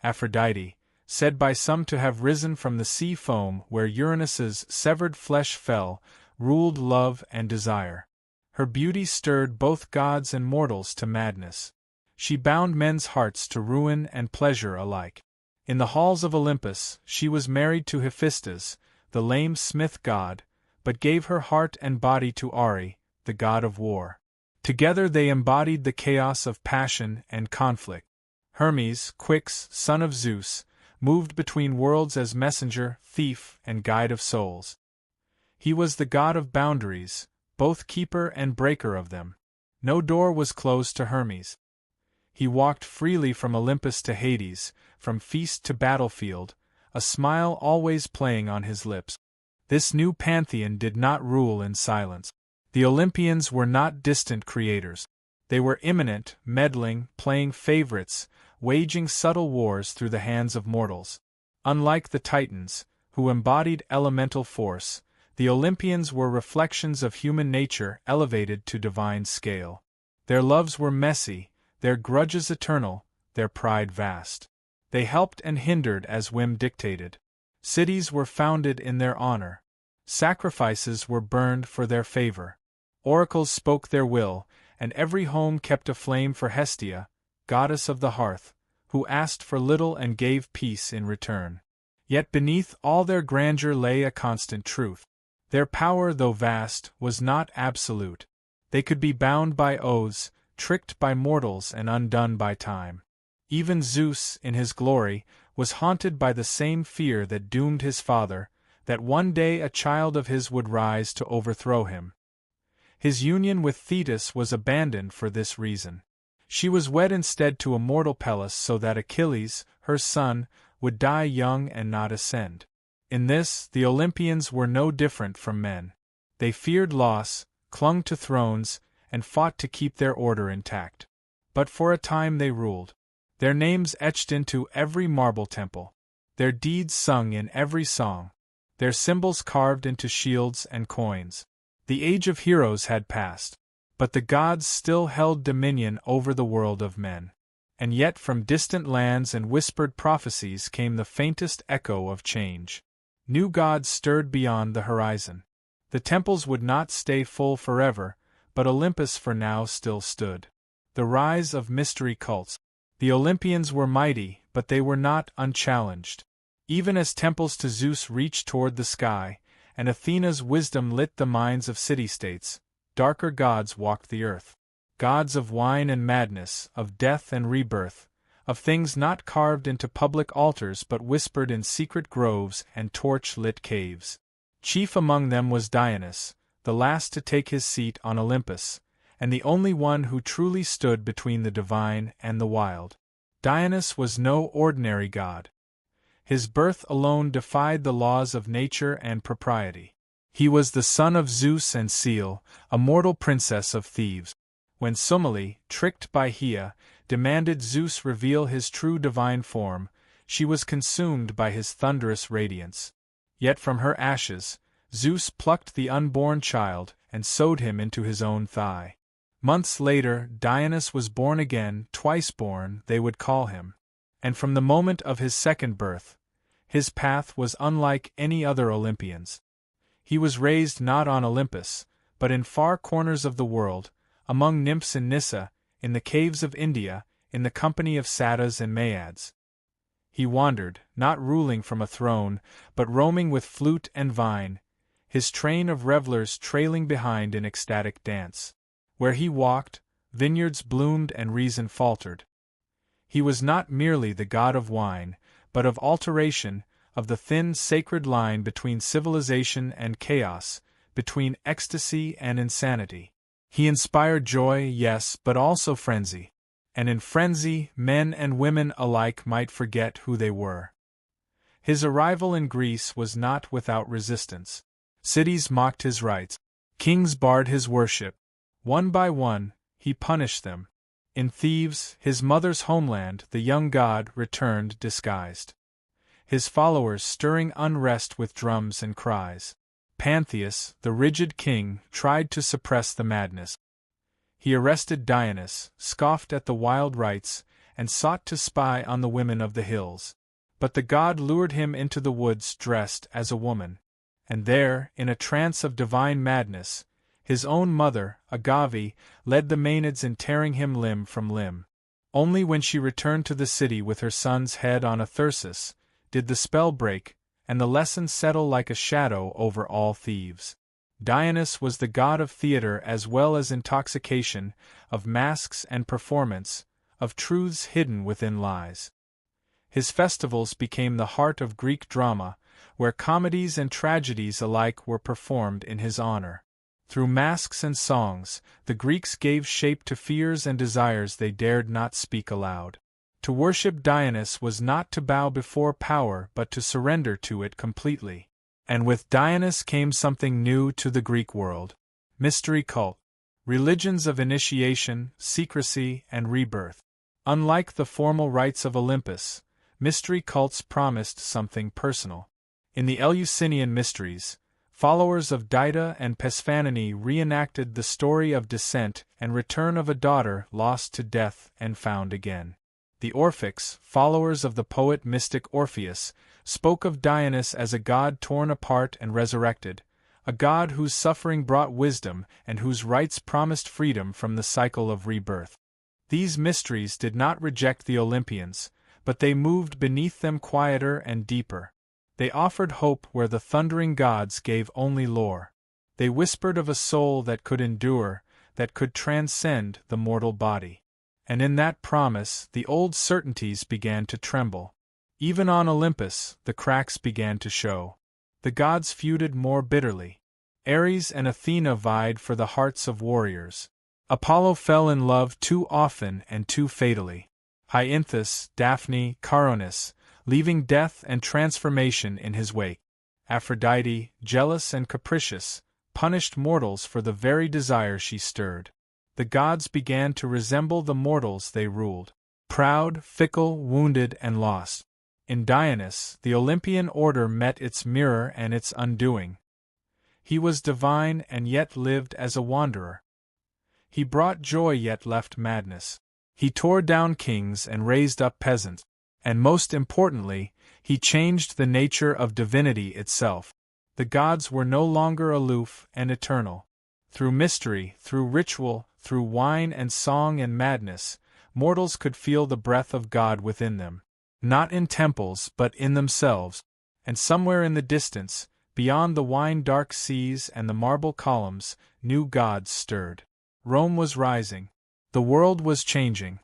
Speaker 1: Aphrodite, said by some to have risen from the sea foam where Uranus's severed flesh fell, ruled love and desire. Her beauty stirred both gods and mortals to madness. She bound men's hearts to ruin and pleasure alike. In the halls of Olympus, she was married to Hephaestus, the lame smith god, but gave her heart and body to Ari, the god of war. Together they embodied the chaos of passion and conflict. Hermes, Quix, son of Zeus, moved between worlds as messenger, thief, and guide of souls. He was the god of boundaries, both keeper and breaker of them. No door was closed to Hermes. He walked freely from Olympus to Hades, from feast to battlefield, a smile always playing on his lips. This new pantheon did not rule in silence. The Olympians were not distant creators. They were immanent, meddling, playing favorites, waging subtle wars through the hands of mortals. Unlike the Titans, who embodied elemental force, the Olympians were reflections of human nature elevated to divine scale. Their loves were messy, their grudges eternal, their pride vast. They helped and hindered as whim dictated. Cities were founded in their honor. Sacrifices were burned for their favor. Oracles spoke their will, and every home kept aflame for Hestia, goddess of the hearth, who asked for little and gave peace in return. Yet beneath all their grandeur lay a constant truth. Their power, though vast, was not absolute. They could be bound by oaths, tricked by mortals and undone by time. Even Zeus, in his glory, was haunted by the same fear that doomed his father, that one day a child of his would rise to overthrow him. His union with Thetis was abandoned for this reason. She was wed instead to immortal Pallas so that Achilles, her son, would die young and not ascend. In this, the Olympians were no different from men. They feared loss, clung to thrones, and fought to keep their order intact. But for a time they ruled. Their names etched into every marble temple. Their deeds sung in every song. Their symbols carved into shields and coins. The age of heroes had passed. But the gods still held dominion over the world of men. And yet from distant lands and whispered prophecies came the faintest echo of change. New gods stirred beyond the horizon. The temples would not stay full forever, but Olympus for now still stood. The rise of mystery cults. The Olympians were mighty, but they were not unchallenged. Even as temples to Zeus reached toward the sky, and Athena's wisdom lit the minds of city-states, darker gods walked the earth. Gods of wine and madness, of death and rebirth, of things not carved into public altars but whispered in secret groves and torch-lit caves. Chief among them was Dionysus, the last to take his seat on Olympus, and the only one who truly stood between the divine and the wild. Dionysus was no ordinary god. His birth alone defied the laws of nature and propriety. He was the son of Zeus and Seal, a mortal princess of Thebes. When Semele, tricked by Hera, demanded Zeus reveal his true divine form, she was consumed by his thunderous radiance. Yet from her ashes, Zeus plucked the unborn child and sewed him into his own thigh. Months later, Dionysus was born again, twice born, they would call him. And from the moment of his second birth, his path was unlike any other Olympian's. He was raised not on Olympus, but in far corners of the world, among nymphs in Nyssa, in the caves of India, in the company of satyrs and maeads. He wandered, not ruling from a throne, but roaming with flute and vine, his train of revelers trailing behind in ecstatic dance. Where he walked, vineyards bloomed and reason faltered. He was not merely the god of wine, but of alteration, of the thin sacred line between civilization and chaos, between ecstasy and insanity. He inspired joy, yes, but also frenzy. And in frenzy, men and women alike might forget who they were. His arrival in Greece was not without resistance. Cities mocked his rites. Kings barred his worship. One by one, he punished them. In Thebes, his mother's homeland, the young god returned disguised. His followers stirring unrest with drums and cries. Pantheus, the rigid king, tried to suppress the madness. He arrested Dionysus, scoffed at the wild rites, and sought to spy on the women of the hills. But the god lured him into the woods dressed as a woman. And there, in a trance of divine madness, his own mother, Agave, led the Maenads in tearing him limb from limb. Only when she returned to the city with her son's head on a thyrsus, did the spell break, and the lesson settle like a shadow over all Thebes. Dionysus was the god of theater as well as intoxication, of masks and performance, of truths hidden within lies. His festivals became the heart of Greek drama, where comedies and tragedies alike were performed in his honor. Through masks and songs, the Greeks gave shape to fears and desires they dared not speak aloud. To worship Dionysus was not to bow before power but to surrender to it completely. And with Dionysus came something new to the Greek world: mystery cult, religions of initiation, secrecy, and rebirth. Unlike the formal rites of Olympus, mystery cults promised something personal. In the Eleusinian mysteries, followers of Dido and Persephone reenacted the story of descent and return of a daughter lost to death and found again. The Orphics, followers of the poet mystic Orpheus, spoke of Dionysus as a god torn apart and resurrected, a god whose suffering brought wisdom and whose rites promised freedom from the cycle of rebirth. These mysteries did not reject the Olympians, but they moved beneath them quieter and deeper. They offered hope where the thundering gods gave only lore. They whispered of a soul that could endure, that could transcend the mortal body. And in that promise, the old certainties began to tremble. Even on Olympus, the cracks began to show. The gods feuded more bitterly. Ares and Athena vied for the hearts of warriors. Apollo fell in love too often and too fatally. Hyacinthus, Daphne, Caronis, leaving death and transformation in his wake. Aphrodite, jealous and capricious, punished mortals for the very desire she stirred. The gods began to resemble the mortals they ruled. Proud, fickle, wounded, and lost. In Dionysus, the Olympian order met its mirror and its undoing. He was divine and yet lived as a wanderer. He brought joy yet left madness. He tore down kings and raised up peasants. And most importantly, he changed the nature of divinity itself. The gods were no longer aloof and eternal. Through mystery, through ritual, through wine and song and madness, mortals could feel the breath of God within them. Not in temples, but in themselves. And somewhere in the distance, beyond the wine-dark seas and the marble columns, new gods stirred. Rome was rising. The world was changing.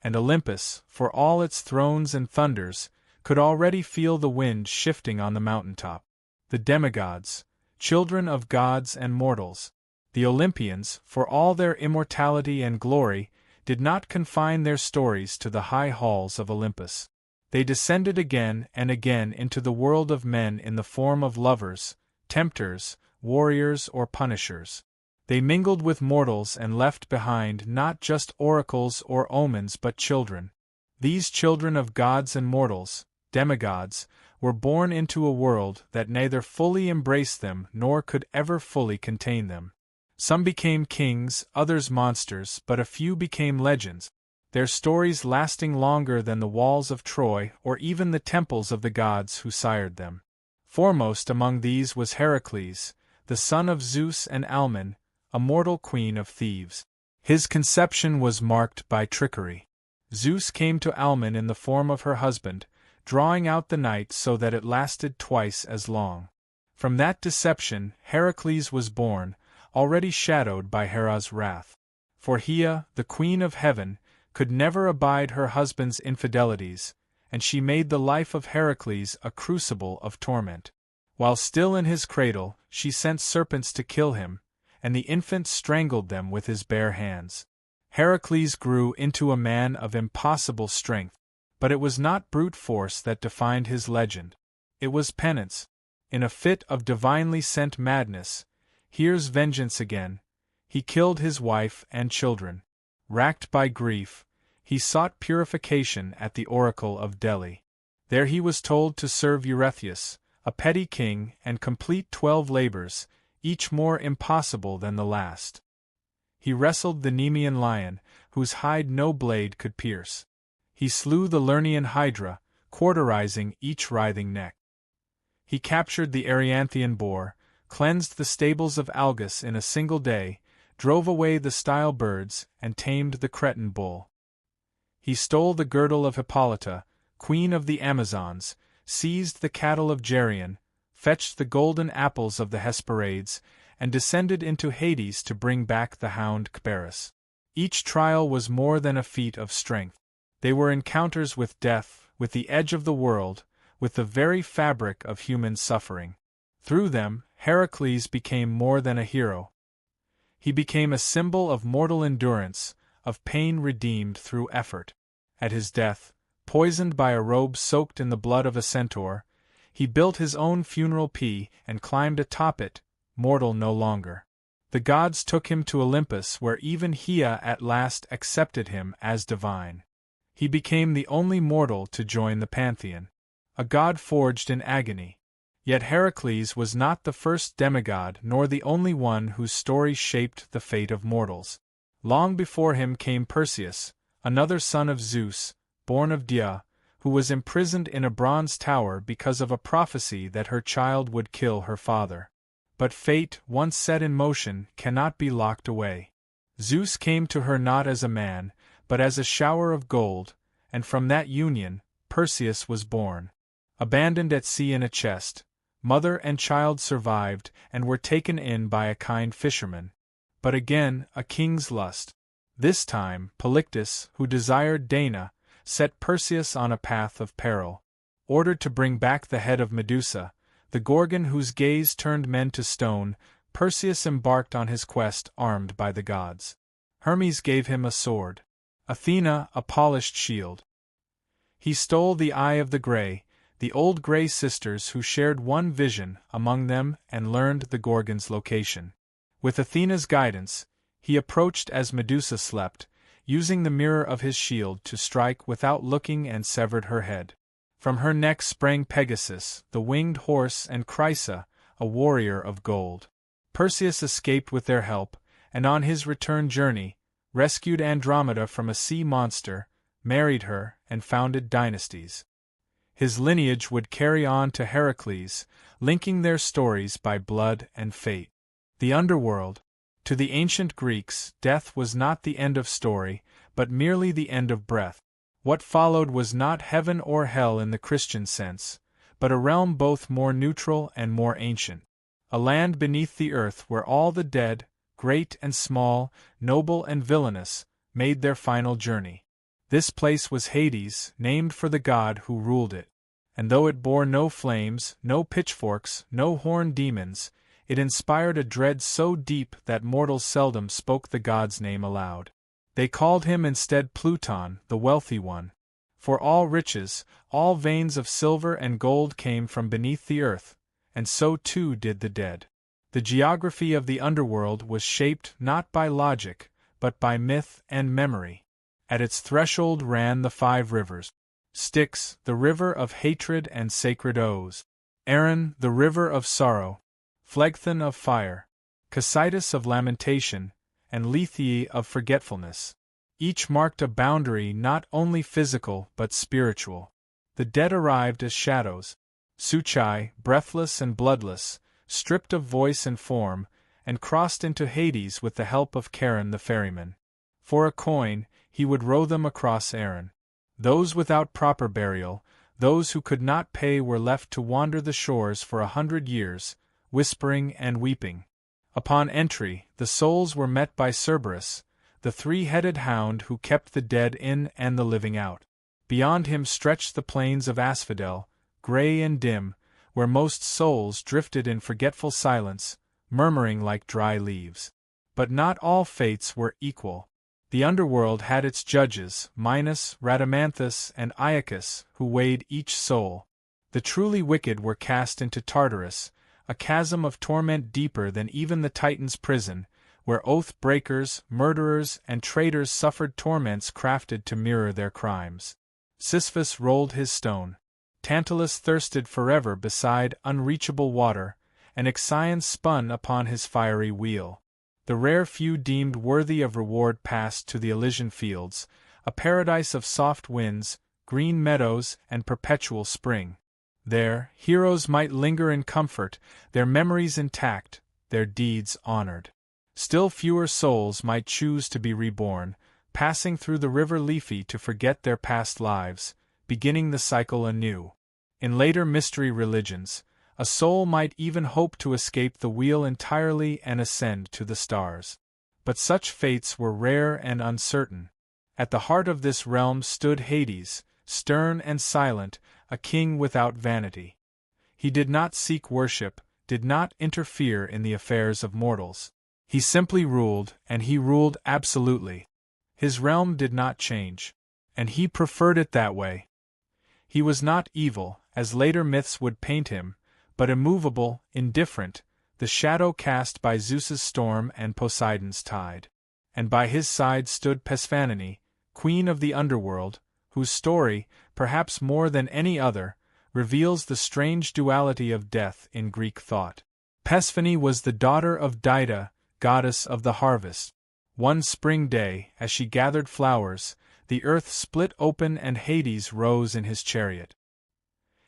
Speaker 1: And Olympus, for all its thrones and thunders, could already feel the wind shifting on the mountaintop. The demigods, children of gods and mortals, the Olympians, for all their immortality and glory, did not confine their stories to the high halls of Olympus. They descended again and again into the world of men in the form of lovers, tempters, warriors, or punishers. They mingled with mortals and left behind not just oracles or omens but children. These children of gods and mortals, demigods, were born into a world that neither fully embraced them nor could ever fully contain them. Some became kings, others monsters, but a few became legends, their stories lasting longer than the walls of Troy or even the temples of the gods who sired them. Foremost among these was Heracles, the son of Zeus and Alcmene, a mortal queen of Thebes. His conception was marked by trickery. Zeus came to Alcmene in the form of her husband, drawing out the night so that it lasted twice as long. From that deception, Heracles was born, already shadowed by Hera's wrath. For Hera, the queen of heaven, could never abide her husband's infidelities, and she made the life of Heracles a crucible of torment. While still in his cradle, she sent serpents to kill him, and the infant strangled them with his bare hands. Heracles grew into a man of impossible strength, but it was not brute force that defined his legend. It was penance. In a fit of divinely sent madness, here's vengeance again, he killed his wife and children. Racked by grief, he sought purification at the oracle of Delhi. There he was told to serve Eurystheus, a petty king, and complete 12 labors, each more impossible than the last. He wrestled the Nemean lion, whose hide no blade could pierce. He slew the Lernaean hydra, cauterizing each writhing neck. He captured the Eryanthian boar, cleansed the stables of Algus in a single day, drove away the style birds, and tamed the Cretan bull. He stole the girdle of Hippolyta, queen of the Amazons, seized the cattle of Geryon, fetched the golden apples of the Hesperides, and descended into Hades to bring back the hound Cerberus. Each trial was more than a feat of strength. They were encounters with death, with the edge of the world, with the very fabric of human suffering. Through them, Heracles became more than a hero. He became a symbol of mortal endurance, of pain redeemed through effort. At his death, poisoned by a robe soaked in the blood of a centaur, he built his own funeral pea and climbed atop it, mortal no longer. The gods took him to Olympus, where even Hera at last accepted him as divine. He became the only mortal to join the pantheon, a god forged in agony. Yet Heracles was not the first demigod nor the only one whose story shaped the fate of mortals. Long before him came Perseus, another son of Zeus, born of Dea, who was imprisoned in a bronze tower because of a prophecy that her child would kill her father. But fate, once set in motion, cannot be locked away. Zeus came to her not as a man, but as a shower of gold, and from that union, Perseus was born. Abandoned at sea in a chest, mother and child survived and were taken in by a kind fisherman. But again, a king's lust. This time, Polyctus, who desired Dana, set Perseus on a path of peril. Ordered to bring back the head of Medusa, the Gorgon whose gaze turned men to stone, Perseus embarked on his quest armed by the gods. Hermes gave him a sword. Athena, a polished shield. He stole the Eye of the Grey, the old Grey sisters who shared one vision among them and learned the Gorgon's location. With Athena's guidance, he approached as Medusa slept, using the mirror of his shield to strike without looking, and severed her head. From her neck sprang Pegasus, the winged horse, and Chrysa, a warrior of gold. Perseus escaped with their help, and on his return journey, rescued Andromeda from a sea monster, married her, and founded dynasties. His lineage would carry on to Heracles, linking their stories by blood and fate. The underworld. To the ancient Greeks, death was not the end of story, but merely the end of breath. What followed was not heaven or hell in the Christian sense, but a realm both more neutral and more ancient. A land beneath the earth where all the dead, great and small, noble and villainous, made their final journey. This place was Hades, named for the god who ruled it. And though it bore no flames, no pitchforks, no horned demons, it inspired a dread so deep that mortals seldom spoke the god's name aloud. They called him instead Pluton, the wealthy one. For all riches, all veins of silver and gold came from beneath the earth, and so too did the dead. The geography of the underworld was shaped not by logic, but by myth and memory. At its threshold ran the 5 rivers. Styx, the river of hatred and sacred oaths. Erin, the river of sorrow. Phlegethon of fire. Cocytus of lamentation, and Lethae of forgetfulness. Each marked a boundary not only physical but spiritual. The dead arrived as shadows. Suchai, breathless and bloodless, stripped of voice and form, and crossed into Hades with the help of Charon the ferryman. For a coin, he would row them across Erin. Those without proper burial, those who could not pay, were left to wander the shores for 100 years, whispering and weeping. Upon entry, the souls were met by Cerberus, the three-headed hound who kept the dead in and the living out. Beyond him stretched the plains of Asphodel, grey and dim, where most souls drifted in forgetful silence, murmuring like dry leaves. But not all fates were equal. The underworld had its judges, Minos, Rhadamanthus, and Iacchus, who weighed each soul. The truly wicked were cast into Tartarus, a chasm of torment deeper than even the Titan's prison, where oath-breakers, murderers, and traitors suffered torments crafted to mirror their crimes. Sisyphus rolled his stone. Tantalus thirsted forever beside unreachable water, and Ixion spun upon his fiery wheel. The rare few deemed worthy of reward passed to the Elysian fields, a paradise of soft winds, green meadows, and perpetual spring. There, heroes might linger in comfort, their memories intact, their deeds honored. Still fewer souls might choose to be reborn, passing through the river Lethe to forget their past lives, beginning the cycle anew. In later mystery religions, a soul might even hope to escape the wheel entirely and ascend to the stars. But such fates were rare and uncertain. At the heart of this realm stood Hades, stern and silent, a king without vanity. He did not seek worship, did not interfere in the affairs of mortals. He simply ruled, and he ruled absolutely. His realm did not change, and he preferred it that way. He was not evil, as later myths would paint him, but immovable, indifferent, the shadow cast by Zeus's storm and Poseidon's tide. And by his side stood Persephone, queen of the underworld, whose story, perhaps more than any other, reveals the strange duality of death in Greek thought. Persephone was the daughter of Dido, goddess of the harvest. One spring day, as she gathered flowers, the earth split open and Hades rose in his chariot.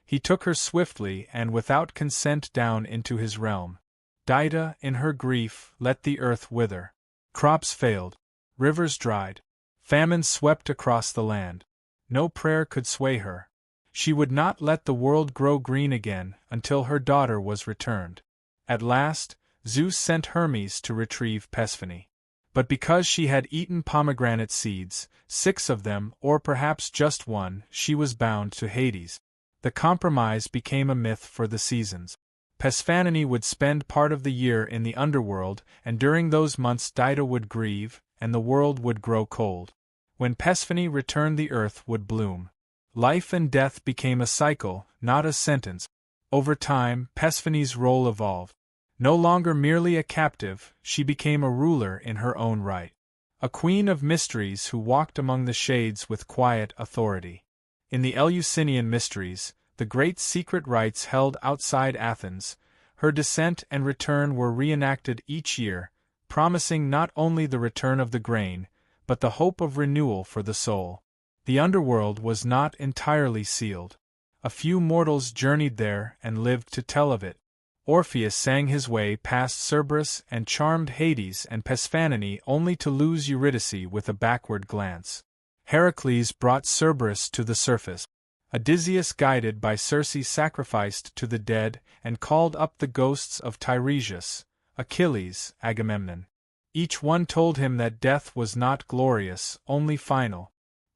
Speaker 1: He took her swiftly and without consent down into his realm. Dido, in her grief, let the earth wither. Crops failed. Rivers dried. Famine swept across the land. No prayer could sway her. She would not let the world grow green again until her daughter was returned. At last, Zeus sent Hermes to retrieve Persephone. But because she had eaten pomegranate seeds, 6 of them, or perhaps just one, she was bound to Hades. The compromise became a myth for the seasons. Persephone would spend part of the year in the underworld, and during those months Dido would grieve, and the world would grow cold. When Persephone returned, the earth would bloom. Life and death became a cycle, not a sentence. Over time, Persephone's role evolved. No longer merely a captive, she became a ruler in her own right. A queen of mysteries who walked among the shades with quiet authority. In the Eleusinian mysteries, the great secret rites held outside Athens, her descent and return were reenacted each year, promising not only the return of the grain, but the hope of renewal for the soul. The underworld was not entirely sealed. A few mortals journeyed there and lived to tell of it. Orpheus sang his way past Cerberus and charmed Hades and Persephone only to lose Eurydice with a backward glance. Heracles brought Cerberus to the surface. Odysseus, guided by Circe, sacrificed to the dead and called up the ghosts of Tiresias, Achilles, Agamemnon. Each one told him that death was not glorious, only final.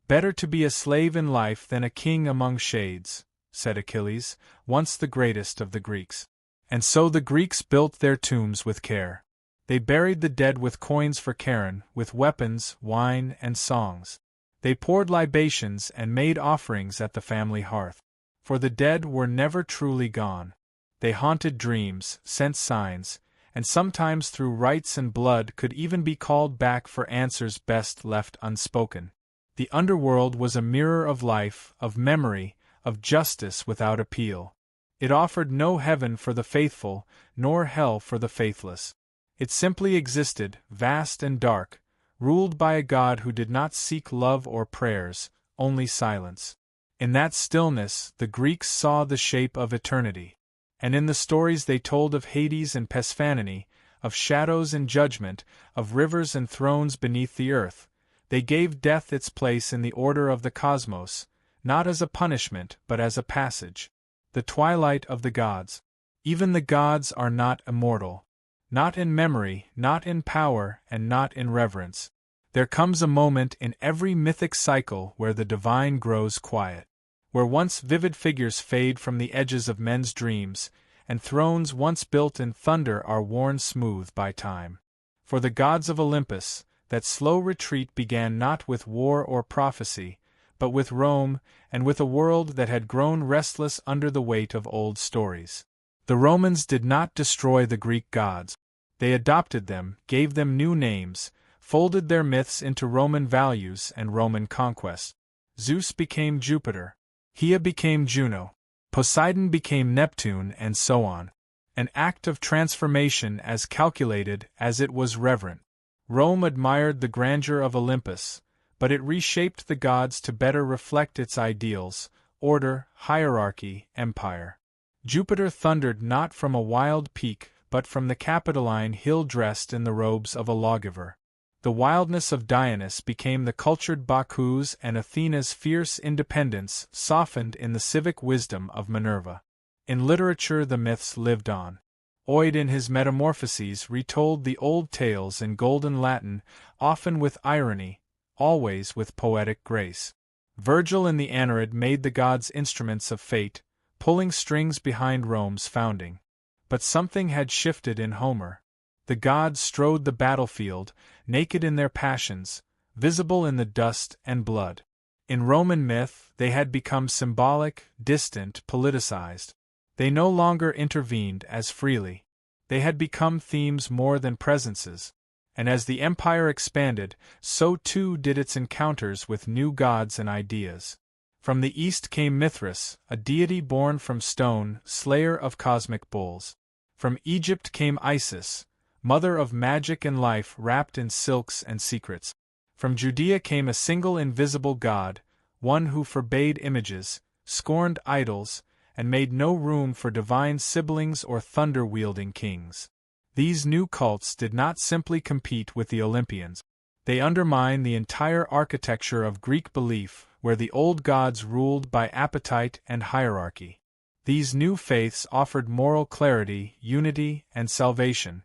Speaker 1: "Better to be a slave in life than a king among shades," said Achilles, once the greatest of the Greeks. And so the Greeks built their tombs with care. They buried the dead with coins for Charon, with weapons, wine, and songs. They poured libations and made offerings at the family hearth. For the dead were never truly gone. They haunted dreams, sent signs, and sometimes through rites and blood could even be called back for answers best left unspoken. The underworld was a mirror of life, of memory, of justice without appeal. It offered no heaven for the faithful, nor hell for the faithless. It simply existed, vast and dark, ruled by a god who did not seek love or prayers, only silence. In that stillness, the Greeks saw the shape of eternity. And in the stories they told of Hades and Persephone, of shadows and judgment, of rivers and thrones beneath the earth, they gave death its place in the order of the cosmos, not as a punishment but as a passage. The twilight of the gods. Even the gods are not immortal. Not in memory, not in power, and not in reverence. There comes a moment in every mythic cycle where the divine grows quiet. Where once vivid figures fade from the edges of men's dreams, and thrones once built in thunder are worn smooth by time. For the gods of Olympus, that slow retreat began not with war or prophecy, but with Rome, and with a world that had grown restless under the weight of old stories. The Romans did not destroy the Greek gods. They adopted them, gave them new names, folded their myths into Roman values and Roman conquest. Zeus became Jupiter. Hera became Juno. Poseidon became Neptune, and so on. An act of transformation as calculated as it was reverent. Rome admired the grandeur of Olympus, but it reshaped the gods to better reflect its ideals: order, hierarchy, empire. Jupiter thundered not from a wild peak, but from the Capitoline hill dressed in the robes of a lawgiver. The wildness of Dionysus became the cultured Bacchus, and Athena's fierce independence softened in the civic wisdom of Minerva. In literature the myths lived on. Ovid in his Metamorphoses retold the old tales in golden Latin, often with irony, always with poetic grace. Virgil in the Aeneid made the gods instruments of fate, pulling strings behind Rome's founding. But something had shifted in Homer. The gods strode the battlefield, naked in their passions, visible in the dust and blood. In Roman myth, they had become symbolic, distant, politicized. They no longer intervened as freely. They had become themes more than presences. And as the empire expanded, so too did its encounters with new gods and ideas. From the east came Mithras, a deity born from stone, slayer of cosmic bulls. From Egypt came Isis, mother of magic and life wrapped in silks and secrets. From Judea came a single invisible god, one who forbade images, scorned idols, and made no room for divine siblings or thunder-wielding kings. These new cults did not simply compete with the Olympians. They undermined the entire architecture of Greek belief, where the old gods ruled by appetite and hierarchy. These new faiths offered moral clarity, unity, and salvation.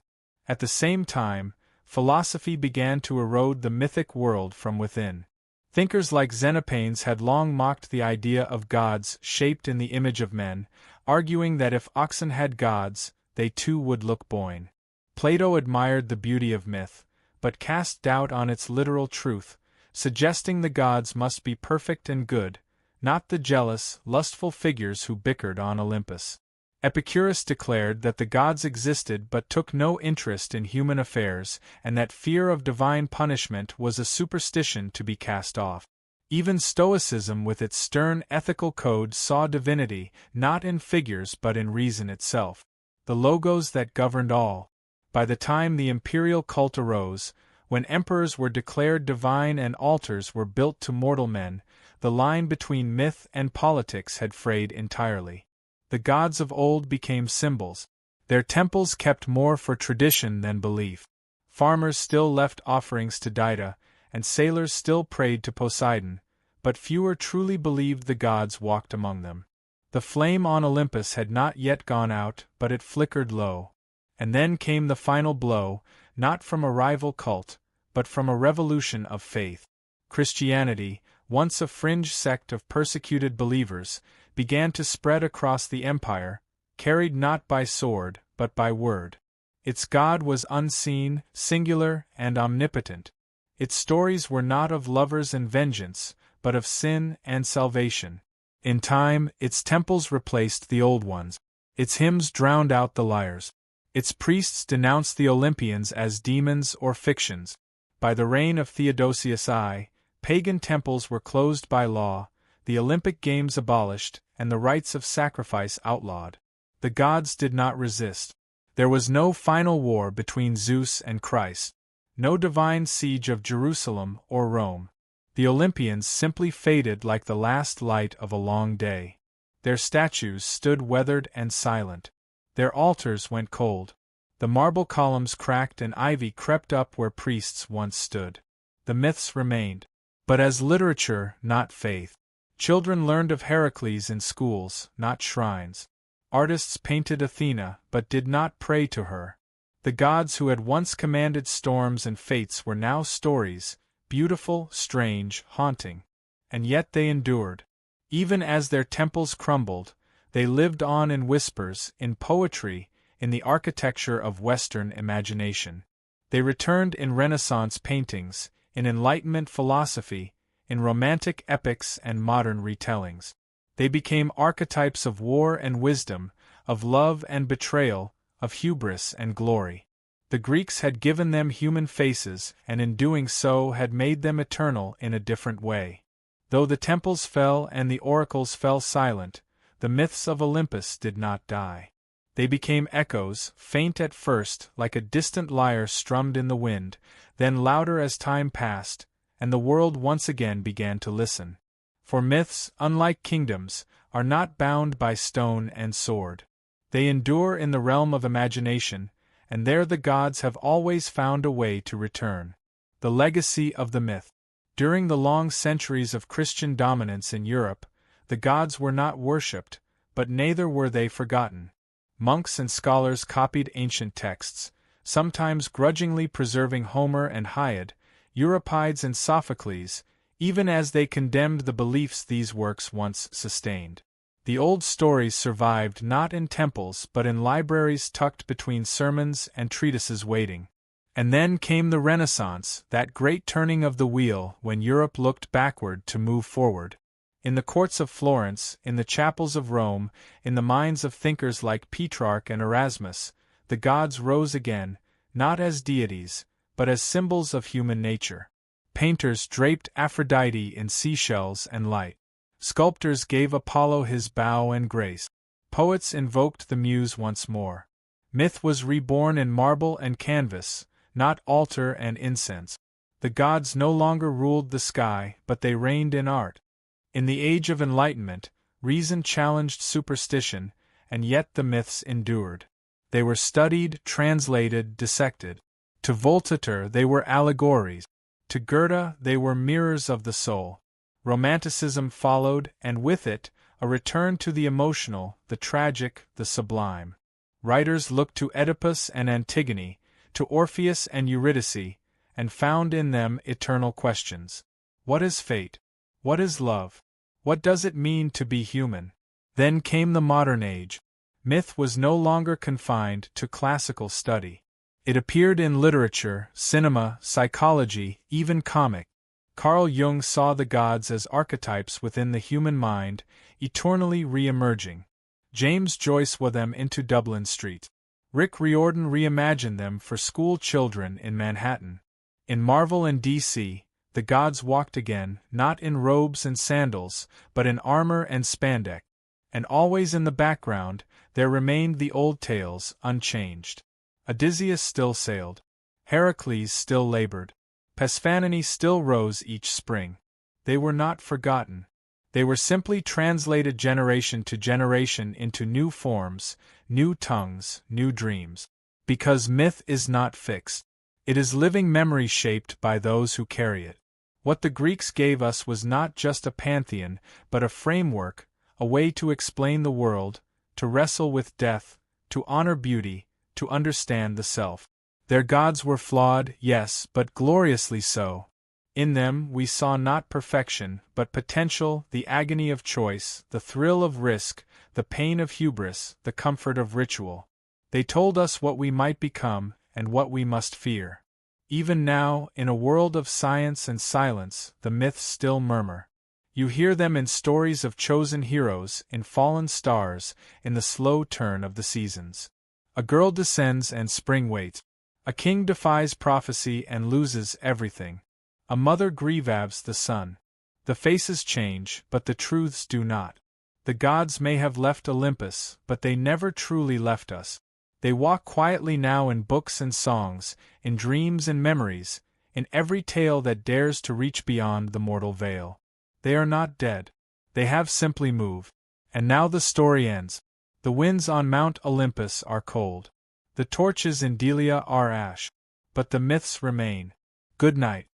Speaker 1: At the same time, philosophy began to erode the mythic world from within. Thinkers like Xenophanes had long mocked the idea of gods shaped in the image of men, arguing that if oxen had gods, they too would look boyn. Plato admired the beauty of myth, but cast doubt on its literal truth, suggesting the gods must be perfect and good, not the jealous, lustful figures who bickered on Olympus. Epicurus declared that the gods existed but took no interest in human affairs, and that fear of divine punishment was a superstition to be cast off. Even Stoicism with its stern ethical code saw divinity not in figures but in reason itself, the logos that governed all. By the time the imperial cult arose, when emperors were declared divine and altars were built to mortal men, the line between myth and politics had frayed entirely. The gods of old became symbols. Their temples kept more for tradition than belief. Farmers still left offerings to Dido, and sailors still prayed to Poseidon, but fewer truly believed the gods walked among them. The flame on Olympus had not yet gone out, but it flickered low. And then came the final blow, not from a rival cult, but from a revolution of faith. Christianity, once a fringe sect of persecuted believers, began to spread across the empire, carried not by sword, but by word. Its God was unseen, singular, and omnipotent. Its stories were not of lovers and vengeance, but of sin and salvation. In time, its temples replaced the old ones. Its hymns drowned out the lyres. Its priests denounced the Olympians as demons or fictions. By the reign of Theodosius I, pagan temples were closed by law, the Olympic Games abolished, and the rites of sacrifice outlawed. The gods did not resist. There was no final war between Zeus and Christ, no divine siege of Jerusalem or Rome. The Olympians simply faded like the last light of a long day. Their statues stood weathered and silent. Their altars went cold. The marble columns cracked and ivy crept up where priests once stood. The myths remained, but as literature, not faith. Children learned of Heracles in schools, not shrines. Artists painted Athena, but did not pray to her. The gods who had once commanded storms and fates were now stories, beautiful, strange, haunting. And yet they endured. Even as their temples crumbled, they lived on in whispers, in poetry, in the architecture of Western imagination. They returned in Renaissance paintings, in Enlightenment philosophy, in romantic epics and modern retellings. They became archetypes of war and wisdom, of love and betrayal, of hubris and glory. The Greeks had given them human faces, and in doing so had made them eternal in a different way. Though the temples fell and the oracles fell silent, the myths of Olympus did not die. They became echoes, faint at first, like a distant lyre strummed in the wind, then louder as time passed, and the world once again began to listen. For myths, unlike kingdoms, are not bound by stone and sword. They endure in the realm of imagination, and there the gods have always found a way to return. The legacy of the myth. During the long centuries of Christian dominance in Europe, the gods were not worshipped, but neither were they forgotten. Monks and scholars copied ancient texts, sometimes grudgingly preserving Homer and Hesiod, Euripides and Sophocles, even as they condemned the beliefs these works once sustained. The old stories survived not in temples but in libraries tucked between sermons and treatises waiting. And then came the Renaissance, that great turning of the wheel when Europe looked backward to move forward. In the courts of Florence, in the chapels of Rome, in the minds of thinkers like Petrarch and Erasmus, the gods rose again, not as deities, but as symbols of human nature. Painters draped Aphrodite in seashells and light. Sculptors gave Apollo his bow and grace. Poets invoked the muse once more. Myth was reborn in marble and canvas, not altar and incense. The gods no longer ruled the sky, but they reigned in art. In the age of enlightenment, reason challenged superstition, and yet the myths endured. They were studied, translated, dissected. To Voltaire they were allegories. To Goethe they were mirrors of the soul. Romanticism followed, and with it, a return to the emotional, the tragic, the sublime. Writers looked to Oedipus and Antigone, to Orpheus and Eurydice, and found in them eternal questions. What is fate? What is love? What does it mean to be human? Then came the modern age. Myth was no longer confined to classical study. It appeared in literature, cinema, psychology, even comic. Carl Jung saw the gods as archetypes within the human mind, eternally re-emerging. James Joyce wove them into Dublin Street. Rick Riordan reimagined them for school children in Manhattan. In Marvel and DC, the gods walked again, not in robes and sandals, but in armor and spandex. And always in the background, there remained the old tales, unchanged. Odysseus still sailed. Heracles still labored. Pasiphae still rose each spring. They were not forgotten. They were simply translated generation to generation into new forms, new tongues, new dreams. Because myth is not fixed. It is living memory shaped by those who carry it. What the Greeks gave us was not just a pantheon, but a framework, a way to explain the world, to wrestle with death, to honor beauty, to understand the self. Their gods were flawed, yes, but gloriously so. In them we saw not perfection, but potential, the agony of choice, the thrill of risk, the pain of hubris, the comfort of ritual. They told us what we might become, and what we must fear. Even now, in a world of science and silence, the myths still murmur. You hear them in stories of chosen heroes, in fallen stars, in the slow turn of the seasons. A girl descends and spring waits. A king defies prophecy and loses everything. A mother grieves the son. The faces change, but the truths do not. The gods may have left Olympus, but they never truly left us. They walk quietly now in books and songs, in dreams and memories, in every tale that dares to reach beyond the mortal veil. They are not dead. They have simply moved. And now the story ends. The winds on Mount Olympus are cold. The torches in Delia are ash. But the myths remain. Good night.